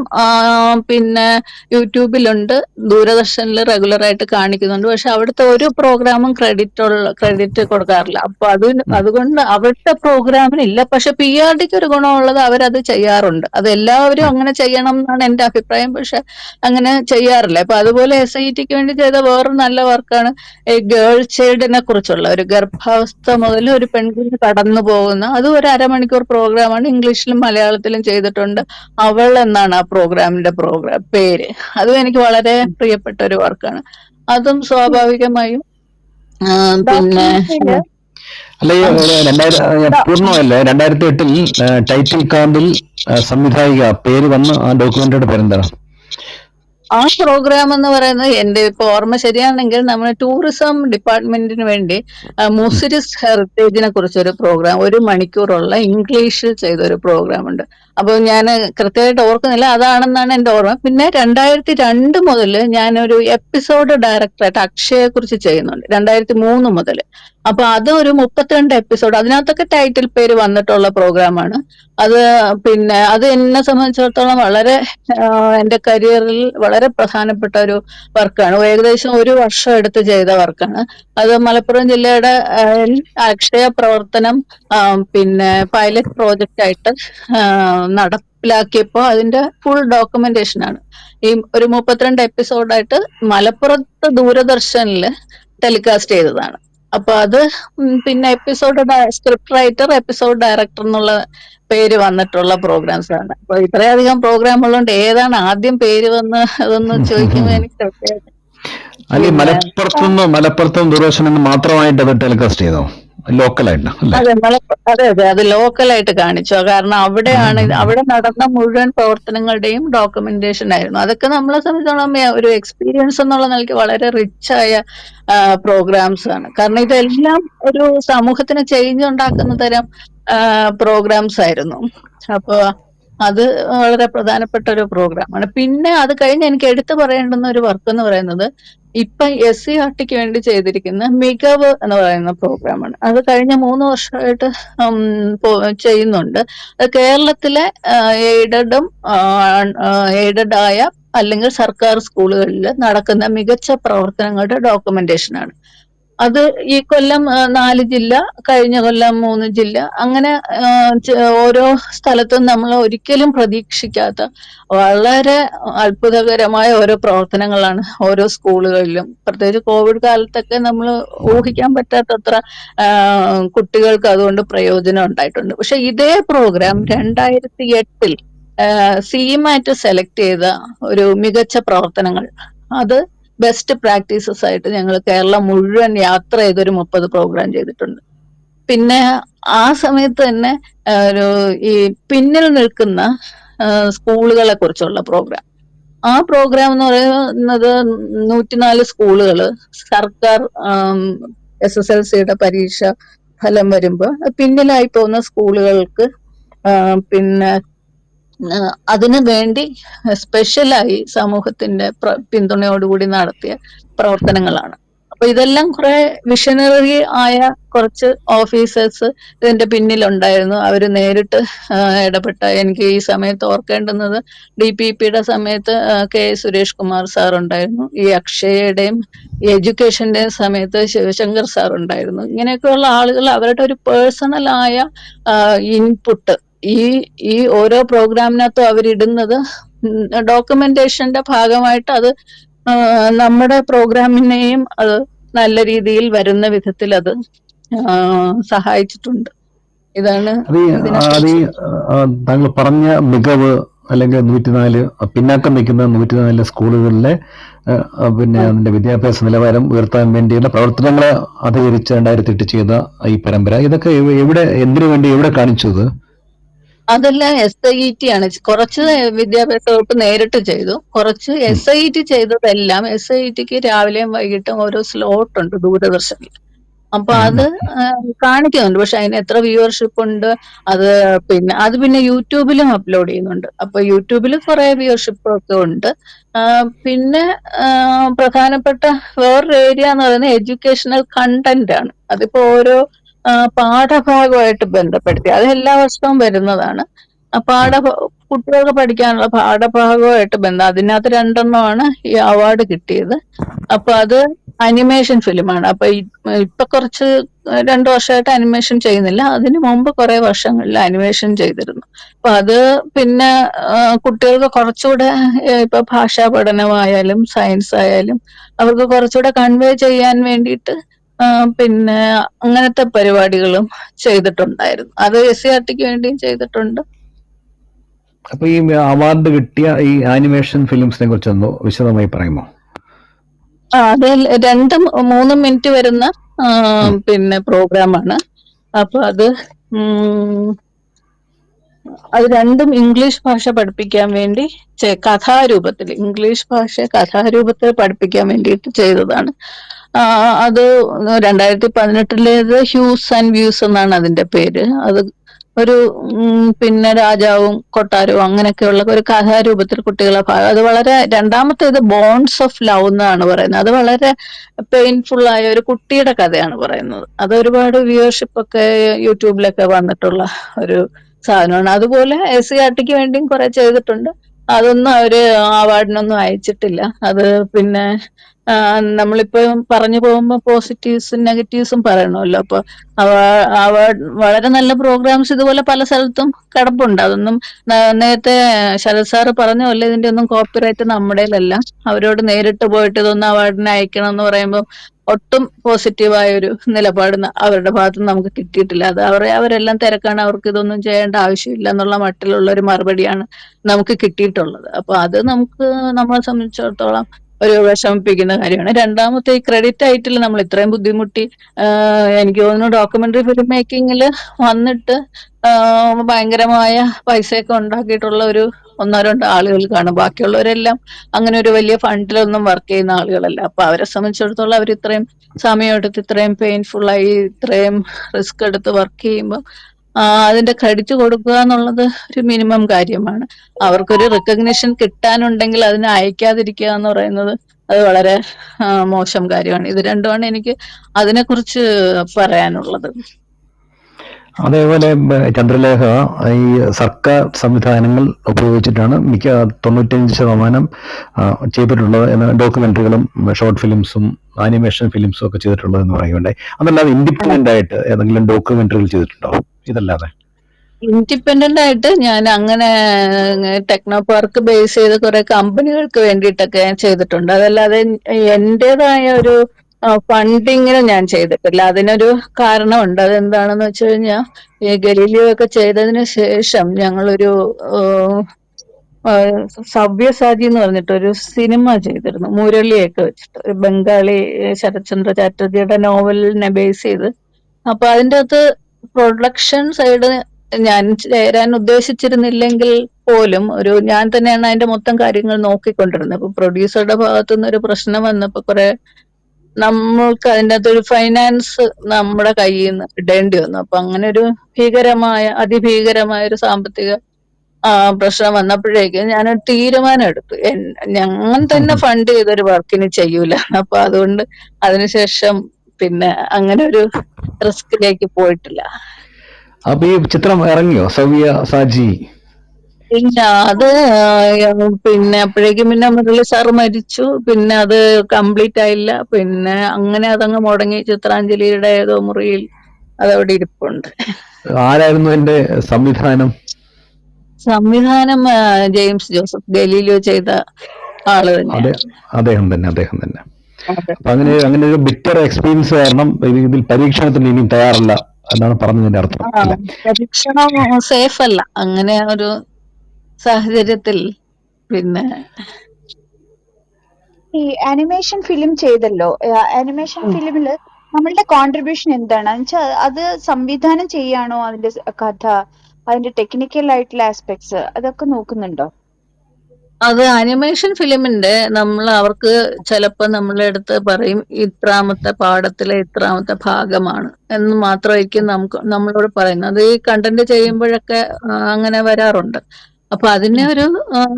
പിന്നെ യൂട്യൂബിലുണ്ട്, ദൂരദർശനിൽ റെഗുലറായിട്ട് കാണിക്കുന്നുണ്ട്. പക്ഷെ അവിടുത്തെ ഒരു പ്രോഗ്രാമും ക്രെഡിറ്റ് കൊടുക്കാറില്ല. അപ്പൊ അതുകൊണ്ട് അവിടുത്തെ പ്രോഗ്രാമിനില്ല. പക്ഷെ PRDക്ക് ഒരു ഗുണമുള്ളത് അവരത് ചെയ്യാറുണ്ട്. അത് എല്ലാവരും അങ്ങനെ ചെയ്യണം എന്നാണ് എന്റെ അഭിപ്രായം. പക്ഷെ അങ്ങനെ ചെയ്യാറില്ല. അപ്പൊ അതുപോലെ SIETക്ക് വേണ്ടി ചെയ്ത വേറൊരു നല്ല വർക്കാണ് ഗേൾ ചൈൽഡിനെ കുറിച്ചുള്ള ഒരു ഗർഭാവസ്ഥ മുതൽ ഒരു പെൺകുഞ്ഞ് കടന്നു പോകുന്ന, അത് ഒരു അരമണിക്കൂർ പ്രോഗ്രാമാണ്. ഇംഗ്ലീഷിലും മലയാളത്തിലും ചെയ്തിട്ടുണ്ട്. അവൾ എന്നാണ് ആ പ്രോഗ്രാമിന്റെ പേര്. അതും എനിക്ക് വളരെ പ്രിയപ്പെട്ട ഒരു വർക്കാണ്. അതും സ്വാഭാവികമായും പിന്നെ അല്ല, പൂർണ്ണമല്ലേ 2008 ടൈറ്റിൽ കാർഡിൽ സംവിധായിക പേര് വന്ന് ആ ഡോക്യുമെന്ററിയുടെ പേരെന്താണ്? ആ പ്രോഗ്രാം എന്ന് പറയുന്നത് എന്റെ ഇപ്പൊ ഓർമ്മ ശരിയാണെങ്കിൽ നമ്മൾ ടൂറിസം ഡിപ്പാർട്ട്മെന്റിന് വേണ്ടി മുസിരിസ് ഹെറിറ്റേജിനെ കുറിച്ചൊരു പ്രോഗ്രാം 1 മണിക്കൂറുള്ള ഇംഗ്ലീഷിൽ ചെയ്ത ഒരു പ്രോഗ്രാം ഉണ്ട്. അപ്പൊ ഞാൻ കൃത്യമായിട്ട് ഓർക്കുന്നില്ല, അതാണെന്നാണ് എന്റെ ഓർമ്മ. പിന്നെ 2002 മുതൽ ഞാനൊരു എപ്പിസോഡ് ഡയറക്ടറായിട്ട് അക്ഷയെ കുറിച്ച് ചെയ്യുന്നുണ്ട്, 2003 മുതൽ. അപ്പൊ അത് ഒരു 32 എപ്പിസോഡ്, അതിനകത്തൊക്കെ ടൈറ്റിൽ പേര് വന്നിട്ടുള്ള പ്രോഗ്രാമാണ്. അത് പിന്നെ അത് എന്നെ സംബന്ധിച്ചിടത്തോളം വളരെ എന്റെ കരിയറിൽ വളരെ പ്രധാനപ്പെട്ട ഒരു വർക്കാണ്. ഏകദേശം 1 വർഷം എടുത്ത് ചെയ്ത വർക്കാണ്. അത് മലപ്പുറം ജില്ലയുടെ അക്ഷയ പ്രവർത്തനം പിന്നെ പൈലറ്റ് പ്രോജക്റ്റ് ആയിട്ട് നടപ്പിലാക്കിയപ്പോൾ അതിന്റെ ഫുൾ ഡോക്യുമെന്റേഷൻ ആണ് ഈ ഒരു 32 എപ്പിസോഡായിട്ട് മലപ്പുറത്ത് ദൂരദർശനിൽ ടെലികാസ്റ്റ് ചെയ്തതാണ്. അപ്പൊ അത് പിന്നെ episode script writer, episode director എന്നുള്ള പേര് വന്നിട്ടുള്ള പ്രോഗ്രാംസ് ആണ്. അപ്പൊ ഇത്രയധികം പ്രോഗ്രാം ഉള്ളതുകൊണ്ട് ഏതാണ് ആദ്യം പേര് വന്ന് അതൊന്ന് ചോദിക്കുമ്പോൾ എനിക്ക് മലപ്പുറത്തും ദൂരദർശനും മാത്രമായിട്ട് അത് ടെലികാസ്റ്റ് ചെയ്തോ? ലോക്കലായിട്ട്? അതെ, അത് ലോക്കലായിട്ട് കാണിച്ചു. കാരണം അവിടെ നടന്ന മുഴുവൻ പ്രവർത്തനങ്ങളുടെയും ഡോക്യുമെന്റേഷൻ ആയിരുന്നു. അതൊക്കെ നമ്മളെ സംബന്ധിച്ചോളം ഒരു എക്സ്പീരിയൻസ് എന്നുള്ള നിലയ്ക്ക് വളരെ റിച്ച് ആയ പ്രോഗ്രാംസ് ആണ്. കാരണം ഇതെല്ലാം ഒരു സമൂഹത്തിന് ചേഞ്ച് ഉണ്ടാക്കുന്ന തരം പ്രോഗ്രാംസ് ആയിരുന്നു. അപ്പൊ അത് വളരെ പ്രധാനപ്പെട്ട ഒരു പ്രോഗ്രാമാണ്. പിന്നെ അത് കഴിഞ്ഞ് എനിക്ക് എടുത്തു പറയേണ്ടുന്ന ഒരു വർക്ക് എന്ന് പറയുന്നത് ഇപ്പൊ SCERTക്ക് വേണ്ടി ചെയ്തിരിക്കുന്ന മികവ് എന്ന് പറയുന്ന പ്രോഗ്രാമാണ്. അത് കഴിഞ്ഞ 3 വർഷമായിട്ട് ചെയ്യുന്നുണ്ട്. അത് കേരളത്തിലെ എയ്ഡഡ് ആയ അല്ലെങ്കിൽ സർക്കാർ സ്കൂളുകളിൽ നടക്കുന്ന മികച്ച പ്രവർത്തനങ്ങളുടെ ഡോക്യുമെന്റേഷൻ ആണ്. അത് ഈ കൊല്ലം 4 ജില്ല, കഴിഞ്ഞ കൊല്ലം 3 ജില്ല, അങ്ങനെ ഓരോ സ്ഥലത്തും നമ്മൾ ഒരിക്കലും പ്രതീക്ഷിക്കാത്ത വളരെ അത്ഭുതകരമായ ഓരോ പ്രവർത്തനങ്ങളാണ് ഓരോ സ്കൂളുകളിലും. പ്രത്യേകിച്ച് കോവിഡ് കാലത്തൊക്കെ നമ്മൾ ഊഹിക്കാൻ പറ്റാത്തത്ര കുട്ടികൾക്ക് അതുകൊണ്ട് പ്രയോജനം ഉണ്ടായിട്ടുണ്ട്. പക്ഷെ ഇതേ പ്രോഗ്രാം 2008 CMAT സെലക്ട് ചെയ്ത ഒരു മികച്ച പ്രവർത്തനങ്ങൾ, അത് ബെസ്റ്റ് പ്രാക്ടീസസ് ആയിട്ട് ഞങ്ങൾ കേരളം മുഴുവൻ യാത്ര ചെയ്തൊരു 30 പ്രോഗ്രാം ചെയ്തിട്ടുണ്ട്. പിന്നെ ആ സമയത്ത് തന്നെ ഒരു ഈ പിന്നിൽ നിൽക്കുന്ന സ്കൂളുകളെ കുറിച്ചുള്ള പ്രോഗ്രാം. ആ പ്രോഗ്രാം എന്ന് പറയുന്നത് 104 സ്കൂളുകൾ സർക്കാർ SSLCയുടെ പരീക്ഷ ഫലം വരുമ്പോ പിന്നിലായി പോകുന്ന സ്കൂളുകൾക്ക് പിന്നെ അതിനു വേണ്ടി സ്പെഷ്യലായി സമൂഹത്തിന്റെ പിന്തുണയോടുകൂടി നടത്തിയ പ്രവർത്തനങ്ങളാണ്. അപ്പൊ ഇതെല്ലാം കുറെ വിഷനറി ആയ കുറച്ച് ഓഫീസേഴ്സ് ഇതിന്റെ പിന്നിലുണ്ടായിരുന്നു. അവര് നേരിട്ട് ഇടപെട്ട, എനിക്ക് ഈ സമയത്ത് ഓർക്കേണ്ടുന്നത് DPPയുടെ സമയത്ത് K സുരേഷ് കുമാർ സാർ ഉണ്ടായിരുന്നു, ഈ അക്ഷയയുടെയും ഈ എഡ്യൂക്കേഷന്റെയും സമയത്ത് ശിവശങ്കർ സാർ ഉണ്ടായിരുന്നു. ഇങ്ങനെയൊക്കെയുള്ള ആളുകൾ അവരുടെ ഒരു പേഴ്സണലായ ഇൻപുട്ട് ഈ ഓരോ പ്രോഗ്രാമിനകത്തും അവരിടുന്നത് ഡോക്യുമെന്റേഷന്റെ ഭാഗമായിട്ട് അത് നമ്മുടെ പ്രോഗ്രാമിനെയും അത് നല്ല രീതിയിൽ വരുന്ന വിധത്തിൽ അത് സഹായിച്ചിട്ടുണ്ട്. ഇതാണ് താങ്കൾ പറഞ്ഞ മികവ് അല്ലെങ്കിൽ 104 പിന്നാക്കം നിൽക്കുന്ന 104 സ്കൂളുകളിലെ പിന്നെ അതിന്റെ വിദ്യാഭ്യാസ നിലവാരം ഉയർത്താൻ വേണ്ടിയുള്ള പ്രവർത്തനങ്ങളെ അധികരിച്ച് 2008 ചെയ്ത ഈ പരമ്പര, ഇതൊക്കെ എവിടെ, എന്തിനു വേണ്ടി, എവിടെ കാണിച്ചത്? അതെല്ലാം SIET ആണ്. കുറച്ച് വിദ്യാഭ്യാസ വകുപ്പ് നേരിട്ട് ചെയ്തു, കുറച്ച് SIET ചെയ്തതെല്ലാം SIETക്ക് രാവിലെയും വൈകിട്ടും ഓരോ സ്ലോട്ട് ഉണ്ട് ദൂരദർശനിൽ. അപ്പൊ അത് കാണിക്കുന്നുണ്ട്. പക്ഷെ അതിന് എത്ര വ്യൂവർഷിപ്പ് ഉണ്ട് അത് പിന്നെ യൂട്യൂബിലും അപ്ലോഡ് ചെയ്യുന്നുണ്ട്. അപ്പൊ യൂട്യൂബിൽ കുറെ വ്യൂവർഷിപ്പ് ഒക്കെ ഉണ്ട്. പിന്നെ പ്രധാനപ്പെട്ട വേറൊരു ഏരിയ എന്ന് പറയുന്നത് എഡ്യൂക്കേഷണൽ കണ്ടന്റ് ആണ്. അതിപ്പോ ഓരോ പാഠഭാഗമായിട്ട് ബന്ധപ്പെടുത്തി അത് എല്ലാ വർഷവും വരുന്നതാണ്. കുട്ടികൾക്ക് പഠിക്കാനുള്ള പാഠഭാഗമായിട്ട് അതിനകത്ത് 2 എണ്ണമാണ് ഈ അവാർഡ് കിട്ടിയത്. അപ്പൊ അത് അനിമേഷൻ ഫിലിമാണ്. അപ്പൊ ഇപ്പൊ കുറച്ച് 2 വർഷമായിട്ട് അനിമേഷൻ ചെയ്യുന്നില്ല, അതിനു മുമ്പ് കുറെ വർഷങ്ങളിൽ അനിമേഷൻ ചെയ്തിരുന്നു. അപ്പൊ അത് പിന്നെ കുട്ടികൾക്ക് കുറച്ചുകൂടെ ഇപ്പൊ ഭാഷാ പഠനമായാലും സയൻസ് ആയാലും അവർക്ക് കുറച്ചുകൂടെ കൺവേ ചെയ്യാൻ വേണ്ടിയിട്ട് പിന്നെ അങ്ങനത്തെ പരിപാടികളും ചെയ്തിട്ടുണ്ടായിരുന്നു. അത് SCRTക്ക് വേണ്ടിയും ചെയ്തിട്ടുണ്ട്. അപ്പൊ ഈ അവാർഡ് കിട്ടിയ ഈ ആനിമേഷൻ ഫിലിംസിനെ കുറിച്ചൊന്ന് വിശദമായി പറയുമോ? അത് 2-3 മിനിറ്റ് വരുന്ന പിന്നെ പ്രോഗ്രാമാണ്. അപ്പൊ അത് രണ്ടും ഇംഗ്ലീഷ് ഭാഷ പഠിപ്പിക്കാൻ വേണ്ടി കഥാരൂപത്തിൽ, ഇംഗ്ലീഷ് ഭാഷ കഥാരൂപത്തിൽ പഠിപ്പിക്കാൻ വേണ്ടിയിട്ട് ചെയ്തതാണ്. അത് 2018 ഹ്യൂസ് ആൻഡ് വ്യൂസ് എന്നാണ് അതിന്റെ പേര്. അത് ഒരു പിന്നെ രാജാവും കൊട്ടാരവും അങ്ങനെയൊക്കെയുള്ള ഒരു കഥാരൂപത്തിൽ കുട്ടികളെ അത് വളരെ, രണ്ടാമത്തേത് ബോൺസ് ഓഫ് ലവ് എന്നാണ് പറയുന്നത്. അത് വളരെ പെയിൻഫുൾ ആയ ഒരു കുട്ടിയുടെ കഥയാണ് പറയുന്നത്. അത് ഒരുപാട് വ്യൂവർഷിപ്പ് ഒക്കെ യൂട്യൂബിലൊക്കെ വന്നിട്ടുള്ള ഒരു സാധനമാണ്. അതുപോലെ SCRTക്ക് വേണ്ടിയും കുറെ ചെയ്തിട്ടുണ്ട്. അതൊന്നും അവര് അവാർഡിനൊന്നും അയച്ചിട്ടില്ല. അത് പിന്നെ നമ്മളിപ്പോ പറഞ്ഞു പോകുമ്പോ പോസിറ്റീവ്സും നെഗറ്റീവ്സും പറയണമല്ലോ. അപ്പൊ വളരെ നല്ല പ്രോഗ്രാംസ് ഇതുപോലെ പല സ്ഥലത്തും കിടപ്പുണ്ട്. അതൊന്നും നേരത്തെ ശരത് സാറ് പറഞ്ഞ പോലെ ഇതിന്റെ ഒന്നും കോപ്പിറൈറ്റ് നമ്മുടെയിലല്ല. അവരോട് നേരിട്ട് പോയിട്ട് ഇതൊന്നും അവാർഡിന് അയക്കണം എന്ന് പറയുമ്പോൾ ഒട്ടും പോസിറ്റീവായ ഒരു നിലപാട് അവരുടെ ഭാഗത്ത് നമുക്ക് കിട്ടിയിട്ടില്ല. അത് അവരെല്ലാം തിരക്കാണ്, അവർക്ക് ഇതൊന്നും ചെയ്യേണ്ട ആവശ്യമില്ല എന്നുള്ള മട്ടിലുള്ള ഒരു മറുപടിയാണ് നമുക്ക് കിട്ടിയിട്ടുള്ളത്. അപ്പൊ അത് നമ്മളെ സംബന്ധിച്ചിടത്തോളം ഒരു വിഷമിപ്പിക്കുന്ന കാര്യമാണ്. രണ്ടാമത്തെ ഈ ക്രെഡിറ്റ് ആയിട്ടില്ല നമ്മൾ ഇത്രയും ബുദ്ധിമുട്ടി, എനിക്ക് തോന്നുന്നു ഡോക്യുമെന്ററി ഫിലിം മേക്കിങ്ങിൽ വന്നിട്ട് ഭയങ്കരമായ പൈസയൊക്കെ ഉണ്ടാക്കിയിട്ടുള്ള ഒരു 1-2 ആളുകൾ കാണും. ബാക്കിയുള്ളവരെല്ലാം അങ്ങനെ ഒരു വലിയ ഫണ്ടിലൊന്നും വർക്ക് ചെയ്യുന്ന ആളുകളല്ല. അപ്പൊ അവരെ സംബന്ധിച്ചിടത്തോളം അവർ ഇത്രയും സമയമെടുത്ത് ഇത്രയും പെയിൻഫുള്ളായി ഇത്രയും റിസ്ക് എടുത്ത് വർക്ക് ചെയ്യുമ്പോൾ അതിന്റെ ക്രെഡിറ്റ് കൊടുക്കുക എന്നുള്ളത് ഒരു മിനിമം കാര്യമാണ്. അവർക്കൊരു റെക്കഗ്നിഷൻ കിട്ടാനുണ്ടെങ്കിൽ അതിനെ അയക്കാതിരിക്കുക എന്ന് പറയുന്നത് അത് വളരെ മോശം കാര്യമാണ്. ഇത് രണ്ടുമാണ് എനിക്ക് അതിനെക്കുറിച്ച് പറയാനുള്ളത്. അതേപോലെ ചന്ദ്രലേഖ ഈ സർക്കാർ സംവിധാനങ്ങൾ ഉപയോഗിച്ചിട്ടാണ് 95% ചെയ്തിട്ടുള്ളത് എന്ന ഡോക്യുമെന്ററികളും ഷോർട്ട് ഫിലിംസും ആനിമേഷൻ ഫിലിംസും ഒക്കെ ചെയ്തിട്ടുള്ളത് എന്ന് പറയുകയുണ്ടായി. അതല്ലാതെ ഇൻഡിപെൻഡന്റ് ആയിട്ട് ഏതെങ്കിലും ഡോക്യുമെന്ററികൾ ചെയ്തിട്ടുണ്ടോ? ഇതല്ലാതെ ഇൻഡിപെൻഡന്റ് ആയിട്ട് ഞാൻ അങ്ങനെ ടെക്നോ പാർക്ക് ബേസ് ചെയ്ത് കുറെ കമ്പനികൾക്ക് വേണ്ടിയിട്ടൊക്കെ ചെയ്തിട്ടുണ്ട്. അതല്ലാതെ എന്റേതായ ഒരു ഫണ്ടിങ്ങിന് ഞാൻ ചെയ്തിട്ടില്ല. അതിനൊരു കാരണമുണ്ട്. അതെന്താണെന്ന് വെച്ച് കഴിഞ്ഞാൽ ഈ ഗലീലിയോ ഒക്കെ ചെയ്തതിന് ശേഷം ഞങ്ങളൊരു സവ്യസാചി എന്ന് പറഞ്ഞിട്ട് ഒരു സിനിമ ചെയ്തിരുന്നു, മുരളിയൊക്കെ വെച്ചിട്ട്, ഒരു ബംഗാളി ശരത്ചന്ദ്ര ചാറ്റർജിയുടെ നോവലിനെ ബേസ് ചെയ്ത്. അപ്പൊ അതിൻ്റെ അകത്ത് പ്രൊഡക്ഷൻ സൈഡ് ഞാൻ ചേരാൻ ഉദ്ദേശിച്ചിരുന്നില്ലെങ്കിൽ പോലും ഞാൻ തന്നെയാണ് അതിന്റെ മൊത്തം കാര്യങ്ങൾ നോക്കിക്കൊണ്ടിരുന്നത്. അപ്പൊ പ്രൊഡ്യൂസറുടെ ഭാഗത്തുനിന്ന് ഒരു പ്രശ്നം വന്നപ്പോ കുറെ നമ്മൾക്ക് അതിൻ്റെ അകത്തൊരു ഫൈനാൻസ് നമ്മുടെ കയ്യിൽ നിന്ന് ഇടേണ്ടി വന്നു. അപ്പൊ അങ്ങനെ ഒരു അതിഭീകരമായ ഒരു സാമ്പത്തിക പ്രശ്നം വന്നപ്പോഴേക്കും ഞാനൊരു തീരുമാനം എടുത്തു, ഞാൻ തന്നെ ഫണ്ട് ചെയ്തൊരു വർക്കിന് ചെയ്യൂല. അപ്പൊ അതുകൊണ്ട് അതിനുശേഷം പിന്നെ അങ്ങനെ ഒരു റിസ്കിലേക്ക് പോയിട്ടില്ല. അപ്പൊ ഈ ചിത്രം ഇറങ്ങിയോ സവ്യസാചി? ഇല്ല, അത് പിന്നെ അപ്പോഴേക്കും പിന്നെ മുരളി സാറ് മരിച്ചു, പിന്നെ അത് കംപ്ലീറ്റ് ആയില്ല. പിന്നെ അങ്ങനെ അതങ്ങ് മുടങ്ങി. ചിത്രാഞ്ജലിയുടെ ഏതോ മുറിയിൽ അതവിടെ ഇരിപ്പുണ്ട്. ആരായിരുന്നു എന്റെ സംവിധാനം? ജെയിംസ് ജോസഫ്, ഗലീലിയോ ചെയ്ത ആള് തന്നെ. അദ്ദേഹം തന്നെ. അപ്പൊ അങ്ങനെ ഒരു ബിറ്റർ എക്സ്പീരിയൻസ് കാരണം ഇതിൽ പരീക്ഷണത്തിന് ഇനിയും തയ്യാറല്ല എന്നാണ് പറഞ്ഞതിന്റെ അർത്ഥം. പരീക്ഷണം സേഫ് അല്ല അങ്ങനെ ഒരു സാഹചര്യത്തിൽ. പിന്നെ ഈ ആനിമേഷൻ ഫിലിം ചെയ്തല്ലോ, ആനിമേഷൻ ഫിലിമില് നമ്മളുടെ കോൺട്രിബ്യൂഷൻ എന്താണ് വെച്ചാൽ അത് സംവിധാനം ചെയ്യാണോ, അതിന്റെ കഥ, അതിന്റെ ടെക്നിക്കൽ ആയിട്ടുള്ള ആസ്പെക്ട്സ് അതൊക്കെ നോക്കുന്നുണ്ടോ? അത് അനിമേഷൻ ഫിലിമിന്റെ അവർക്ക് ചിലപ്പോ നമ്മളെ അടുത്ത് പറയും ഇത്രാമത്തെ പാഠത്തിലെ ഇത്രാമത്തെ ഭാഗമാണ് എന്ന് മാത്രമായിരിക്കും നമ്മളോട് പറയുന്നത്. അത് ഈ കണ്ടന്റ് ചെയ്യുമ്പോഴൊക്കെ അങ്ങനെ വരാറുണ്ട്. അപ്പൊ അതിനെ ഒരു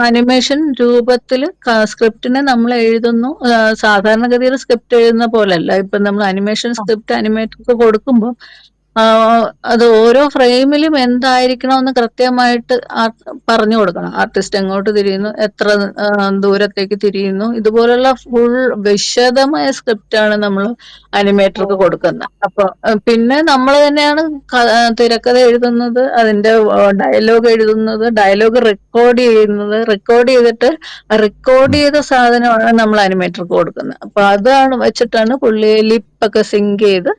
അനിമേഷൻ രൂപത്തില് സ്ക്രിപ്റ്റിനെ നമ്മൾ എഴുതുന്നു. സാധാരണഗതിയിൽ സ്ക്രിപ്റ്റ് എഴുതുന്ന പോലല്ല. ഇപ്പൊ നമ്മൾ അനിമേഷൻ സ്ക്രിപ്റ്റ് അനിമേറ്റർക്ക് കൊടുക്കുമ്പോൾ അത് ഓരോ ഫ്രെയിമിലും എന്തായിരിക്കണമെന്ന് കൃത്യമായിട്ട് പറഞ്ഞു കൊടുക്കണം. ആർട്ടിസ്റ്റ് എങ്ങോട്ട് തിരിയുന്നു, എത്ര ദൂരത്തേക്ക് തിരിയുന്നു, ഇതുപോലുള്ള ഫുൾ വിശദമായ സ്ക്രിപ്റ്റാണ് നമ്മൾ അനിമേറ്റർക്ക് കൊടുക്കുന്നത്. അപ്പൊ പിന്നെ നമ്മൾ തന്നെയാണ് തിരക്കഥ എഴുതുന്നത്, അതിന്റെ ഡയലോഗ് എഴുതുന്നത്, ഡയലോഗ് റെക്കോർഡ് ചെയ്തിട്ട് റെക്കോർഡ് ചെയ്ത സാധനമാണ് നമ്മൾ അനിമേറ്റർക്ക് കൊടുക്കുന്നത്. അപ്പൊ അതാണ് വെച്ചിട്ടാണ് പുള്ളി ലിപ്പൊക്കെ സിങ്ക് ചെയ്ത്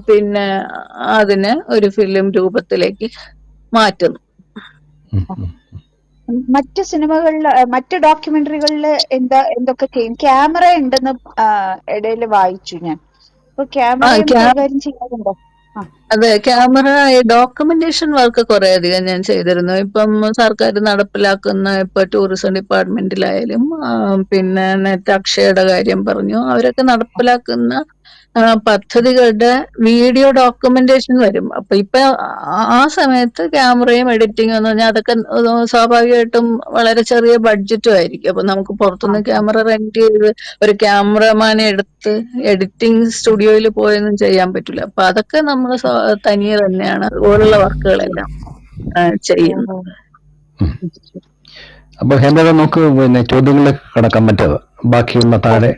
പിന്നെ അതിനെ ഒരു ഫിലിം രൂപത്തിലേക്ക് മാറ്റുന്നു. മറ്റു സിനിമകളില്, മറ്റു ഡോക്യുമെന്ററികളില് എന്തൊക്കെ ചെയ്യും? ക്യാമറ ഉണ്ടെന്ന് ഇടയിൽ വായിച്ചു ഞാൻ. അപ്പൊ ക്യാമറ കൈകാര്യം ചെയ്യാറുണ്ടോ? അതെ, ക്യാമറ ഡോക്യുമെന്റേഷൻ വർക്ക് കുറെ അധികം ഞാൻ ചെയ്തിരുന്നു. ഇപ്പം സർക്കാർ നടപ്പിലാക്കുന്ന ഇപ്പൊ ടൂറിസം ഡിപ്പാർട്ട്മെന്റിലായാലും പിന്നെ നേരത്തെ അക്ഷയയുടെ കാര്യം പറഞ്ഞു, അവരൊക്കെ നടപ്പിലാക്കുന്ന പദ്ധതികളുടെ വീഡിയോ ഡോക്യുമെന്റേഷൻ വരും. അപ്പൊ ഇപ്പൊ ആ സമയത്ത് ക്യാമറയും എഡിറ്റിംഗ് എന്ന് പറഞ്ഞാൽ അതൊക്കെ സ്വാഭാവികമായിട്ടും വളരെ ചെറിയ ബഡ്ജറ്റും ആയിരിക്കും. അപ്പൊ നമുക്ക് പുറത്തുനിന്ന് ക്യാമറ റെന്റ് ചെയ്ത് ഒരു ക്യാമറമാനെ എടുത്ത് എഡിറ്റിംഗ് സ്റ്റുഡിയോയിൽ പോയൊന്നും ചെയ്യാൻ പറ്റില്ല. അപ്പൊ അതൊക്കെ നമ്മൾ തനിയെ തന്നെയാണ് അതുപോലുള്ള വർക്കുകളെല്ലാം ചെയ്യുന്നത്. അപ്പൊ ഹേമലത, നമുക്ക് പിന്നെ ചോദ്യങ്ങളിലേക്ക് കടക്കാൻ പറ്റത് ബാക്കിയുള്ള താഴെ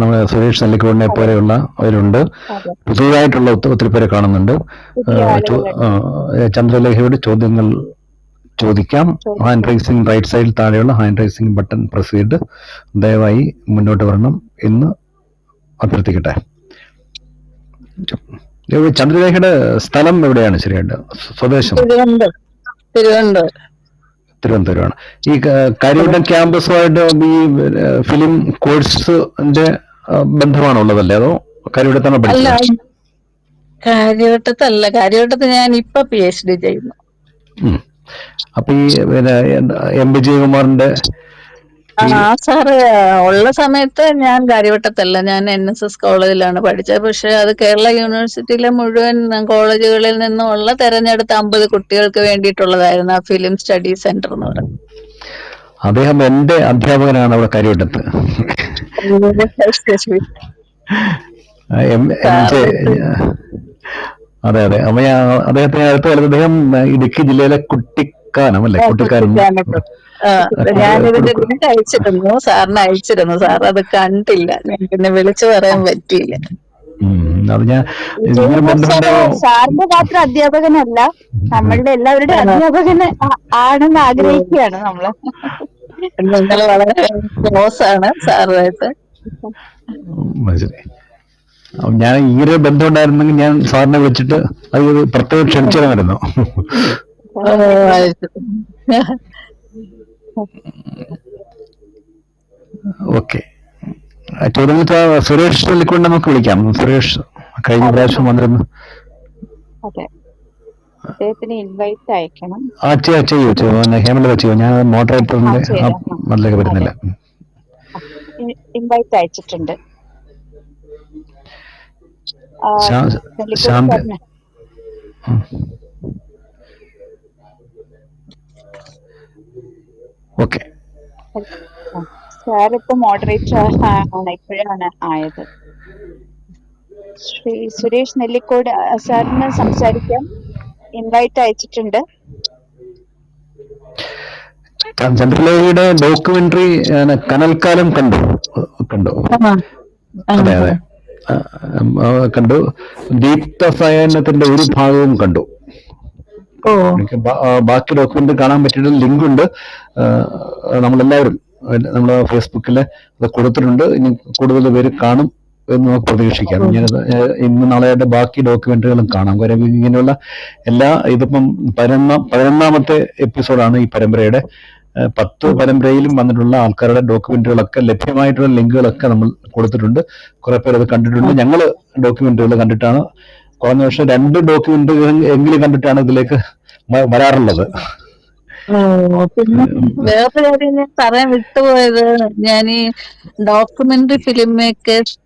നമ്മുടെ സുരേഷ് നെല്ലിക്കോടിനെ പോലെയുള്ള അവരുണ്ട്, പുതുതായിട്ടുള്ള ഒത്തിരി പേരെ കാണുന്നുണ്ട്. ചന്ദ്രലേഖയോട് ചോദ്യങ്ങൾ ചോദിക്കാം. ഹാൻഡ് റൈസിംഗ് റൈറ്റ് സൈഡിൽ താഴെയുള്ള ഹാൻഡ് റൈസിംഗ് ബട്ടൺ പ്രസ് ചെയ്ത് ദയവായി മുന്നോട്ട് വരണം എന്ന് അഭ്യർത്ഥിക്കട്ടെ. ചന്ദ്രലേഖയുടെ സ്ഥലം എവിടെയാണ് ശരിയായിട്ട്? സ്വദേശം തിരുവനന്തപുരമാണ്. ഈ കാര്യവട്ടം ക്യാമ്പസുമായിട്ട് ഈ ഫിലിം കോഴ്സിന്റെ ബന്ധമാണുള്ളതല്ലേ, അതോ കാര്യവട്ടത്താണ് പഠിച്ചത്? കാര്യവട്ടത്ത് ഞാൻ ഇപ്പൊ PhD ചെയ്യുന്നു. അപ്പൊ ഈ പിന്നെ M.B. ജയകുമാറിന്റെ സാറ് ഉള്ള സമയത്ത് ഞാൻ കാര്യവട്ടത്തല്ല, ഞാൻ NSS കോളേജിലാണ് പഠിച്ചത്. പക്ഷെ അത് കേരള യൂണിവേഴ്സിറ്റിയിലെ മുഴുവൻ കോളേജുകളിൽ നിന്നുള്ള തെരഞ്ഞെടുത്ത 50 കുട്ടികൾക്ക് വേണ്ടിയിട്ടുള്ളതായിരുന്നു ആ ഫിലിം സ്റ്റഡി സെന്റർ എന്ന് പറയുന്നത്. അദ്ദേഹം എന്റെ അധ്യാപകനാണ് അവിടെ കാര്യവട്ടത്ത്. അതെ. അപ്പൊ അദ്ദേഹത്തെ അടുത്ത കാലത്ത് അദ്ദേഹം ഇടുക്കി ജില്ലയിലെ കുട്ടിക്കാനം അല്ലെ, കുട്ടിക്കാനം ഞാനിതിന്റെ ലിങ്ക് അയച്ചിരുന്നു, സാറിന് അയച്ചിരുന്നു. സാർ അത് കണ്ടില്ല, ഞാൻ പിന്നെ വിളിച്ചു പറയാൻ പറ്റിയില്ല. സാറിന്റെ മാത്രം അധ്യാപകനല്ല, നമ്മളുടെ എല്ലാവരുടെ അധ്യാപകന് ആണെന്ന് ആഗ്രഹിക്കുകയാണ് നമ്മള്. നിങ്ങൾ വളരെ ക്ലോസ് ആണ് സാറുമായിട്ട്. ഞാൻ ഇങ്ങനെ ബന്ധം ഉണ്ടായിരുന്നെങ്കിൽ ഞാൻ സാറിനെ വിളിച്ചിട്ട് അത് പ്രത്യേകം ക്ഷണിച്ചിരുന്നു. ഓക്കെ. ചോദ്യങ്ങൾക്ക് സുരേഷ് നെല്ലിക്കൊണ്ട് നമുക്ക് വിളിക്കാം. സുരേഷ് കഴിഞ്ഞ പ്രാവശ്യം വന്നിരുന്നു. അതെ, അദ്ദേഹത്തിന് ഇൻവൈറ്റ് അയക്കണം. ചെയ്യൂ ഹേമലത ചെയ്യൂ. ഞാൻ മോഡറേറ്ററിന്റെ അതിലേക്ക് വരുന്നില്ല. ഇൻവൈറ്റ് അയച്ചിട്ടുണ്ട്. ഓക്കെ. സാർ ഇപ്പൊ മോഡറേറ്റർ ആണ്, ഇപ്പോഴാണ് ആയത്. ശ്രീ സുരേഷ് നെല്ലിക്കോട് സാറിന് സംസാരിക്കാൻ ഇൻവൈറ്റ് അയച്ചിട്ടുണ്ട്. ചന്ദ്രലേഖയുടെ ഡോക്യുമെന്ററി കനൽക്കാലം കണ്ടു. അതെ കണ്ടു. ദീപ്ത സയനത്തിന്റെ ഒരു ഭാഗവും കണ്ടു. എനിക്ക് ബാക്കി ഡോക്യുമെന്റ് കാണാൻ പറ്റിയ ലിങ്ക് ഉണ്ട്. നമ്മളെല്ലാവരും നമ്മുടെ ഫേസ്ബുക്കിൽ അത് കൊടുത്തിട്ടുണ്ട്. ഇനി കൂടുതൽ പേര് കാണും എന്ന് നമുക്ക് പ്രതീക്ഷിക്കാം. ഇന്ന് നാളെയായിട്ട് ബാക്കി ഡോക്യുമെന്ററികളും കാണാം. കാര്യം ഇങ്ങനെയുള്ള ഇതിപ്പം 11ാമത്തെ എപ്പിസോഡാണ് ഈ പരമ്പരയുടെ. 10 പരമ്പരയിലും വന്നിട്ടുള്ള ആൾക്കാരുടെ ഡോക്യുമെന്ററികളൊക്കെ ലഭ്യമായിട്ടുള്ള ലിങ്കുകളൊക്കെ നമ്മൾ കൊടുത്തിട്ടുണ്ട്. കുറെ പേര് അത് കണ്ടിട്ടുണ്ട്. ഞങ്ങള് ഡോക്യുമെന്ററികൾ കണ്ടിട്ടാണ്, കുറഞ്ഞ വർഷം 2 ഡോക്യുമെന്ററികൾ എങ്കിലും കണ്ടിട്ടാണ് ഇതിലേക്ക് വരാറുള്ളത്. പിന്നെ വേറൊരു കാര്യം ഞാൻ പറയാൻ വിട്ടുപോയത്, ഞാൻ ഈ ഡോക്യുമെന്ററി ഫിലിം മേക്കേഴ്സ്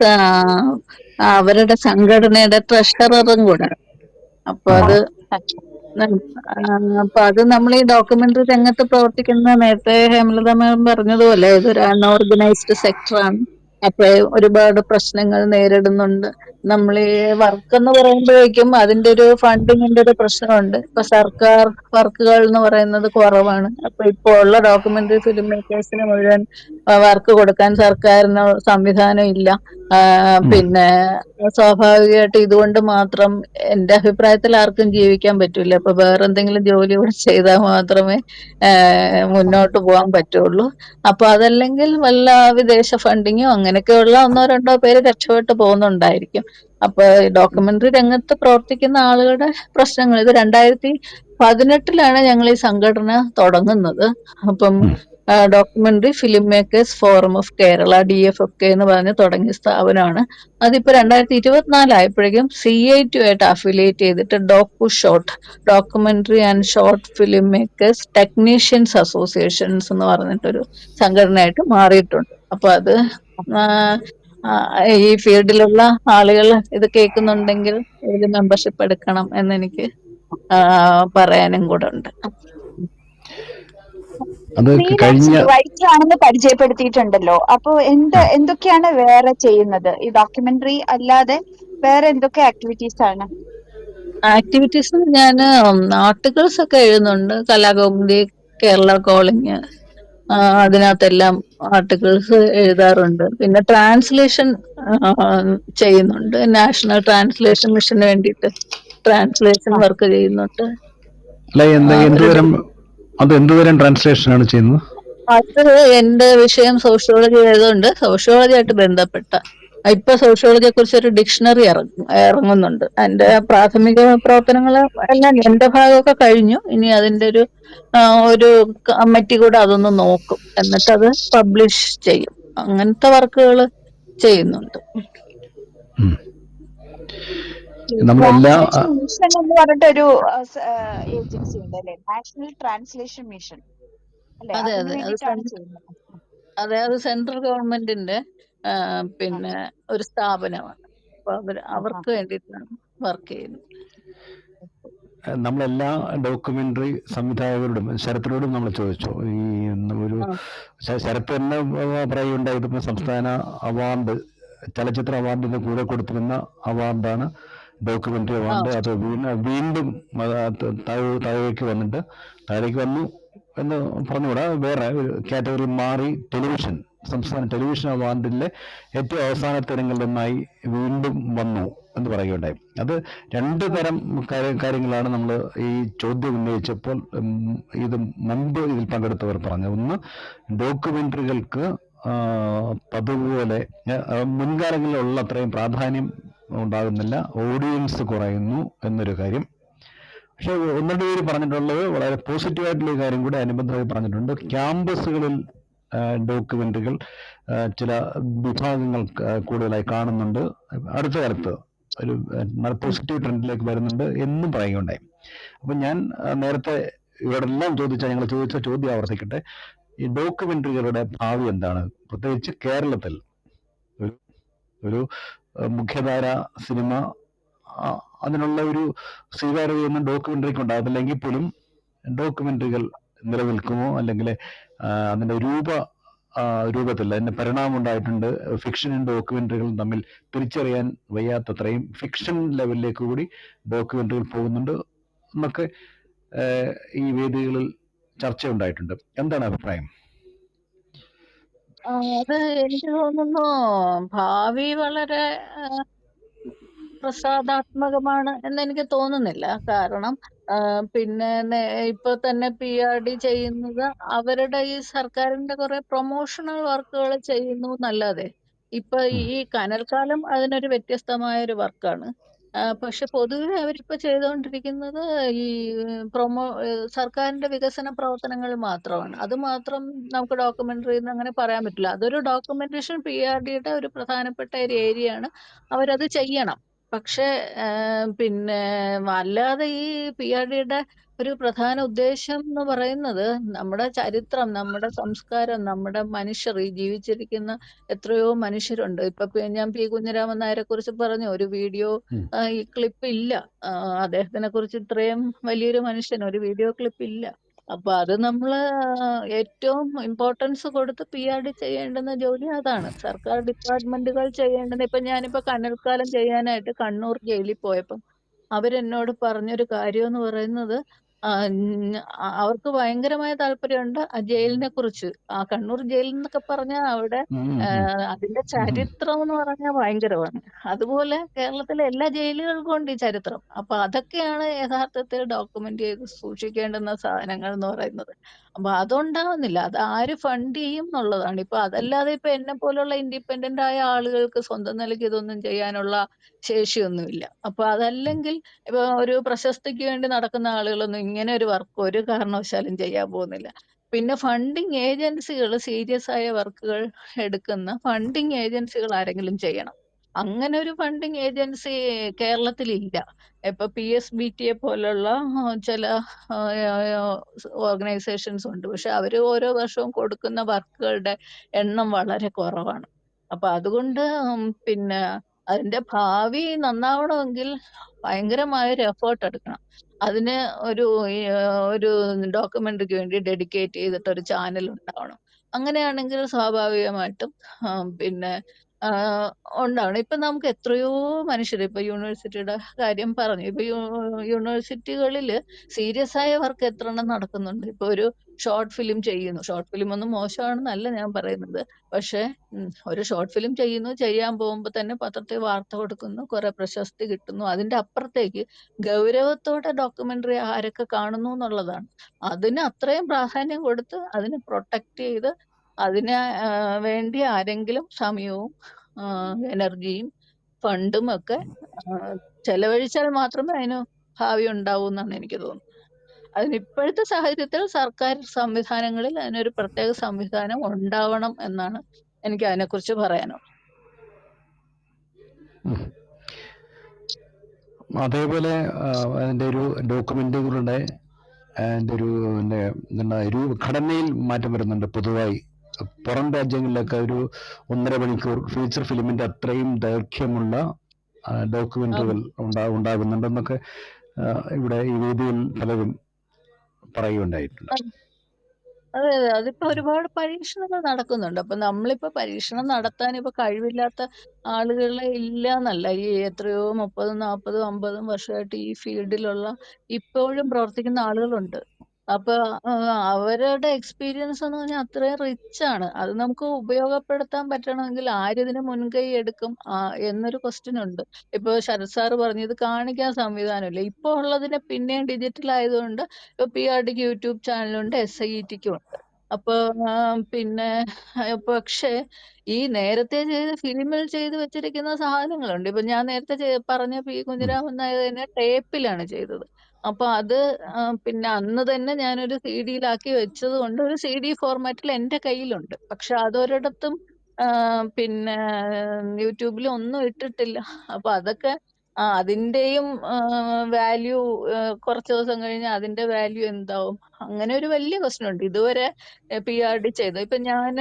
അവരുടെ സംഘടനയുടെ ട്രഷററും കൂടെ. അപ്പൊ അത് നമ്മൾ ഈ ഡോക്യുമെന്ററി രംഗത്ത് പ്രവർത്തിക്കുന്ന, നേരത്തെ ഹേമലത മാം പറഞ്ഞതുപോലെ ഇതൊരു അൺഓർഗനൈസ്ഡ് സെക്ടറാണ്. അപ്പൊ ഒരുപാട് പ്രശ്നങ്ങൾ നേരിടുന്നുണ്ട്. നമ്മൾ ഈ വർക്ക് എന്ന് പറയുമ്പോഴേക്കും അതിന്റെ ഒരു ഫണ്ടിങ്ങിന്റെ ഒരു പ്രശ്നമുണ്ട്. ഇപ്പൊ സർക്കാർ വർക്കുകൾ എന്ന് പറയുന്നത് കുറവാണ്. അപ്പൊ ഇപ്പോൾ ഉള്ള ഡോക്യുമെന്ററി ഫിലിം മേക്കേഴ്സിന് മുഴുവൻ വർക്ക് കൊടുക്കാൻ സർക്കാരിന് സംവിധാനം ഇല്ല. പിന്നെ സ്വാഭാവികമായിട്ട് ഇതുകൊണ്ട് മാത്രം എന്റെ അഭിപ്രായത്തിൽ ആർക്കും ജീവിക്കാൻ പറ്റൂല. അപ്പൊ വേറെ എന്തെങ്കിലും ജോലി കൂടെ ചെയ്താൽ മാത്രമേ മുന്നോട്ട് പോകാൻ പറ്റുള്ളൂ. അപ്പൊ അതല്ലെങ്കിൽ വല്ല വിദേശ ഫണ്ടിങ്ങോ അങ്ങനെയൊക്കെയുള്ള 1-2 പേര് രക്ഷപ്പെട്ട് പോകുന്നുണ്ടായിരിക്കും. അപ്പൊ ഡോക്യുമെന്ററി രംഗത്ത് പ്രവർത്തിക്കുന്ന ആളുകളുടെ പ്രശ്നങ്ങൾ, ഇത് 2018 ഞങ്ങൾ ഈ സംഘടന തുടങ്ങുന്നത്. അപ്പം documentary film makers forum of Kerala, DFFK എന്ന് പറഞ്ഞ് തുടങ്ങിയ സ്ഥാപനമാണ്. അതിപ്പോ 2024 ആയപ്പോഴേക്കും CITU ആയിട്ട് അഫിലിയേറ്റ് ചെയ്തിട്ട് documentary and short film makers technicians associations എന്ന് പറഞ്ഞിട്ടൊരു സംഘടനയായിട്ട് മാറിയിട്ടുണ്ട്. അപ്പൊ അത് ഈ ഫീൽഡിലുള്ള ആളുകൾ ഇത് കേൾക്കുന്നുണ്ടെങ്കിൽ ഇതിൽ മെമ്പർഷിപ്പ് എടുക്കണം എന്നെനിക്ക് പറയാനും കൂടെ ഉണ്ട്. ആണെന്ന് പരിചയപ്പെടുത്തിയിട്ടുണ്ടല്ലോ. അപ്പൊ എന്തൊക്കെയാണ് വേറെ ചെയ്യുന്നത്? ഈ ഡോക്യുമെന്ററി അല്ലാതെ വേറെ എന്തൊക്കെ ആക്ടിവിറ്റീസ് ആണ്? ആക്ടിവിറ്റീസ് ഞാൻ ആർട്ടിക്കിൾസ് ഒക്കെ എഴുതുന്നുണ്ട്. കലാകൗമുദി, കേരള കോളിംഗ്, അതിനകത്തെല്ലാം ആർട്ടിക്കിൾസ് എഴുതാറുണ്ട്. പിന്നെ ട്രാൻസ്ലേഷൻ ചെയ്യുന്നുണ്ട്. നാഷണൽ ട്രാൻസ്ലേഷൻ മിഷന് വേണ്ടിയിട്ട് ട്രാൻസ്ലേഷൻ വർക്ക് ചെയ്യുന്നുണ്ട്. അത് എന്തുതരം ട്രാൻസ്ലേഷൻ ആണ് ചെയ്യുന്നത്? അത് എന്റെ വിഷയം സോഷ്യോളജി ആയതുകൊണ്ട് സോഷ്യോളജി ആയിട്ട് ബന്ധപ്പെട്ട, ഇപ്പൊ സോഷ്യോളജിയെ കുറിച്ച് ഒരു ഡിക്ഷണറി ഇറങ്ങുന്നുണ്ട്. അതിന്റെ പ്രാഥമിക പ്രവർത്തനങ്ങൾ എല്ലാം എന്റെ ഭാഗമൊക്കെ കഴിഞ്ഞു. ഇനി അതിന്റെ ഒരു കമ്മിറ്റി കൂടെ അതൊന്ന് നോക്കും, എന്നിട്ട് അത് പബ്ലിഷ് ചെയ്യും. അങ്ങനത്തെ വർക്കുകൾ ചെയ്യുന്നുണ്ട്. മിഷൻ എന്ന് പറഞ്ഞിട്ടൊരു ഏജൻസി ഉണ്ട് അല്ലെ, നാഷണൽ ട്രാൻസ്ലേഷൻ മിഷൻ. അതെ, അത് സെൻട്രൽ ഗവൺമെന്റിന്റെ പിന്നെ ഒരു സ്ഥാപനമാണ്. അപ്പൊ അവർക്ക് വേണ്ടിയിട്ടാണ് വർക്ക് ചെയ്യുന്നത്. നമ്മളെല്ലാ ഡോക്യുമെന്ററി സംവിധായകരോടും ശരത്തിനോടും നമ്മൾ ചോദിച്ചു. ഈ ഒരു ശരത്ത് തന്നെ പറയുകയുണ്ടായി, ഇതിപ്പോ സംസ്ഥാന അവാർഡ്, ചലച്ചിത്ര അവാർഡിന് കൂടെ കൊടുത്തിരുന്ന അവാർഡാണ് ഡോക്യുമെന്ററി അവാർഡ്. അത് വീണ്ടും താഴേക്ക് വന്നു എന്ന് പറഞ്ഞുകൂടാ, വേറെ ഒരു കാറ്റഗറി മാറി ടെലിവിഷൻ, സംസ്ഥാന ടെലിവിഷൻ അവാർഡിലെ ഏറ്റവും അവസാനത്തെ ഇനങ്ങളിലൊന്നായി വീണ്ടും വന്നു എന്ന് പറയുകയുണ്ടായി. അത് 2 തരം കാര്യങ്ങളാണ് നമ്മൾ ഈ ചോദ്യം ഉന്നയിച്ചപ്പോൾ ഇത് മുമ്പ് ഇതിൽ പങ്കെടുത്തവർ പറഞ്ഞത്. ഒന്ന്, ഡോക്യുമെന്ററികൾക്ക് പതുപോലെ മുൻകാലങ്ങളിലുള്ള അത്രയും പ്രാധാന്യം ഉണ്ടാകുന്നില്ല, ഓഡിയൻസ് കുറയുന്നു എന്നൊരു കാര്യം. പക്ഷെ ഒന്നുകൂടി പേര് പറഞ്ഞിട്ടുള്ളത് വളരെ പോസിറ്റീവായിട്ടുള്ള ഒരു കാര്യം കൂടെ അനുബന്ധമായി പറഞ്ഞിട്ടുണ്ട്. ക്യാമ്പസുകളിൽ ഡോക്യുമെന്ററികൾ ചില വിഭാഗങ്ങൾ കൂടുതലായി കാണുന്നുണ്ട്. അടുത്ത കാലത്ത് ഒരു പോസിറ്റീവ് ട്രെൻഡിലേക്ക് വരുന്നുണ്ട് എന്നും പറയുകയുണ്ടായി. അപ്പൊ ഞാൻ നേരത്തെ ഇവരോടെല്ലാം ഞങ്ങൾ ചോദിച്ച ചോദ്യം ആവർത്തിക്കട്ടെ. ഈ ഡോക്യുമെന്ററികളുടെ ഭാവി എന്താണ്? പ്രത്യേകിച്ച് കേരളത്തിൽ ഒരു മുഖ്യധാര സിനിമ അതിനുള്ള ഒരു സ്വീകാര്യതയൊന്നും ഡോക്യുമെന്ററിക്ക് ഉണ്ടാകത്തില്ലെങ്കിൽ പോലും ഡോക്യുമെന്ററികൾ നിലനിൽക്കുമോ, അല്ലെങ്കിൽ അതിന്റെ രൂപത്തിൽ അതിന്റെ പരിണാമം ഉണ്ടായിട്ടുണ്ട്. ഫിക്ഷനും ഡോക്യുമെന്ററികളും തമ്മിൽ തിരിച്ചറിയാൻ വയ്യാത്തത്രയും ഫിക്ഷൻ ലെവലിലേക്ക് കൂടി ഡോക്യുമെന്ററികൾ പോകുന്നുണ്ട് എന്നൊക്കെ ഈ വേദികളിൽ ചർച്ച ഉണ്ടായിട്ടുണ്ട്. എന്താണ് അഭിപ്രായം? അത് എനിക്ക് തോന്നുന്നു ഭാവി വളരെ പ്രസാദാത്മകമാണ് എന്നെനിക്ക് തോന്നുന്നില്ല. കാരണം പിന്നെ ഇപ്പൊ തന്നെ PRD ചെയ്യുന്നത് അവരുടെ ഈ സർക്കാരിന്റെ കുറെ പ്രൊമോഷണൽ വർക്കുകൾ ചെയ്യുന്നു എന്നല്ലാതെ ഇപ്പൊ ഈ കനൽക്കാലം അതിനൊരു വ്യത്യസ്തമായ ഒരു വർക്കാണ്. പക്ഷെ പൊതുവെ അവരിപ്പോ ചെയ്തുകൊണ്ടിരിക്കുന്നത് ഈ സർക്കാരിന്റെ വികസന പ്രവർത്തനങ്ങൾ മാത്രമാണ്. അത് മാത്രം നമുക്ക് ഡോക്യുമെന്ററി എന്ന് അങ്ങനെ പറയാൻ പറ്റില്ല. അതൊരു ഡോക്യുമെന്റേഷൻ PRDയുടെ ഒരു പ്രധാനപ്പെട്ട ഒരു ഏരിയയാണ്. അവരത് ചെയ്യണം. പക്ഷെ പിന്നെ അല്ലാതെ ഈ PRDയുടെ ഒരു പ്രധാന ഉദ്ദേശം എന്ന് പറയുന്നത് നമ്മുടെ ചരിത്രം, നമ്മുടെ സംസ്കാരം, നമ്മുടെ മനുഷ്യർ, ഈ ജീവിച്ചിരിക്കുന്ന എത്രയോ മനുഷ്യരുണ്ട്. ഇപ്പൊ ഞാൻ P. കുഞ്ഞിരാമൻ നായരെ കുറിച്ച് പറഞ്ഞു, ഒരു വീഡിയോ ഈ ക്ലിപ്പ് ഇല്ല. അദ്ദേഹത്തിനെ കുറിച്ച് ഇത്രയും വലിയൊരു മനുഷ്യൻ ഒരു വീഡിയോ ക്ലിപ്പ് ഇല്ല. അപ്പൊ അത് നമ്മള് ഏറ്റവും ഇമ്പോർട്ടൻസ് കൊടുത്ത് PRD ചെയ്യേണ്ടുന്ന ജോലി അതാണ്. സർക്കാർ ഡിപ്പാർട്ട്മെന്റുകൾ ചെയ്യേണ്ടത്. ഞാനിപ്പോ കനൽക്കാലം ചെയ്യാനായിട്ട് കണ്ണൂർ ജയിലിൽ പോയപ്പം അവരെന്നോട് പറഞ്ഞൊരു കാര്യം എന്ന് പറയുന്നത് അവർക്ക് ഭയങ്കരമായ താല്പര്യമുണ്ട് ആ ജയിലിനെ കുറിച്ച്. ആ കണ്ണൂർ ജയിൽ എന്നൊക്കെ പറഞ്ഞാൽ അവിടെ അതിന്റെ ചരിത്രം എന്ന് പറഞ്ഞാൽ ഭയങ്കരമാണ്. അതുപോലെ കേരളത്തിലെ എല്ലാ ജയിലുകൾക്കും ഉണ്ട് ഈ ചരിത്രം. അപ്പൊ അതൊക്കെയാണ് യഥാർത്ഥത്തിൽ ഡോക്യുമെന്റ് ചെയ്ത് സൂക്ഷിക്കേണ്ടുന്ന സാധനങ്ങൾ എന്ന് പറയുന്നത്. അപ്പൊ അതുണ്ടാവുന്നില്ല. അത് ആര് ഫണ്ട് ചെയ്യും എന്നുള്ളതാണ്. ഇപ്പൊ അതല്ലാതെ ഇപ്പൊ എന്നെ പോലുള്ള ഇൻഡിപെൻഡന്റ് ആയ ആളുകൾക്ക് സ്വന്തം നിലയ്ക്ക് ഇതൊന്നും ചെയ്യാനുള്ള ശേഷിയൊന്നുമില്ല. അപ്പൊ അതല്ലെങ്കിൽ ഇപ്പൊ ഒരു പ്രശസ്തിക്ക് വേണ്ടി നടക്കുന്ന ആളുകളൊന്നും ഇങ്ങനെ ഒരു വർക്ക് ഒരു കാരണവശാലും ചെയ്യാൻ പോകുന്നില്ല. പിന്നെ ഫണ്ടിങ് ഏജൻസികൾ, സീരിയസ് ആയ വർക്കുകൾ എടുക്കുന്ന ഫണ്ടിങ് ഏജൻസികൾ ആരെങ്കിലും ചെയ്യണം. അങ്ങനെ ഒരു ഫണ്ടിങ് ഏജൻസി കേരളത്തിലില്ല. ഇപ്പൊ PSBTA പോലുള്ള ചില ഓർഗനൈസേഷൻസ് ഉണ്ട്. പക്ഷെ അവര് ഓരോ വർഷവും കൊടുക്കുന്ന വർക്കുകളുടെ എണ്ണം വളരെ കുറവാണ്. അപ്പൊ അതുകൊണ്ട് പിന്നെ അതിന്റെ ഭാവി നന്നാവണമെങ്കിൽ ഭയങ്കരമായൊരു എഫേർട്ട് എടുക്കണം. അതിന് ഒരു ഡോക്യുമെന്ററിക്ക് വേണ്ടി ഡെഡിക്കേറ്റ് ചെയ്തിട്ട് ഒരു ചാനൽ ഉണ്ടാവണം. അങ്ങനെയാണെങ്കിൽ സ്വാഭാവികമായിട്ടും പിന്നെ ഉണ്ടാവണം. ഇപ്പൊ നമുക്ക് എത്രയോ മനുഷ്യർ, ഇപ്പൊ യൂണിവേഴ്സിറ്റിയുടെ കാര്യം പറഞ്ഞു. ഇപ്പൊ യൂണിവേഴ്സിറ്റികളിൽ സീരിയസ് ആയ വർക്ക് എത്ര എണ്ണം നടക്കുന്നുണ്ട്. ഇപ്പൊ ഒരു ഷോർട്ട് ഫിലിം ചെയ്യുന്നു. ഷോർട്ട് ഫിലിം ഒന്നും മോശമാണെന്നല്ല ഞാൻ പറയുന്നത്. പക്ഷെ ഒരു ഷോർട്ട് ഫിലിം ചെയ്യുന്നു, ചെയ്യാൻ പോകുമ്പോൾ തന്നെ പത്രത്തിൽ വാർത്ത കൊടുക്കുന്നു, കുറെ പ്രശസ്തി കിട്ടുന്നു. അതിന്റെ അപ്പുറത്തേക്ക് ഗൗരവത്തോടെ ഡോക്യുമെന്ററി ആരൊക്കെ കാണുന്നു എന്നുള്ളതാണ്. അതിന് അത്രയും പ്രാധാന്യം കൊടുത്ത് അതിനെ പ്രൊട്ടക്ട് ചെയ്ത് അതിന് വേണ്ടി ആരെങ്കിലും സമയവും എനർജിയും ഫണ്ടും ഒക്കെ ചെലവഴിച്ചാൽ മാത്രമേ അതിന് ഭാവി ഉണ്ടാവൂ എന്നാണ് എനിക്ക് തോന്നുന്നത്. അതിന് ഇപ്പോഴത്തെ സാഹചര്യത്തിൽ സർക്കാർ സംവിധാനങ്ങളിൽ അതിനൊരു പ്രത്യേക സംവിധാനം ഉണ്ടാവണം എന്നാണ് എനിക്ക് അതിനെക്കുറിച്ച് പറയാനുള്ളത്. അതേപോലെ അതിന്റെ ഒരു ഡോക്യുമെന്ററികളുടെ അതിന്റെ ഒരു ഘടനയിൽ മാറ്റം വരുന്നുണ്ട്. പൊതുവായി പുറം രാജ്യങ്ങളിലൊക്കെ ഒരു 1.5 മണിക്കൂർ ഫീച്ചർ ഫിലിമിന്റെ അത്രയും ദൈർഘ്യമുള്ള ഡോക്യുമെന്ററികൾ ഉണ്ടാകുന്നുണ്ടെന്നൊക്കെ ഇവിടെ ഈ വേദിയിൽ പലരും പറയുകയുണ്ടായിട്ടുണ്ട്. അതെ അതെ, അതിപ്പോ ഒരുപാട് പരീക്ഷണങ്ങൾ നടക്കുന്നുണ്ട്. അപ്പൊ നമ്മളിപ്പോ പരീക്ഷണം നടത്താൻ ഇപ്പൊ കഴിവില്ലാത്ത ആളുകളെ ഇല്ല എന്നല്ല. ഈ എത്രയോ 30, 40, 50 വർഷമായിട്ട് ഈ ഫീൽഡിലുള്ള ഇപ്പോഴും പ്രവർത്തിക്കുന്ന ആളുകളുണ്ട്. അപ്പൊ അവരുടെ എക്സ്പീരിയൻസ് എന്ന് പറഞ്ഞാൽ അത്രയും റിച്ച് ആണ്. അത് നമുക്ക് ഉപയോഗപ്പെടുത്താൻ പറ്റണമെങ്കിൽ ആരിതിന് മുൻകൈ എടുക്കും എന്നൊരു ക്വസ്റ്റ്യൻ ഉണ്ട്. ഇപ്പൊ ശരത് സാറ് പറഞ്ഞു ഇത് കാണിക്കാൻ സംവിധാനമില്ല. ഇപ്പൊ ഉള്ളതിനെ പിന്നെയും ഡിജിറ്റൽ ആയതുകൊണ്ട് ഇപ്പൊ PRDക്ക് യൂട്യൂബ് ചാനലുണ്ട്, SIETക്കും ഉണ്ട്. അപ്പൊ പിന്നെ പക്ഷെ ഈ നേരത്തെ ചെയ്ത ഫിലിമിൽ ചെയ്ത് വെച്ചിരിക്കുന്ന സാധനങ്ങളുണ്ട്. ഇപ്പൊ ഞാൻ നേരത്തെ പറഞ്ഞ P. കുഞ്ഞിരാമൻ നായർ തന്നെ ടേപ്പിലാണ് ചെയ്തത്. അപ്പൊ അത് പിന്നെ അന്ന് തന്നെ ഞാനൊരു CD-യിലാക്കി വെച്ചത് കൊണ്ട് ഒരു CD ഫോർമാറ്റിൽ എന്റെ കയ്യിലുണ്ട്. പക്ഷെ അതൊരിടത്തും പിന്നെ യൂട്യൂബിലും ഒന്നും ഇട്ടിട്ടില്ല. അപ്പൊ അതൊക്കെ അതിന്റെയും വാല്യൂ കുറച്ച് ദിവസം കഴിഞ്ഞ് അതിന്റെ വാല്യൂ എന്താവും? അങ്ങനെ ഒരു വലിയ പ്രശ്നമുണ്ട്. ഇതുവരെ PRD ചെയ്തു. ഇപ്പൊ ഞാൻ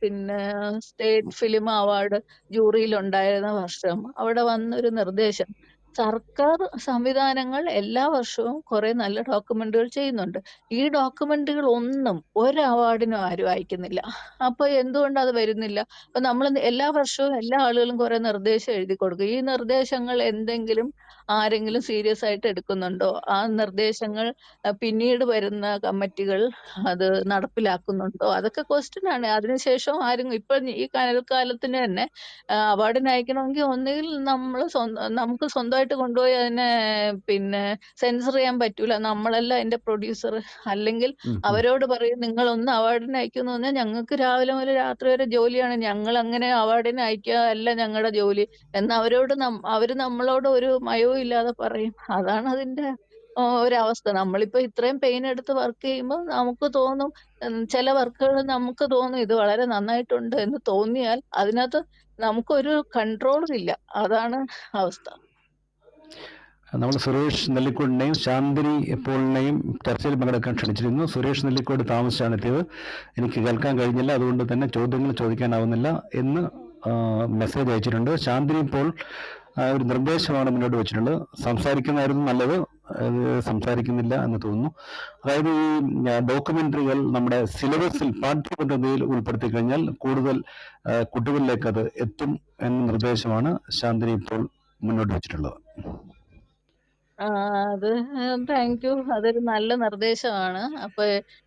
പിന്നെ സ്റ്റേറ്റ് ഫിലിം അവാർഡ് ജൂറിയിൽ ഉണ്ടായിരുന്ന വർഷം അവിടെ വന്നൊരു നിർദ്ദേശം, സർക്കാർ സംവിധാനങ്ങൾ എല്ലാ വർഷവും കുറെ നല്ല ഡോക്യുമെന്റുകൾ ചെയ്യുന്നുണ്ട്. ഈ ഡോക്യുമെന്റുകൾ ഒന്നും ഒരു അവാർഡിനും ആരും അയക്കുന്നില്ല. അപ്പൊ എന്തുകൊണ്ട് അത് വരുന്നില്ല? അപ്പൊ നമ്മൾ എല്ലാ വർഷവും എല്ലാ ആളുകളും കുറെ നിർദ്ദേശം എഴുതി കൊടുക്കും. ഈ നിർദ്ദേശങ്ങൾ എന്തെങ്കിലും ആരെങ്കിലും സീരിയസ് ആയിട്ട് എടുക്കുന്നുണ്ടോ? ആ നിർദ്ദേശങ്ങൾ പിന്നീട് വരുന്ന കമ്മിറ്റികൾ അത് നടപ്പിലാക്കുന്നുണ്ടോ? അതൊക്കെ ക്വസ്റ്റ്യൻ ആണ്. അതിനുശേഷം ആരും ഇപ്പൊ ഈ കാലത്തിന് തന്നെ അവാർഡിന് അയക്കണമെങ്കിൽ ഒന്നുകിൽ നമുക്ക് സ്വന്തമായിട്ട് കൊണ്ടുപോയി അതിനെ പിന്നെ സെൻസർ ചെയ്യാൻ പറ്റൂല, നമ്മളല്ല അതിന്റെ പ്രൊഡ്യൂസർ. അല്ലെങ്കിൽ അവരോട് പറയും നിങ്ങൾ ഒന്ന് അവാർഡിന് അയക്കുമെന്ന് പറഞ്ഞാൽ ഞങ്ങൾക്ക് രാവിലെ മുതൽ രാത്രി വരെ ജോലിയാണ്, ഞങ്ങൾ അങ്ങനെ അവാർഡിന് അയക്കുക അല്ല ഞങ്ങളുടെ ജോലി എന്ന് അവരോട് അവര് നമ്മളോട് ഒരു മയവും ഇല്ലാതെ പറയും. അതാണ് അതിന്റെ ഒരവസ്ഥ. നമ്മളിപ്പോ ഇത്രയും പെയിൻ എടുത്ത് വർക്ക് ചെയ്യുമ്പോൾ നമുക്ക് തോന്നും, ചില വർക്കുകൾ നമുക്ക് തോന്നും ഇത് വളരെ നന്നായിട്ടുണ്ട് എന്ന് തോന്നിയാൽ അതിനകത്ത് നമുക്കൊരു കൺട്രോളും ഇല്ല. അതാണ് അവസ്ഥ. നമ്മൾ സുരേഷ് നെല്ലിക്കോടിനെയും ശാന്തിനി പോളിനെയും ചർച്ചയിൽ പങ്കെടുക്കാൻ ക്ഷണിച്ചിരുന്നു. സുരേഷ് നെല്ലിക്കോട് താമസിച്ചാണ് എത്തിയത്. എനിക്ക് കേൾക്കാൻ കഴിഞ്ഞില്ല, അതുകൊണ്ട് തന്നെ ചോദ്യങ്ങൾ ചോദിക്കാനാവുന്നില്ല എന്ന് മെസ്സേജ് അയച്ചിട്ടുണ്ട്. ശാന്തിനി പോൾ ഒരു നിർദ്ദേശമാണ് മുന്നോട്ട് വെച്ചിട്ടുള്ളത്. സംസാരിക്കുന്നതായിരുന്നു നല്ലത്, സംസാരിക്കുന്നില്ല എന്ന് തോന്നുന്നു. അതായത് ഈ ഡോക്യുമെന്ററികൾ നമ്മുടെ സിലബസിൽ പാഠ്യപദ്ധതിയിൽ ഉൾപ്പെടുത്തി കഴിഞ്ഞാൽ കൂടുതൽ കുട്ടികളിലേക്ക് അത് എത്തും എന്ന നിർദ്ദേശമാണ് ശാന്തിനി പോൾ മുന്നോട്ട് വെച്ചിട്ടുള്ളത്. അത് താങ്ക് യു. അതൊരു നല്ല നിർദ്ദേശമാണ്. അപ്പൊ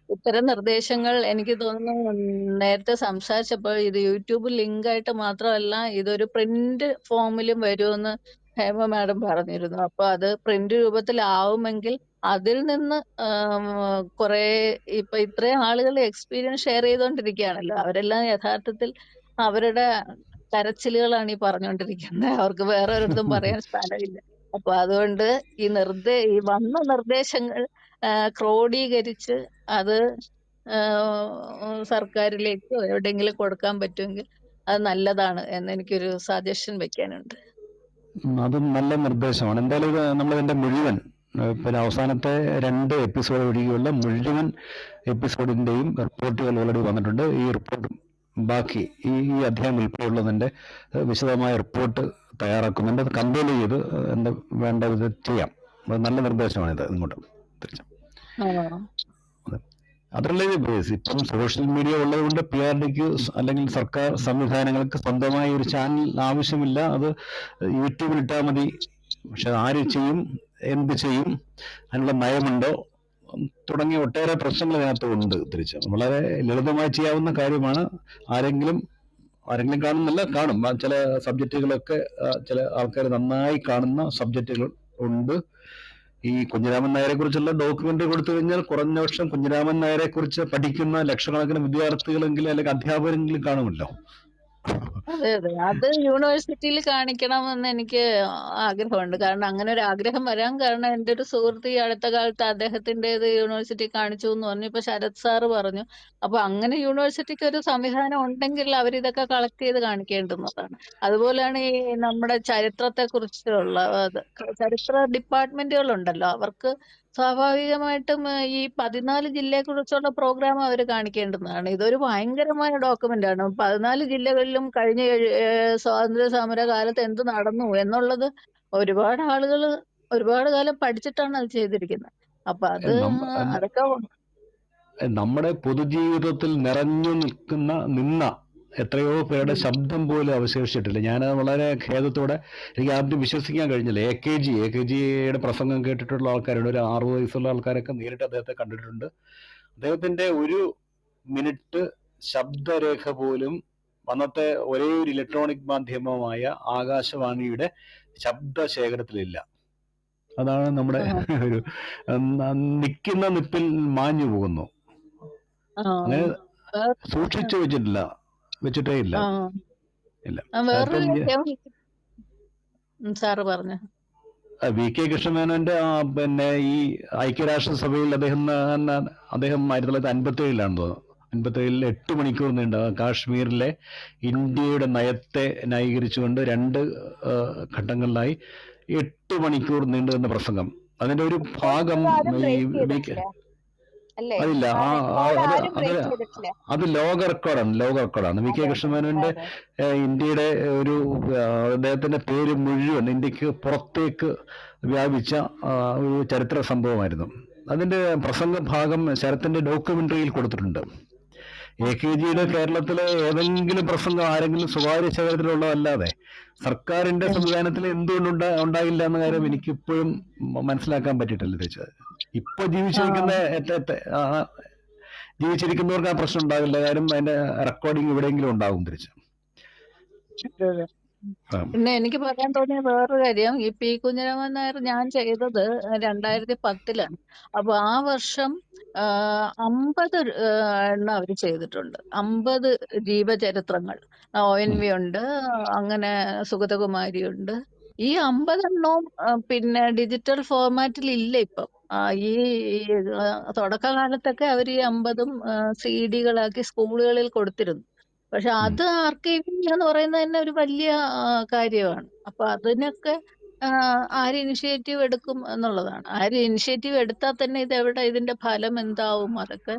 ഇത്തരം നിർദ്ദേശങ്ങൾ എനിക്ക് തോന്നുന്നു നേരത്തെ സംസാരിച്ചപ്പോൾ ഇത് യൂട്യൂബ് ലിങ്ക് ആയിട്ട് മാത്രമല്ല ഇതൊരു പ്രിന്റ് ഫോമിലും വരുമെന്ന് ഹേമ മാഡം പറഞ്ഞിരുന്നു. അപ്പൊ അത് പ്രിന്റ് രൂപത്തിലാവുമെങ്കിൽ അതിൽ നിന്ന് കുറെ ഇപ്പൊ ഇത്രയും ആളുകൾ എക്സ്പീരിയൻസ് ഷെയർ ചെയ്തുകൊണ്ടിരിക്കുകയാണല്ലോ, അവരെല്ലാം യഥാർത്ഥത്തിൽ അവരുടെ കരച്ചിലുകളാണ് ഈ പറഞ്ഞുകൊണ്ടിരിക്കുന്നത്. അവർക്ക് വേറെ ഒരിടത്തും പറയാൻ സ്ഥലമില്ല. അപ്പൊ അതുകൊണ്ട് ഈ വന്ന നിർദ്ദേശങ്ങൾ ക്രോഡീകരിച്ച് അത് സർക്കാരിലേക്കോ എവിടെയെങ്കിലും കൊടുക്കാൻ പറ്റുമെങ്കിൽ അത് നല്ലതാണ് എന്ന് എനിക്കൊരു സജഷൻ വെക്കാനുണ്ട്. അതും നല്ല നിർദ്ദേശമാണ്. എന്തായാലും ഇത് നമ്മളിതിന്റെ മുഴുവൻ പിന്നെ അവസാനത്തെ 2 എപ്പിസോഡ് ഒഴികെയുള്ള മുഴുവൻ എപ്പിസോഡിന്റെയും റിപ്പോർട്ടുകൾ ഓൾറെഡി വന്നിട്ടുണ്ട്. ഈ റിപ്പോർട്ട് ബാക്കി ഈ അധ്യായം ഉൾപ്പെടെയുള്ളതിന്റെ വിശദമായ റിപ്പോർട്ട് തയ്യാറാക്കുന്നുണ്ട്. അത് കമ്പൈൽ ചെയ്ത് എന്താ വേണ്ട ഇത് ചെയ്യാം. നല്ല നിർദ്ദേശമാണിത്. ഇങ്ങോട്ട് തിരിച്ചു അതല്ല, ഇപ്പം സോഷ്യൽ മീഡിയ ഉള്ളത് കൊണ്ട് PRDക്ക് അല്ലെങ്കിൽ സർക്കാർ സംവിധാനങ്ങൾക്ക് സ്വന്തമായ ഒരു ചാനൽ ആവശ്യമില്ല. അത് യൂട്യൂബിൽ ഇട്ടാൽ മതി. പക്ഷെ ആര് ചെയ്യും, എന്ത് ചെയ്യും, അതിനുള്ള നയമുണ്ടോ തുടങ്ങിയ ഒട്ടേറെ പ്രശ്നങ്ങൾ ഇതിനകത്ത് ഉണ്ട്. തിരിച്ച് വളരെ ലളിതമായി ചെയ്യാവുന്ന കാര്യമാണ്. ആരെങ്കിലും കാണുന്നില്ല, കാണും. ചില സബ്ജക്റ്റുകളൊക്കെ ചില ആൾക്കാർ നന്നായി കാണുന്ന സബ്ജക്റ്റുകൾ ഉണ്ട്. ഈ കുഞ്ഞിരാമൻ നായരെ കുറിച്ചുള്ള ഡോക്യുമെന്ററി കൊടുത്തു കഴിഞ്ഞാൽ കുറഞ്ഞ പക്ഷം കുഞ്ഞിരാമൻ നായരെ കുറിച്ച് പഠിക്കുന്ന ലക്ഷക്കണക്കിന് വിദ്യാർത്ഥികളെങ്കിലും അല്ലെങ്കിൽ അധ്യാപകരെങ്കിലും കാണുമല്ലോ. അതെ അതെ, അത് യൂണിവേഴ്സിറ്റിയിൽ കാണിക്കണമെന്ന് എനിക്ക് ആഗ്രഹമുണ്ട്. കാരണം അങ്ങനെ ഒരു ആഗ്രഹം വരാൻ കാരണം എൻ്റെ ഒരു സുഹൃത്ത് ഈ അടുത്ത കാലത്ത് അദ്ദേഹത്തിൻ്റെത് യൂണിവേഴ്സിറ്റി കാണിച്ചു എന്ന് പറഞ്ഞു. ഇപ്പൊ ശരത് സാറ് പറഞ്ഞു. അപ്പൊ അങ്ങനെ യൂണിവേഴ്സിറ്റിക്ക് ഒരു സംവിധാനം ഉണ്ടെങ്കിൽ അവരിതൊക്കെ കളക്ട് ചെയ്ത് കാണിക്കേണ്ടുന്നതാണ്. അതുപോലെയാണ് ഈ നമ്മുടെ ചരിത്രത്തെ കുറിച്ചുള്ള ചരിത്ര ഡിപ്പാർട്ട്മെന്റുകളുണ്ടല്ലോ, അവർക്ക് സ്വാഭാവികമായിട്ടും ഈ 14 ജില്ലയെ കുറിച്ചുള്ള പ്രോഗ്രാം അവർ കാണിക്കേണ്ടതാണ്. ഇതൊരു ഭയങ്കരമായ ഡോക്യുമെന്റ് ആണ്. 14 ജില്ലകളിലും കഴിഞ്ഞ സ്വാതന്ത്ര്യ സമര കാലത്ത് എന്ത് നടന്നു എന്നുള്ളത് ഒരുപാട് ആളുകൾ ഒരുപാട് കാലം പഠിച്ചിട്ടാണ് അത് ചെയ്തിരിക്കുന്നത്. അപ്പൊ അതൊക്കെ നമ്മുടെ പൊതുജീവിതത്തിൽ നിറഞ്ഞു നിന്ന എത്രയോ പേരുടെ ശബ്ദം പോലും അവശേഷിച്ചിട്ടില്ല. ഞാൻ വളരെ ഖേദത്തോടെ, എനിക്ക് ആദ്യം വിശ്വസിക്കാൻ കഴിഞ്ഞില്ല. AKGയുടെ പ്രസംഗം കേട്ടിട്ടുള്ള ആൾക്കാരുടെ ഒരു 60 വയസ്സുള്ള ആൾക്കാരൊക്കെ നേരിട്ട് അദ്ദേഹത്തെ കണ്ടിട്ടുണ്ട്. അദ്ദേഹത്തിന്റെ 1 മിനിറ്റ് ശബ്ദരേഖ പോലും അന്നത്തെ ഒരേ ഒരു ഇലക്ട്രോണിക് മാധ്യമമായ ആകാശവാണിയുടെ ശബ്ദശേഖരത്തിലില്ല. അതാണ് നമ്മുടെ ഒരു നിൽക്കുന്ന നിപ്പിൽ മാഞ്ഞു പോകുന്നു. അങ്ങനെ സൂക്ഷിച്ചു വെച്ചിട്ടേ ഇല്ല. വേറൊരു സാറ് പറഞ്ഞു. വി കെ കൃഷ്ണമേനോന്റെ പിന്നെ ഈ ഐക്യരാഷ്ട്രസഭയിൽ അദ്ദേഹം 1957 തോന്നുന്നു, 57 8 മണിക്കൂർ നീണ്ട കാശ്മീരിലെ ഇന്ത്യയുടെ നയത്തെ ന്യായീകരിച്ചുകൊണ്ട് 2 ഘട്ടങ്ങളിലായി 8 മണിക്കൂർ നീണ്ടു നിന്ന പ്രസംഗം. അതിന്റെ ഒരു ഭാഗം ഈ അല്ലേ? അതില്ല, അത് ലോക റെക്കോർഡാണ്. വി കെ കൃഷ്ണമേനോന്റെ ഇന്ത്യയുടെ ഒരു അദ്ദേഹത്തിന്റെ പേര് മുഴുവൻ ഇന്ത്യക്ക് പുറത്തേക്ക് വ്യാപിച്ച ഒരു ചരിത്ര സംഭവമായിരുന്നു. അതിന്റെ പ്രസംഗ ഭാഗം ശരത്തിന്റെ ഡോക്യുമെന്ററിയിൽ കൊടുത്തിട്ടുണ്ട്. AKGയുടെ കേരളത്തിലെ ഏതെങ്കിലും പ്രസംഗം ആരെങ്കിലും സ്വകാര്യ ശേഖരത്തിലുള്ളതല്ലാതെ സർക്കാരിന്റെ സംവിധാനത്തിൽ എന്തുകൊണ്ട് ഉണ്ടായില്ല എന്ന കാര്യം എനിക്ക് ഇപ്പോഴും മനസ്സിലാക്കാൻ പറ്റിയിട്ടില്ല. തിരിച്ചത് ഇപ്പൊ ജീവിച്ചിരിക്കുന്നവർക്ക് ആ പ്രശ്നം ഉണ്ടാകില്ല, കാര്യം അതിന്റെ റെക്കോർഡിങ് എവിടെയെങ്കിലും ഉണ്ടാകും തിരിച്ച്. പിന്നെ എനിക്ക് പറയാൻ തോന്നിയ വേറൊരു കാര്യം, ഈ പി കുഞ്ഞിരാമൻ നായർ ഞാൻ ചെയ്തത് 2010 അപ്പൊ ആ വർഷം 50 എണ്ണം അവർ ചെയ്തിട്ടുണ്ട്. 50 ജീവചരിത്രങ്ങൾ. ONV ഉണ്ട്, അങ്ങനെ സുഗതകുമാരി ഉണ്ട്. ഈ 50 എണ്ണവും പിന്നെ ഡിജിറ്റൽ ഫോർമാറ്റിൽ ഇല്ല ഇപ്പം. ഈ തുടക്കകാലത്തൊക്കെ അവർ ഈ 50ഉം CD-കളാക്കി സ്കൂളുകളിൽ കൊടുത്തിരുന്നു. പക്ഷെ അത് ആർക്കൈവിംഗ് എന്ന് പറയുന്നത് തന്നെ ഒരു വലിയ കാര്യമാണ്. അപ്പൊ അതിനൊക്കെ ആര് ഇനിഷ്യേറ്റീവ് എടുക്കും എന്നുള്ളതാണ്. ആര് ഇനിഷ്യേറ്റീവ് എടുത്താൽ തന്നെ ഇതിന്റെ ഫലം എന്താവും, അതൊക്കെ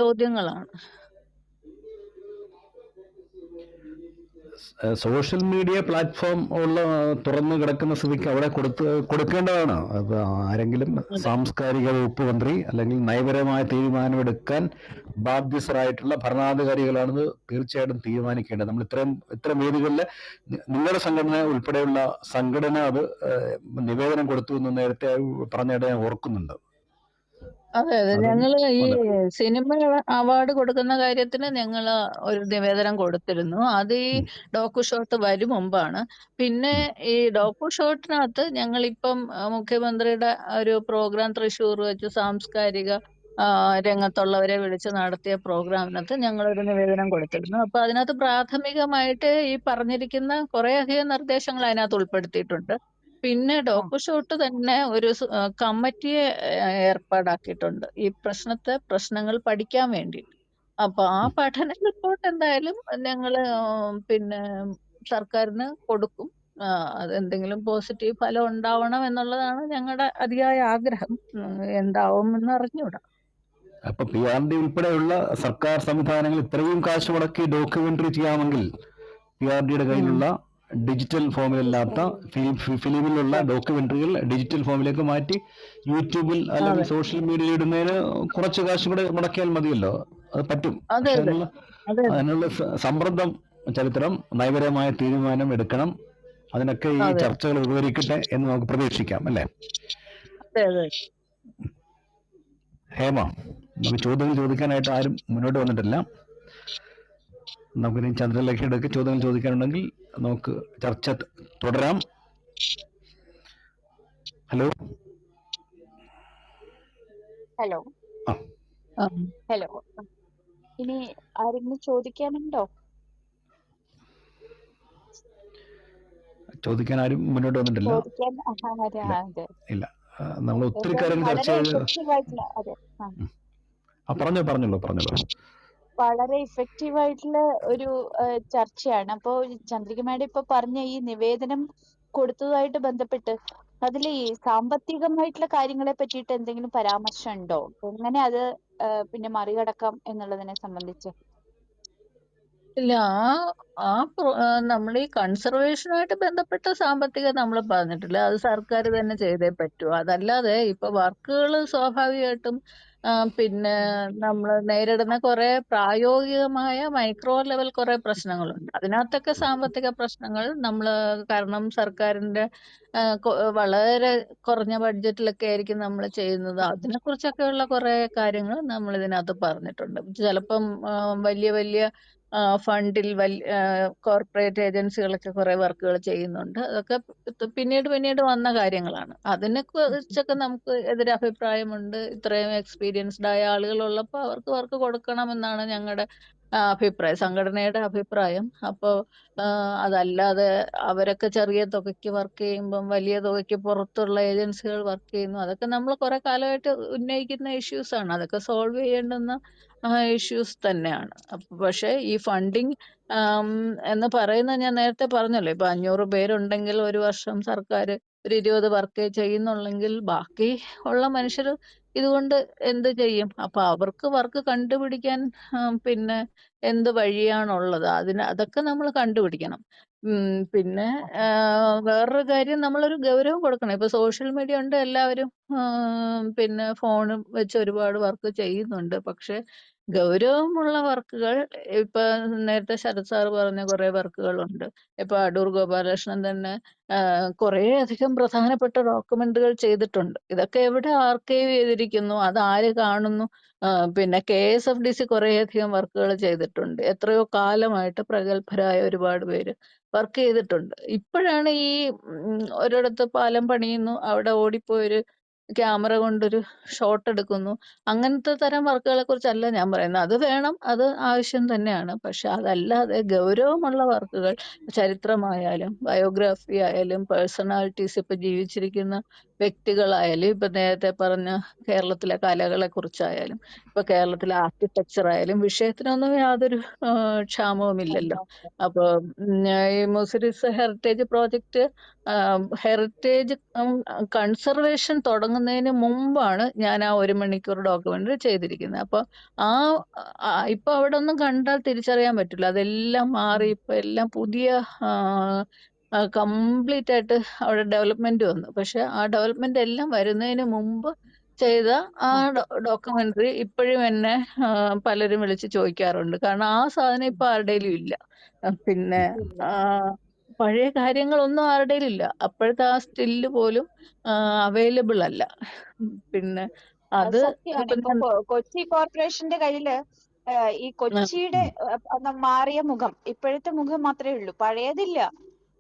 ചോദ്യങ്ങളാണ്. സോഷ്യൽ മീഡിയ പ്ലാറ്റ്ഫോം തുറന്നു കിടക്കുന്ന സ്ഥിതിക്ക് അവിടെ കൊടുക്കേണ്ടതാണ്. അത് ആരെങ്കിലും സാംസ്കാരിക വകുപ്പ് മന്ത്രി അല്ലെങ്കിൽ നയപരമായ തീരുമാനമെടുക്കാൻ ബാധ്യസ്ഥരായിട്ടുള്ള ഭരണാധികാരികളാണിത് തീർച്ചയായിട്ടും തീരുമാനിക്കേണ്ടത്. നമ്മൾ ഇത്തരം വേദികളിൽ നിങ്ങളുടെ സംഘടന ഉൾപ്പെടെയുള്ള സംഘടന അത് നിവേദനം കൊടുത്തു എന്ന് നേരത്തെ പറഞ്ഞിട്ട് ഞാൻ ഓർക്കുന്നുണ്ട്. അതെ, ഞങ്ങള് ഈ സിനിമ അവാർഡ് കൊടുക്കുന്ന കാര്യത്തിന് ഞങ്ങൾ ഒരു നിവേദനം കൊടുത്തിരുന്നു. അത് ഈ ഡോക്കു ഷോട്ട് വരും മുമ്പാണ്. പിന്നെ ഈ ഡോക്കു ഷോട്ടിനകത്ത് ഞങ്ങളിപ്പം മുഖ്യമന്ത്രിയുടെ ഒരു പ്രോഗ്രാം തൃശ്ശൂർ വെച്ച് സാംസ്കാരിക രംഗത്തുള്ളവരെ വിളിച്ച് നടത്തിയ പ്രോഗ്രാമിനകത്ത് ഞങ്ങളൊരു നിവേദനം കൊടുത്തിരുന്നു. അപ്പൊ അതിനകത്ത് പ്രാഥമികമായിട്ട് ഈ പറഞ്ഞിരിക്കുന്ന കുറേയധികം നിർദ്ദേശങ്ങൾ അതിനകത്ത് ഉൾപ്പെടുത്തിയിട്ടുണ്ട്. പിന്നെ ഡോക്കു ഷോട്ട് തന്നെ ഒരു കമ്മിറ്റിയെ ഏർപ്പാടാക്കിയിട്ടുണ്ട് ഈ പ്രശ്നങ്ങൾ പഠിക്കാൻ വേണ്ടിയിട്ട്. അപ്പൊ ആ പഠന റിപ്പോർട്ട് എന്തായാലും ഞങ്ങള് പിന്നെ സർക്കാരിന് കൊടുക്കും. അതെന്തെങ്കിലും പോസിറ്റീവ് ഫലം ഉണ്ടാവണം എന്നുള്ളതാണ് ഞങ്ങളുടെ അതിയായ ആഗ്രഹം. എന്താവും എന്ന് അറിഞ്ഞൂടാ. അപ്പൊ PRD ഉൾപ്പെടെയുള്ള സർക്കാർ സംവിധാനങ്ങൾ ഇത്രയും കാശ് മുടക്കി ഡോക്യുമെന്ററി ചെയ്യാമെങ്കിൽ PRDയുടെ കയ്യിലുള്ള ഡിജിറ്റൽ ഫോമിലല്ലാത്ത ഫിലിമിലുള്ള ഡോക്യുമെന്ററികൾ ഡിജിറ്റൽ ഫോമിലേക്ക് മാറ്റി യൂട്യൂബിൽ അല്ലെങ്കിൽ സോഷ്യൽ മീഡിയയിൽ ഇടുന്നതിന് കുറച്ച് കാശ് കൂടെ മുടക്കിയാൽ മതിയല്ലോ, അത് പറ്റും. അതിനുള്ള സമ്മർദ്ദം ചരിത്രം നയപരമായ തീരുമാനം എടുക്കണം. അതിനൊക്കെ ഈ ചർച്ചകൾ ഉപകരിക്കട്ടെ എന്ന് നമുക്ക് പ്രതീക്ഷിക്കാം, അല്ലേ? ഹേമ, നമുക്ക് ചോദ്യങ്ങൾ ചോദിക്കാനായിട്ട് ആരും മുന്നോട്ട് വന്നിട്ടില്ല. നമുക്കിനി ചന്ദ്രലേഖയുടെ ചോദ്യങ്ങൾ ചോദിക്കാനുണ്ടെങ്കിൽ നമുക്ക് ചർച്ച തുടരാം. ഹലോ ഹലോ ഹലോ ഇനി ആരെങ്കിലും ചോദിക്കാനുണ്ടോ? ചോദിക്കാൻ ആരും മുന്നോട്ട് വന്നിട്ടില്ല. ഇല്ല, നമ്മൾ ഒത്തിരി കാര്യങ്ങൾ ചർച്ച പറഞ്ഞോളൂ. വളരെ ഇഫക്റ്റീവ് ആയിട്ടുള്ള ഒരു ചർച്ചയാണ്. അപ്പോ ചന്ദ്രിക മാഡം ഇപ്പൊ പറഞ്ഞ ഈ നിവേദനം കൊടുത്തതുമായിട്ട് ബന്ധപ്പെട്ട് അതിൽ ഈ സാമ്പത്തികമായിട്ടുള്ള കാര്യങ്ങളെ പറ്റിയിട്ട് എന്തെങ്കിലും പരാമർശം ഉണ്ടോ? എങ്ങനെ അത് പിന്നെ മറികടക്കാം എന്നുള്ളതിനെ സംബന്ധിച്ച്? ഇല്ല, നമ്മൾ ഈ കൺസർവേഷനുമായിട്ട് ബന്ധപ്പെട്ട സാമ്പത്തികം നമ്മൾ പറഞ്ഞിട്ടില്ല. അത് സർക്കാർ തന്നെ ചെയ്തേ പറ്റൂ. അതല്ലാതെ ഇപ്പൊ വർക്കുകൾ സ്വാഭാവികമായിട്ടും പിന്നെ നമ്മൾ നേരിടുന്ന കുറെ പ്രായോഗികമായ മൈക്രോ ലെവൽ കുറെ പ്രശ്നങ്ങളുണ്ട്. അതിനകത്തൊക്കെ സാമ്പത്തിക പ്രശ്നങ്ങൾ കാരണം സർക്കാരിന്റെ വളരെ കുറഞ്ഞ ബഡ്ജറ്റിലൊക്കെ ആയിരിക്കും നമ്മൾ ചെയ്യുന്നത്. അതിനെക്കുറിച്ചൊക്കെയുള്ള കുറെ കാര്യങ്ങൾ നമ്മൾ ഇതിനകത്ത് പറഞ്ഞിട്ടുണ്ട്. ചിലപ്പം വലിയ വലിയ ഫണ്ടിൽ കോർപ്പറേറ്റ് ഏജൻസികളൊക്കെ കുറെ വർക്കുകൾ ചെയ്യുന്നുണ്ട്. അതൊക്കെ പിന്നീട് വന്ന കാര്യങ്ങളാണ്. അതിനെ കുറിച്ചൊക്കെ നമുക്ക് എതിരഭിപ്രായമുണ്ട്. ഇത്രയും എക്സ്പീരിയൻസ്ഡ് ആയ ആളുകൾ ഉള്ളപ്പോൾ അവർക്ക് വർക്ക് കൊടുക്കണമെന്നാണ് ഞങ്ങളുടെ അഭിപ്രായം, സംഘടനയുടെ അഭിപ്രായം. അപ്പോൾ അതല്ലാതെ അവരൊക്കെ ചെറിയ തുകയ്ക്ക് വർക്ക് ചെയ്യുമ്പം വലിയ തുകയ്ക്ക് പുറത്തുള്ള ഏജൻസികൾ വർക്ക് ചെയ്യുന്നു. അതൊക്കെ നമ്മൾ കുറെ കാലമായിട്ട് ഉന്നയിക്കുന്ന ഇഷ്യൂസ് ആണ്. അതൊക്കെ സോൾവ് ചെയ്യേണ്ടുന്ന ഇഷ്യൂസ് തന്നെയാണ്. പക്ഷേ ഈ ഫണ്ടിങ് എന്ന് പറയുന്നത് ഞാൻ നേരത്തെ പറഞ്ഞല്ലോ, ഇപ്പൊ 500 പേരുണ്ടെങ്കിൽ ഒരു വർഷം സർക്കാർ ഒരു 20 വർക്ക് ചെയ്യുന്നുള്ളെങ്കിൽ ബാക്കി ഉള്ള മനുഷ്യർ ഇതുകൊണ്ട് എന്ത് ചെയ്യും? അപ്പൊ അവർക്ക് വർക്ക് കണ്ടുപിടിക്കാൻ പിന്നെ എന്ത് വഴിയാണുള്ളത്? അതൊക്കെ നമ്മൾ കണ്ടുപിടിക്കണം. പിന്നെ വേറൊരു കാര്യം, നമ്മളൊരു ഗൗരവം കൊടുക്കണം. ഇപ്പൊ സോഷ്യൽ മീഡിയ ഉണ്ട്, എല്ലാവരും പിന്നെ ഫോണും വെച്ച് ഒരുപാട് വർക്ക് ചെയ്യുന്നുണ്ട്. പക്ഷെ ഗൗരവമുള്ള വർക്കുകൾ ഇപ്പൊ നേരത്തെ ശരത് സാർ പറഞ്ഞ കുറെ വർക്കുകളുണ്ട്. ഇപ്പൊ അടൂർ ഗോപാലകൃഷ്ണൻ തന്നെ കുറേ അധികം പ്രധാനപ്പെട്ട ഡോക്യുമെന്റുകൾ ചെയ്തിട്ടുണ്ട്. ഇതൊക്കെ എവിടെ ആർക്കൈവ് ചെയ്തിരിക്കുന്നു? അത് ആര് കാണുന്നു? പിന്നെ KSFDC കുറേയധികം വർക്കുകൾ ചെയ്തിട്ടുണ്ട്. എത്രയോ കാലമായിട്ട് പ്രഗത്ഭരായ ഒരുപാട് പേര് വർക്ക് ചെയ്തിട്ടുണ്ട്. ഇപ്പോഴാണ് ഈ ഒരിടത്ത് പാലം പണിയുന്നു, അവിടെ ഓടിപ്പോയൊരു ക്യാമറ കൊണ്ടൊരു ഷോട്ട് എടുക്കുന്നു, അങ്ങനത്തെ തരം വർക്കുകളെ കുറിച്ചല്ല ഞാൻ പറയുന്നത്. അത് വേണം, അത് ആവശ്യം തന്നെയാണ്. പക്ഷെ അതല്ലാതെ ഗൗരവമുള്ള വർക്കുകൾ, ചരിത്രമായാലും ബയോഗ്രാഫി ആയാലും പേഴ്സണാലിറ്റീസ്, ഇപ്പൊ ജീവിച്ചിരിക്കുന്ന വ്യക്തികളായാലും, ഇപ്പൊ നേരത്തെ പറഞ്ഞ കേരളത്തിലെ കലകളെ കുറിച്ചായാലും, ഇപ്പൊ കേരളത്തിലെ ആർക്കിടെക്ചർ ആയാലും, വിഷയത്തിനൊന്നും യാതൊരു ക്ഷാമവുമില്ലല്ലോ. അപ്പൊ ഈ Muziris heritage project heritage conservation തുടങ്ങുന്നതിന് മുമ്പാണ് ഞാൻ ആ 1 മണിക്കൂർ ഡോക്യുമെന്ററി ചെയ്തിരിക്കുന്നത്. അപ്പൊ ഇപ്പൊ അവിടെ ഒന്നും കണ്ടാൽ തിരിച്ചറിയാൻ പറ്റില്ല. അതെല്ലാം മാറി ഇപ്പൊ എല്ലാം പുതിയ കംപ്ലീറ്റ് ആയിട്ട് അവിടെ ഡെവലപ്മെന്റ് വന്നു. പക്ഷെ ആ ഡെവലപ്മെന്റ് എല്ലാം വരുന്നതിന് മുമ്പ് ചെയ്ത ആ ഡോക്യുമെന്ററി ഇപ്പോഴും എന്നെ പലരും വിളിച്ച് ചോദിക്കാറുണ്ട്. കാരണം ആ സാധനം ഇപ്പൊ ആരുടെയിലും ഇല്ല. പിന്നെ പഴയ കാര്യങ്ങളൊന്നും ആരുടെയിലും ഇല്ല. അപ്പോഴത്തെ ആ സ്റ്റില്ല് പോലും അവൈലബിൾ അല്ല. പിന്നെ അത് സത്യമാണ്. ഇപ്പൊ ഇപ്പൊ കൊച്ചി കോർപ്പറേഷന്റെ കയ്യില് ഈ കൊച്ചിയുടെ മാറിയ മുഖം, ഇപ്പോഴത്തെ മുഖം മാത്രമേ ഉള്ളൂ, പഴയതില്ല.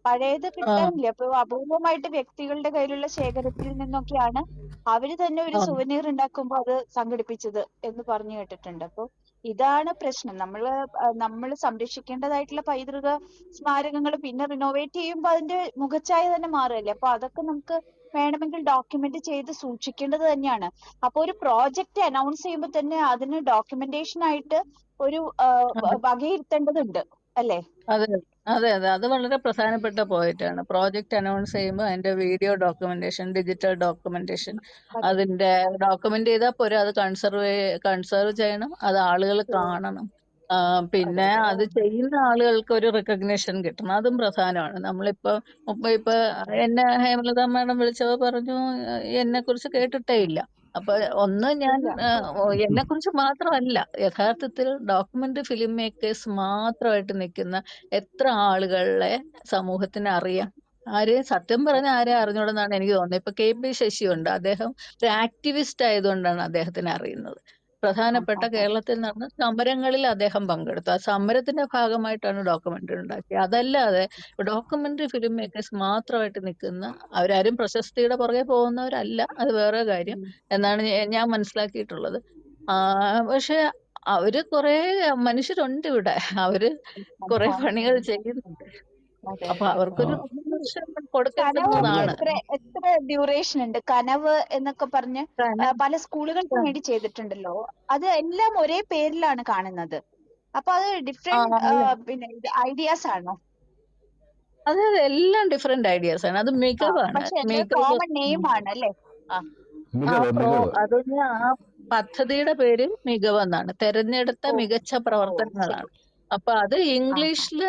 പഴയത് കിട്ടാനില്ല. ഇപ്പൊ അപൂർവമായിട്ട് വ്യക്തികളുടെ കയ്യിലുള്ള ശേഖരത്തിൽ നിന്നൊക്കെയാണ് അവര് തന്നെ ഒരു സുവനീർ ഉണ്ടാക്കുമ്പോൾ അത് സംഘടിപ്പിച്ചത് എന്ന് പറഞ്ഞു കേട്ടിട്ടുണ്ട്. അപ്പൊ ഇതാണ് പ്രശ്നം. നമ്മള് സംരക്ഷിക്കേണ്ടതായിട്ടുള്ള പൈതൃക സ്മാരകങ്ങൾ പിന്നെ റിനോവേറ്റ് ചെയ്യുമ്പോൾ അതിന്റെ മുഖച്ഛായ തന്നെ മാറുകയല്ലേ. അപ്പൊ അതൊക്കെ നമുക്ക് വേണമെങ്കിൽ ഡോക്യുമെന്റ് ചെയ്ത് സൂക്ഷിക്കേണ്ടത് തന്നെയാണ്. അപ്പൊ ഒരു പ്രോജക്റ്റ് അനൗൺസ് ചെയ്യുമ്പോൾ തന്നെ അതിന് ഡോക്യുമെന്റേഷൻ ആയിട്ട് ഒരു വകയിരുത്തേണ്ടതുണ്ട് അല്ലേ? അതെ അതെ അതെ, അത് വളരെ പ്രധാനപ്പെട്ട പോയിന്റ് ആണ്. പ്രോജക്റ്റ് അനൗൺസ് ചെയ്യുമ്പോൾ അതിന്റെ വീഡിയോ ഡോക്യുമെന്റേഷൻ, ഡിജിറ്റൽ ഡോക്യുമെന്റേഷൻ, അതെ. അതിന്റെ ഡോക്യുമെന്റ് ചെയ്താൽ പോരാ, അത് കൺസർവ് ചെയ്യണം, അത് ആളുകൾ കാണണം. പിന്നെ അതെ. അത് ചെയ്യുന്ന ആളുകൾക്ക് ഒരു റെക്കഗ്നേഷൻ കിട്ടണം, അതും പ്രധാനമാണ്. ഇപ്പൊ എന്നെ ഹേമലത മാഡം വിളിച്ചവർ പറഞ്ഞു എന്നെ കുറിച്ച് കേട്ടിട്ടേ ഇല്ല. അപ്പൊ ഞാൻ ഇല്ല. എന്നെ കുറിച്ച് മാത്രമല്ല, യഥാർത്ഥത്തിൽ ഡോക്യുമെന്ററി ഫിലിം മേക്കേഴ്സ് മാത്രമായിട്ട് നിൽക്കുന്ന എത്ര ആളുകളെ സമൂഹത്തിന് അറിയാം? സത്യം പറഞ്ഞ ആരെയും അറിഞ്ഞൂടെന്നാണ് എനിക്ക് തോന്നുന്നത്. ഇപ്പൊ KP ശശി ഉണ്ട്, അദ്ദേഹം ഒരു ആക്ടിവിസ്റ്റ് ആയതുകൊണ്ടാണ് അദ്ദേഹത്തിന് അറിയുന്നത്. പ്രധാനപ്പെട്ട കേരളത്തിൽ നടന്ന സമരങ്ങളിൽ അദ്ദേഹം പങ്കെടുത്തു. ആ സമരത്തിന്റെ ഭാഗമായിട്ടാണ് ഡോക്യുമെന്ററി ഉണ്ടാക്കിയത്. അതല്ലാതെ ഡോക്യുമെന്ററി ഫിലിം മേക്കേഴ്സ് മാത്രമായിട്ട് നിൽക്കുന്ന, അവരാരും പ്രശസ്തിയുടെ പുറകെ പോകുന്നവരല്ല, അത് വേറെ കാര്യം എന്നാണ് ഞാൻ മനസ്സിലാക്കിയിട്ടുള്ളത്. പക്ഷെ അവര് കുറെ മനുഷ്യരുണ്ട് ഇവിടെ, അവര് കുറെ പണികൾ ചെയ്യുന്നുണ്ട്. അതെ. അപ്പൊ അതെ. അവർക്കൊരു ആ, recognition കനവ് കൊടുക്കേണ്ടുന്നതാണ്. എത്ര ഡ്യൂറേഷൻ ഉണ്ട്? കനവ് എന്നൊക്കെ പറഞ്ഞ് പല സ്കൂളുകൾക്ക് വേണ്ടി ചെയ്തിട്ടുണ്ടല്ലോ. അത് എല്ലാം ഒരേ പേരിലാണ് കാണുന്നത്. അപ്പൊ അത് ഡിഫറെന്റ് അല്ല, പിന്നെ ഐഡിയാസ് ആണോ? അതെ എല്ലാം ഡിഫറെന്റ് ഐഡിയാസ് ആണ്. അത് മികവാണ്. പക്ഷെ എല്ലാം മികവ്. കോമൺ നെയിം ആണ് അല്ലേ? ആ. മികവ്. അതിന് ആ പദ്ധതിയുടെ പേര് മികവെന്നാണ്. തെരഞ്ഞെടുത്ത ഓ. മികച്ച ഓ. പ്രവർത്തനങ്ങളാണ്. ശരി. അപ്പൊ അത് ആ. ഇംഗ്ലീഷില്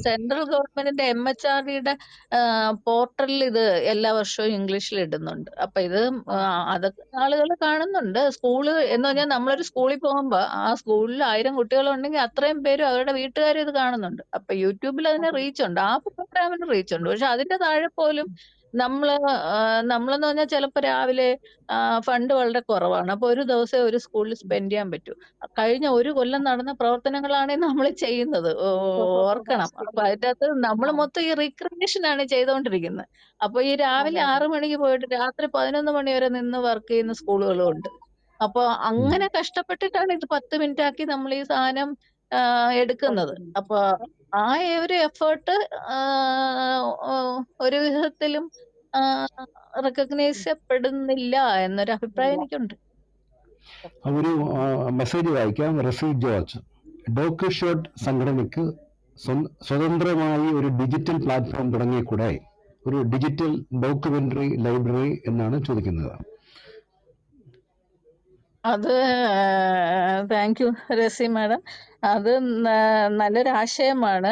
സെൻട്രൽ ഗവൺമെന്റിന്റെ MHRDയുടെ പോർട്ടലിൽ ഇത് എല്ലാ വർഷവും ഇംഗ്ലീഷിൽ ഇടുന്നുണ്ട്. അപ്പൊ ഇത് അതൊക്കെ ആളുകൾ കാണുന്നുണ്ട്. സ്കൂള് എന്ന് പറഞ്ഞാൽ നമ്മളൊരു സ്കൂളിൽ പോകുമ്പോ ആ സ്കൂളിൽ 1000 കുട്ടികളുണ്ടെങ്കിൽ അത്രയും പേരും അവരുടെ വീട്ടുകാരും ഇത് കാണുന്നുണ്ട്. അപ്പൊ യൂട്യൂബിൽ അതിന് റീച്ച് ഉണ്ട്, ആ പ്രോഗ്രാമിന് റീച്ച് ഉണ്ട്. പക്ഷെ അതിന്റെ താഴെ പോലും നമ്മളെന്ന് പറഞ്ഞാൽ ചിലപ്പോ രാവിലെ ഫണ്ട് വളരെ കുറവാണ്. അപ്പൊ ഒരു ദിവസം ഒരു സ്കൂളിൽ സ്പെൻഡ് ചെയ്യാൻ പറ്റൂ. കഴിഞ്ഞ ഒരു കൊല്ലം നടന്ന പ്രവർത്തനങ്ങളാണ് നമ്മൾ ചെയ്യുന്നത്, ഓർക്കണം. അപ്പൊ അതിന്റെ അകത്ത് നമ്മൾ മൊത്തം ഈ റീക്രിയേഷൻ ആണ് ചെയ്തുകൊണ്ടിരിക്കുന്നത്. അപ്പൊ ഈ രാവിലെ 6 മണിക്ക് പോയിട്ട് രാത്രി 11 മണി വരെ നിന്ന് വർക്ക് ചെയ്യുന്ന സ്കൂളുകളും ഉണ്ട്. അപ്പൊ അങ്ങനെ കഷ്ടപ്പെട്ടിട്ടാണ് ഇത് 10 മിനിറ്റ് ആക്കി നമ്മൾ ഈ സാധനം എടുക്കുന്നത്. കൊടുക്കുന്നു. അപ്പൊ ആ ഒരു എഫേർട്ട് ഒരു വിധത്തിലും റെക്കഗ്നൈസ് പെടുന്നില്ല എന്നൊരു അഭിപ്രായം ഇല്ല. എനിക്കുണ്ട്. ഒരു മെസ്സേജ് വായിക്കാം. റസി ജോർജ്, ഡോക്യു ഷോട്ട് സംഘടനയ്ക്ക് സ്വതന്ത്രമായി ഒരു ഡിജിറ്റൽ പ്ലാറ്റ്ഫോം തുടങ്ങിക്കൂടെ? ഒരു ഡിജിറ്റൽ ഡോക്യുമെന്ററി ലൈബ്രറി എന്നാണ് ചോദിക്കുന്നത്. അത് താങ്ക് യു റസി മാഡം. അത് നല്ലൊരു ആശയമാണ്.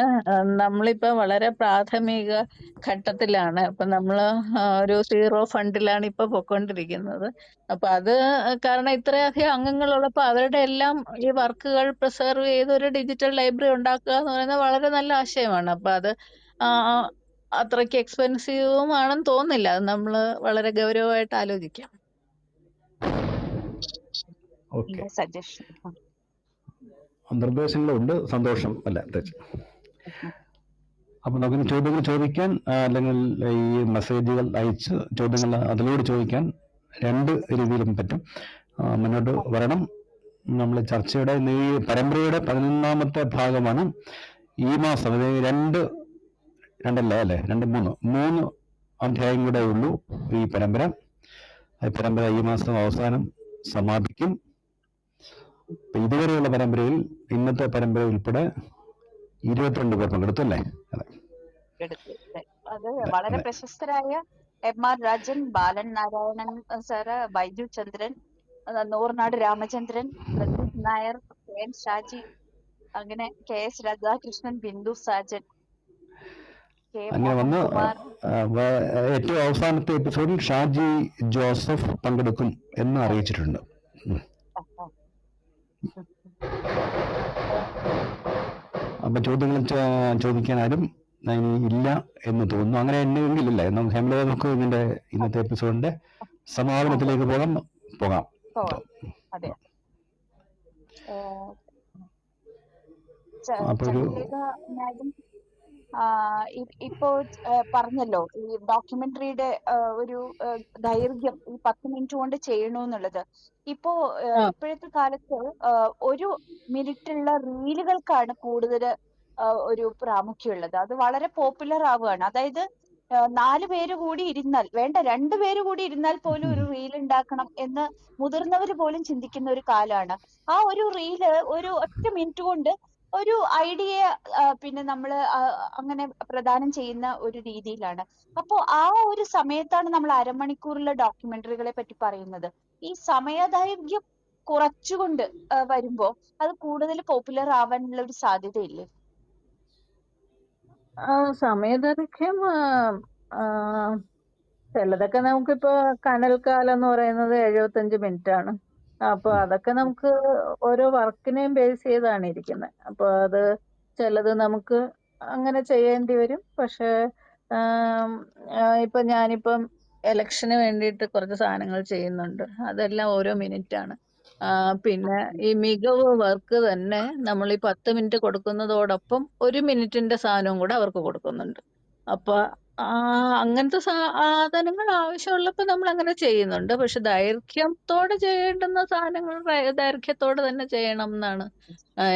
നമ്മളിപ്പോ വളരെ പ്രാഥമിക ഘട്ടത്തിലാണ്. അപ്പൊ നമ്മള് ഒരു 0 ഫണ്ടിലാണ് ഇപ്പൊ പൊയ്ക്കൊണ്ടിരിക്കുന്നത്. അപ്പൊ അത് കാരണം ഇത്രയധികം അംഗങ്ങളുള്ളപ്പോ അവരുടെ എല്ലാം ഈ വർക്കുകൾ പ്രിസർവ് ചെയ്ത് ഒരു ഡിജിറ്റൽ ലൈബ്രറി ഉണ്ടാക്കുക എന്ന് പറയുന്നത് വളരെ നല്ല ആശയമാണ്. അപ്പൊ അത് അത്രയ്ക്ക് എക്സ്പെൻസീവും ആണെന്ന് തോന്നുന്നില്ല. അത് നമ്മള് വളരെ ഗൗരവമായിട്ട് ആലോചിക്കാം. ഓക്കെ, സജഷൻ നിർദ്ദേശങ്ങളുണ്ട്. സന്തോഷം അല്ല അപ്പൊ നമുക്ക് ചോദ്യങ്ങൾ ചോദിക്കാൻ, അല്ലെങ്കിൽ ഈ മെസ്സേജുകൾ അയച്ച് ചോദ്യങ്ങൾ അതിലൂടെ ചോദിക്കാൻ രണ്ട് രീതിയിലും പറ്റും. മുന്നോട്ട് വരണം. നമ്മൾ ചർച്ചയുടെ ഈ പരമ്പരയുടെ 11ാമത്തെ ഭാഗമാണ്. ഈ മാസം അതായത് മൂന്ന് അധ്യായം കൂടെ ഉള്ളൂ ഈ പരമ്പര. ഈ മാസം അവസാനം സമാപിക്കും. ഇതുവരെയുള്ള പരമ്പരയിൽ, ഇന്നത്തെ പരമ്പര ഉൾപ്പെടെ 22 പേർ പങ്കെടുത്തു അല്ലേ? അത് വളരെ പ്രശസ്തരായ എം.ആർ. രാജൻ, ബാലൻ നാരായണൻ സാറ്, ബൈജു ചന്ദ്രൻ, നൂർനാട് രാമചന്ദ്രൻ, പ്രദീപ് നായർ, കെ.എൻ. ഷാജി, അങ്ങനെ കെ.എസ്. രാധാകൃഷ്ണൻ, ബിന്ദു സാജൻ, കെ. അങ്ങനെ വന്ന് മോഹൻകുമാർ. ഏറ്റവും അവസാനത്തെ എപ്പിസോഡിൽ ഷാജി ജോസഫ് പങ്കെടുക്കും എന്ന് അറിയിച്ചിട്ടുണ്ട്. അപ്പൊ ചോദ്യങ്ങൾ ചോദിക്കാൻ ആരും ഇല്ല എന്ന് തോന്നുന്നു. അങ്ങനെ എന്നെങ്കിലില്ല. നമുക്ക് ഇതിന്റെ ഇന്നത്തെ എപ്പിസോഡിന്റെ സമാപനത്തിലേക്ക് പോകാം. അതെ. അപ്പൊ മാഡം ഇപ്പോ പറഞ്ഞല്ലോ ഈ ഡോക്യുമെന്ററിയുടെ ഒരു ദൈർഘ്യം ഈ 10 മിനിറ്റ് കൊണ്ട് ചെയ്യണമെന്നുള്ളത്. ഇപ്പോ ഇപ്പോഴത്തെ കാലത്ത് 1 മിനിറ്റുള്ള റീലുകൾക്കാണ് കൂടുതൽ ഒരു പ്രാമുഖ്യമുള്ളത്. അത് വളരെ പോപ്പുലർ ആവുകയാണ്. അതായത് 4 പേര് കൂടി ഇരുന്നാൽ വേണ്ട, 2 പേര് കൂടി ഇരുന്നാൽ പോലും ഒരു റീൽ ഉണ്ടാക്കണം എന്ന് മുതിർന്നവർ പോലും ചിന്തിക്കുന്ന ഒരു കാലമാണ്. ആ ഒരു റീല് ഒരു 1 മിനിറ്റ് കൊണ്ട് ഒരു ഐഡിയ പിന്നെ നമ്മള് അങ്ങനെ പ്രദാനം ചെയ്യുന്ന ഒരു രീതിയിലാണ്. അപ്പോ ആ ഒരു സമയത്താണ് നമ്മൾ അരമണിക്കൂറുള്ള ഡോക്യുമെന്ററികളെ പറ്റി പറയുന്നത്. ഈ സമയദൈർഘ്യം കുറച്ചുകൊണ്ട് വരുമ്പോ അത് കൂടുതൽ പോപ്പുലർ ആവാനുള്ള ഒരു സാധ്യതയില്ലേ? സമയദൈർഘ്യം ചിലതൊക്കെ നമുക്കിപ്പോ കനൽക്കാലം എന്ന് പറയുന്നത് 75 മിനിറ്റ് ആണ്. അപ്പൊ അതൊക്കെ നമുക്ക് ഓരോ വർക്കിനെയും ബേസ് ചെയ്താണ് ഇരിക്കുന്നത്. അപ്പൊ അത് ചിലത് നമുക്ക് അങ്ങനെ ചെയ്യേണ്ടി വരും. പക്ഷെ ഇപ്പൊ ഞാനിപ്പം എലക്ഷന് വേണ്ടിയിട്ട് കുറച്ച് സാധനങ്ങൾ ചെയ്യുന്നുണ്ട്. അതെല്ലാം ഓരോ മിനിറ്റ് ആണ്. പിന്നെ ഈ മികവ് വർക്ക് തന്നെ നമ്മൾ ഈ 10 മിനിറ്റ് കൊടുക്കുന്നതോടൊപ്പം 1 മിനിറ്റിന്റെ സാധനവും കൂടെ അവർക്ക് കൊടുക്കുന്നുണ്ട്. അപ്പൊ അങ്ങനത്തെ സാധനങ്ങൾ ആവശ്യമുള്ളപ്പോ നമ്മൾ അങ്ങനെ ചെയ്യുന്നുണ്ട്. പക്ഷെ ദൈർഘ്യത്തോടെ ചെയ്യേണ്ടുന്ന സാധനങ്ങൾ ദൈർഘ്യത്തോടെ തന്നെ ചെയ്യണം എന്നാണ്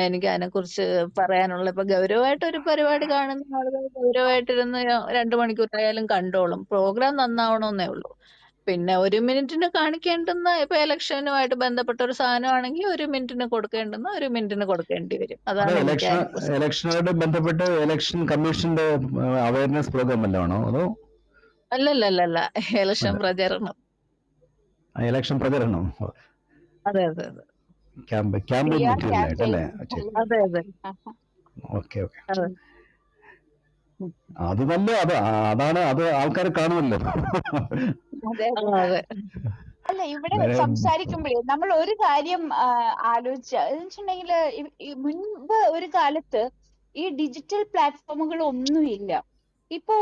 എനിക്ക് അതിനെക്കുറിച്ച് പറയാനുള്ളത്. ഇപ്പൊ ഗൗരവമായിട്ട് ഒരു പരിപാടി കാണുന്ന ആളുകൾ ഗൗരവമായിട്ടിരുന്ന് 2 മണിക്കൂറായാലും കണ്ടോളും. പ്രോഗ്രാം നന്നാവണമെന്നേ ഉള്ളൂ. പിന്നെ 1 മിനിറ്റിന് കാണിക്കേണ്ടുന്ന ഇപ്പൊ ഇലക്ഷനുമായിട്ട് ബന്ധപ്പെട്ട ഒരു സാധനമാണെങ്കിൽ 1 മിനിറ്റിന് കൊടുക്കേണ്ടുന്ന 1 മിനിറ്റിന് കൊടുക്കേണ്ടി വരും. അതാണ് എനിക്ക് ഇലക്ഷനുമായിട്ട് ബന്ധപ്പെട്ട് ഇലക്ഷൻ കമ്മീഷന്റെ അവയർനെസ് പ്രോഗ്രാം അല്ലാണോ അതോ? അല്ലല്ല, ഇലക്ഷൻ പ്രചരണം. ഇലക്ഷൻ പ്രചരണം. അതെ അതെ അതെ. ക്യാമ്പയിൻ മെറ്റീരിയൽ ആയിട്ടല്ലേ? അതെ അതെ. ഓക്കെ. അത് നല്ല അതാണ് അത് ആൾക്കാർ കാണുമല്ലോ. അല്ല, ഇവിടെ സംസാരിക്കുമ്പോഴേ നമ്മൾ ഒരു കാര്യം ആലോചിച്ചിട്ടുണ്ടെങ്കിൽ മുൻപ് ഒരു കാലത്ത് ഈ ഡിജിറ്റൽ പ്ലാറ്റ്ഫോമുകൾ ഒന്നുമില്ല. ഇപ്പോ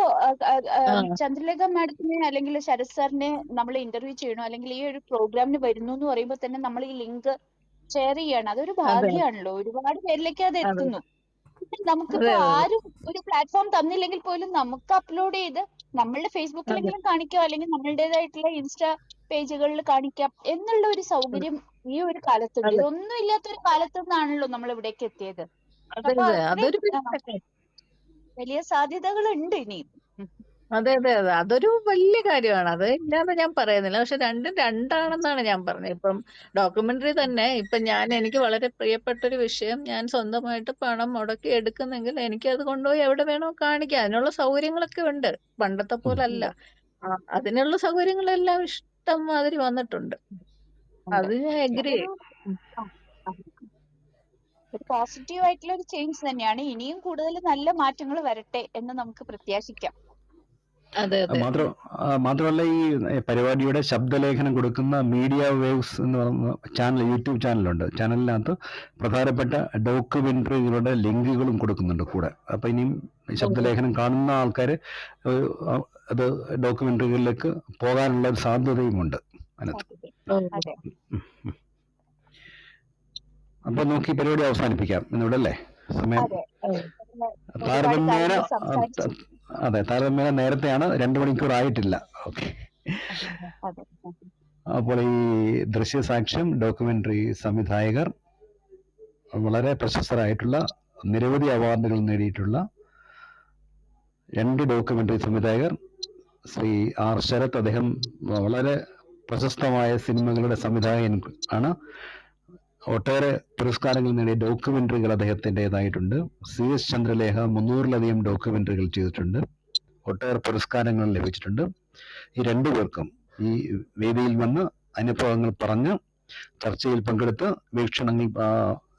ചന്ദ്രലേഖ മാഡത്തിനെ അല്ലെങ്കിൽ ശരത് സാറിനെ നമ്മൾ ഇന്റർവ്യൂ ചെയ്യണോ അല്ലെങ്കിൽ ഈ ഒരു പ്രോഗ്രാമിന് വരുന്നു എന്ന് പറയുമ്പോൾ തന്നെ നമ്മൾ ഈ ലിങ്ക് ഷെയർ ചെയ്യാണ്. അതൊരു ഭാഗ്യമാണല്ലോ. ഒരുപാട് പേരിലേക്ക് അത് എത്തുന്നു. നമുക്കിപ്പോ ആരും ഒരു പ്ലാറ്റ്ഫോം തന്നില്ലെങ്കിൽ പോലും നമുക്ക് അപ്ലോഡ് ചെയ്ത് നമ്മളുടെ ഫേസ്ബുക്കിലെങ്കിലും കാണിക്കാം, അല്ലെങ്കിൽ നമ്മളുടേതായിട്ടുള്ള ഇൻസ്റ്റാ പേജുകളിൽ കാണിക്കാം എന്നുള്ള ഒരു സൗകര്യം ഈ ഒരു കാലത്തുണ്ട്. ഇതൊന്നും ഇല്ലാത്തൊരു കാലത്തു നിന്നാണല്ലോ നമ്മൾ ഇവിടേക്ക് എത്തിയത്. അതെ അപ്പൊ അതെ അത്രയും അതൊരു വലിയ വലിയ സാധ്യതകൾ ഉണ്ട് ഇനിയും. അതെ അതെ അതെ അതൊരു വലിയ കാര്യമാണ്. അത് ഇല്ലാന്ന് ഞാൻ പറയുന്നില്ല. പക്ഷെ രണ്ടും രണ്ടാണെന്നാണ് ഞാൻ പറഞ്ഞത്. ഇപ്പം ഡോക്യുമെന്ററി തന്നെ ഇപ്പം എനിക്ക് വളരെ പ്രിയപ്പെട്ട ഒരു വിഷയം ഞാൻ സ്വന്തമായിട്ട് പണം മുടക്കി എടുക്കുന്നെങ്കിൽ എനിക്ക് അത് കൊണ്ടുപോയി എവിടെ വേണോ കാണിക്കാം. അതിനുള്ള സൗകര്യങ്ങളൊക്കെ ഉണ്ട്. പണ്ടത്തെ പോലല്ല. ഉണ്ട് അതിനുള്ള സൗകര്യങ്ങളെല്ലാം ഇഷ്ടം മാതിരി വന്നിട്ടുണ്ട്. ഉണ്ട്. അത് ഞാൻ എഗ്രി അതൊരു ആ, ആ. ഒരു പോസിറ്റീവ് ആയിട്ടുള്ള ഒരു ചേഞ്ച് തന്നെയാണ്. ഇനിയും കൂടുതൽ നല്ല മാറ്റങ്ങൾ വരട്ടെ എന്ന് നമുക്ക് പ്രത്യാശിക്കാം. അതെ അതെ മാത്രമല്ല ഈ പരിപാടിയുടെ ശബ്ദലേഖനം കൊടുക്കുന്ന മീഡിയ വേവ്സ് എന്ന് പറയുന്ന ചാനൽ, യൂട്യൂബ് ചാനലുണ്ട്. ചാനലിനകത്ത് പ്രധാനപ്പെട്ട ഡോക്യുമെന്ററികളുടെ ലിങ്കുകളും കൊടുക്കുന്നുണ്ട് കൂടെ. അപ്പൊ ഇനിയും ശബ്ദലേഖനം കാണുന്ന ആൾക്കാർ അത് ഡോക്യുമെന്ററികളിലേക്ക് പോകാനുള്ള ഒരു സാധ്യതയുമുണ്ട് അതിനകത്ത്. അതെ അപ്പൊ നോക്കി പരിപാടി അവസാനിപ്പിക്കാം എന്നിവിടെ അല്ലേ? സമയം അതെ ഒരുപാട് താരതമ്യേന കാര്യങ്ങൾ സംസാരിച്ചു. അതെ, താരതമ്യേന നേരത്തെയാണ്, 2 മണിക്കൂർ ആയിട്ടില്ല. ഓക്കെ. അതെ അപ്പോൾ ഈ ദൃശ്യസാക്ഷ്യം ഡോക്യുമെന്ററി സംവിധായകർ, വളരെ പ്രശസ്തരായിട്ടുള്ള, നിരവധി അവാർഡുകൾ നേടിയിട്ടുള്ള 2 ഡോക്യുമെന്ററി സംവിധായകർ, ശ്രീ ആർ ശരത്, അദ്ദേഹം വളരെ പ്രശസ്തമായ സിനിമകളുടെ സംവിധായകൻ ആണ്. ഒട്ടേറെ പുരസ്കാരങ്ങൾ നേടിയ ഡോക്യുമെന്ററികൾ അദ്ദേഹത്തിൻ്റെതായിട്ടുണ്ട്. CS ചന്ദ്രലേഖ 300-ലധികം ഡോക്യുമെന്ററികൾ ചെയ്തിട്ടുണ്ട്. ഒട്ടേറെ പുരസ്കാരങ്ങൾ ലഭിച്ചിട്ടുണ്ട്. ഈ 2 പേർക്കും ഈ വേദിയിൽ വന്ന് അനുഭവങ്ങൾ പറഞ്ഞ് ചർച്ചയിൽ പങ്കെടുത്ത് വീക്ഷണങ്ങൾ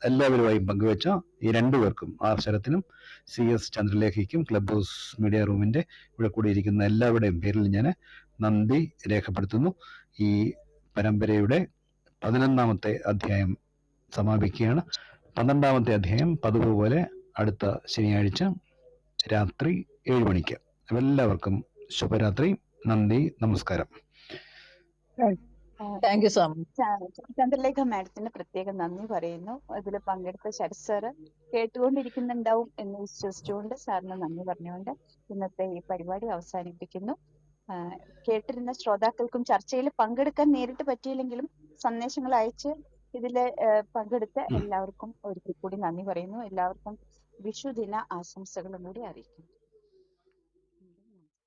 എല്ലാവരുമായും പങ്കുവെച്ച ഈ 2 പേർക്കും, ആർ ശരത്തിനും CS ചന്ദ്രലേഖയ്ക്കും, ക്ലബ് ഹൗസ് മീഡിയ റൂമിന്റെ ഇവിടെ കൂടിയിരിക്കുന്ന എല്ലാവരുടെയും പേരിൽ ഞാൻ നന്ദി രേഖപ്പെടുത്തുന്നു. ഈ പരമ്പരയുടെ 11ാമത്തെ അധ്യായം സമാപിക്കുകയാണ്. 12ാമത്തെ അധ്യായം പതിവ് പോലെ അടുത്ത ശനിയാഴ്ച രാത്രി 7 മണിക്ക്. എല്ലാവർക്കും ശുഭരാത്രി. നന്ദി, നമസ്കാരം. Thank you so much. Chandralekha മാഡത്തിന് പ്രത്യേകം നന്ദി പറയുന്നു. ഇതിൽ പങ്കെടുത്ത ശരത് സാറ് കേട്ടുകൊണ്ടിരിക്കുന്നുണ്ടാവും എന്ന് വിശ്വസിച്ചുകൊണ്ട് സാറിന് നന്ദി പറഞ്ഞുകൊണ്ട് ഇന്നത്തെ ഈ പരിപാടി അവസാനിപ്പിക്കുന്നു. കേട്ടിരുന്ന ശ്രോതാക്കൾക്കും ചർച്ചയിൽ പങ്കെടുക്കാൻ നേരിട്ട് പറ്റിയില്ലെങ്കിലും സന്ദേശങ്ങൾ അയച്ച് ഇതില് പങ്കെടുത്ത എല്ലാവർക്കും ഒരിക്കൽ കൂടി നന്ദി പറയുന്നു. എല്ലാവർക്കും വിഷുദിന ആശംസകളും കൂടി അറിയിക്കുന്നു.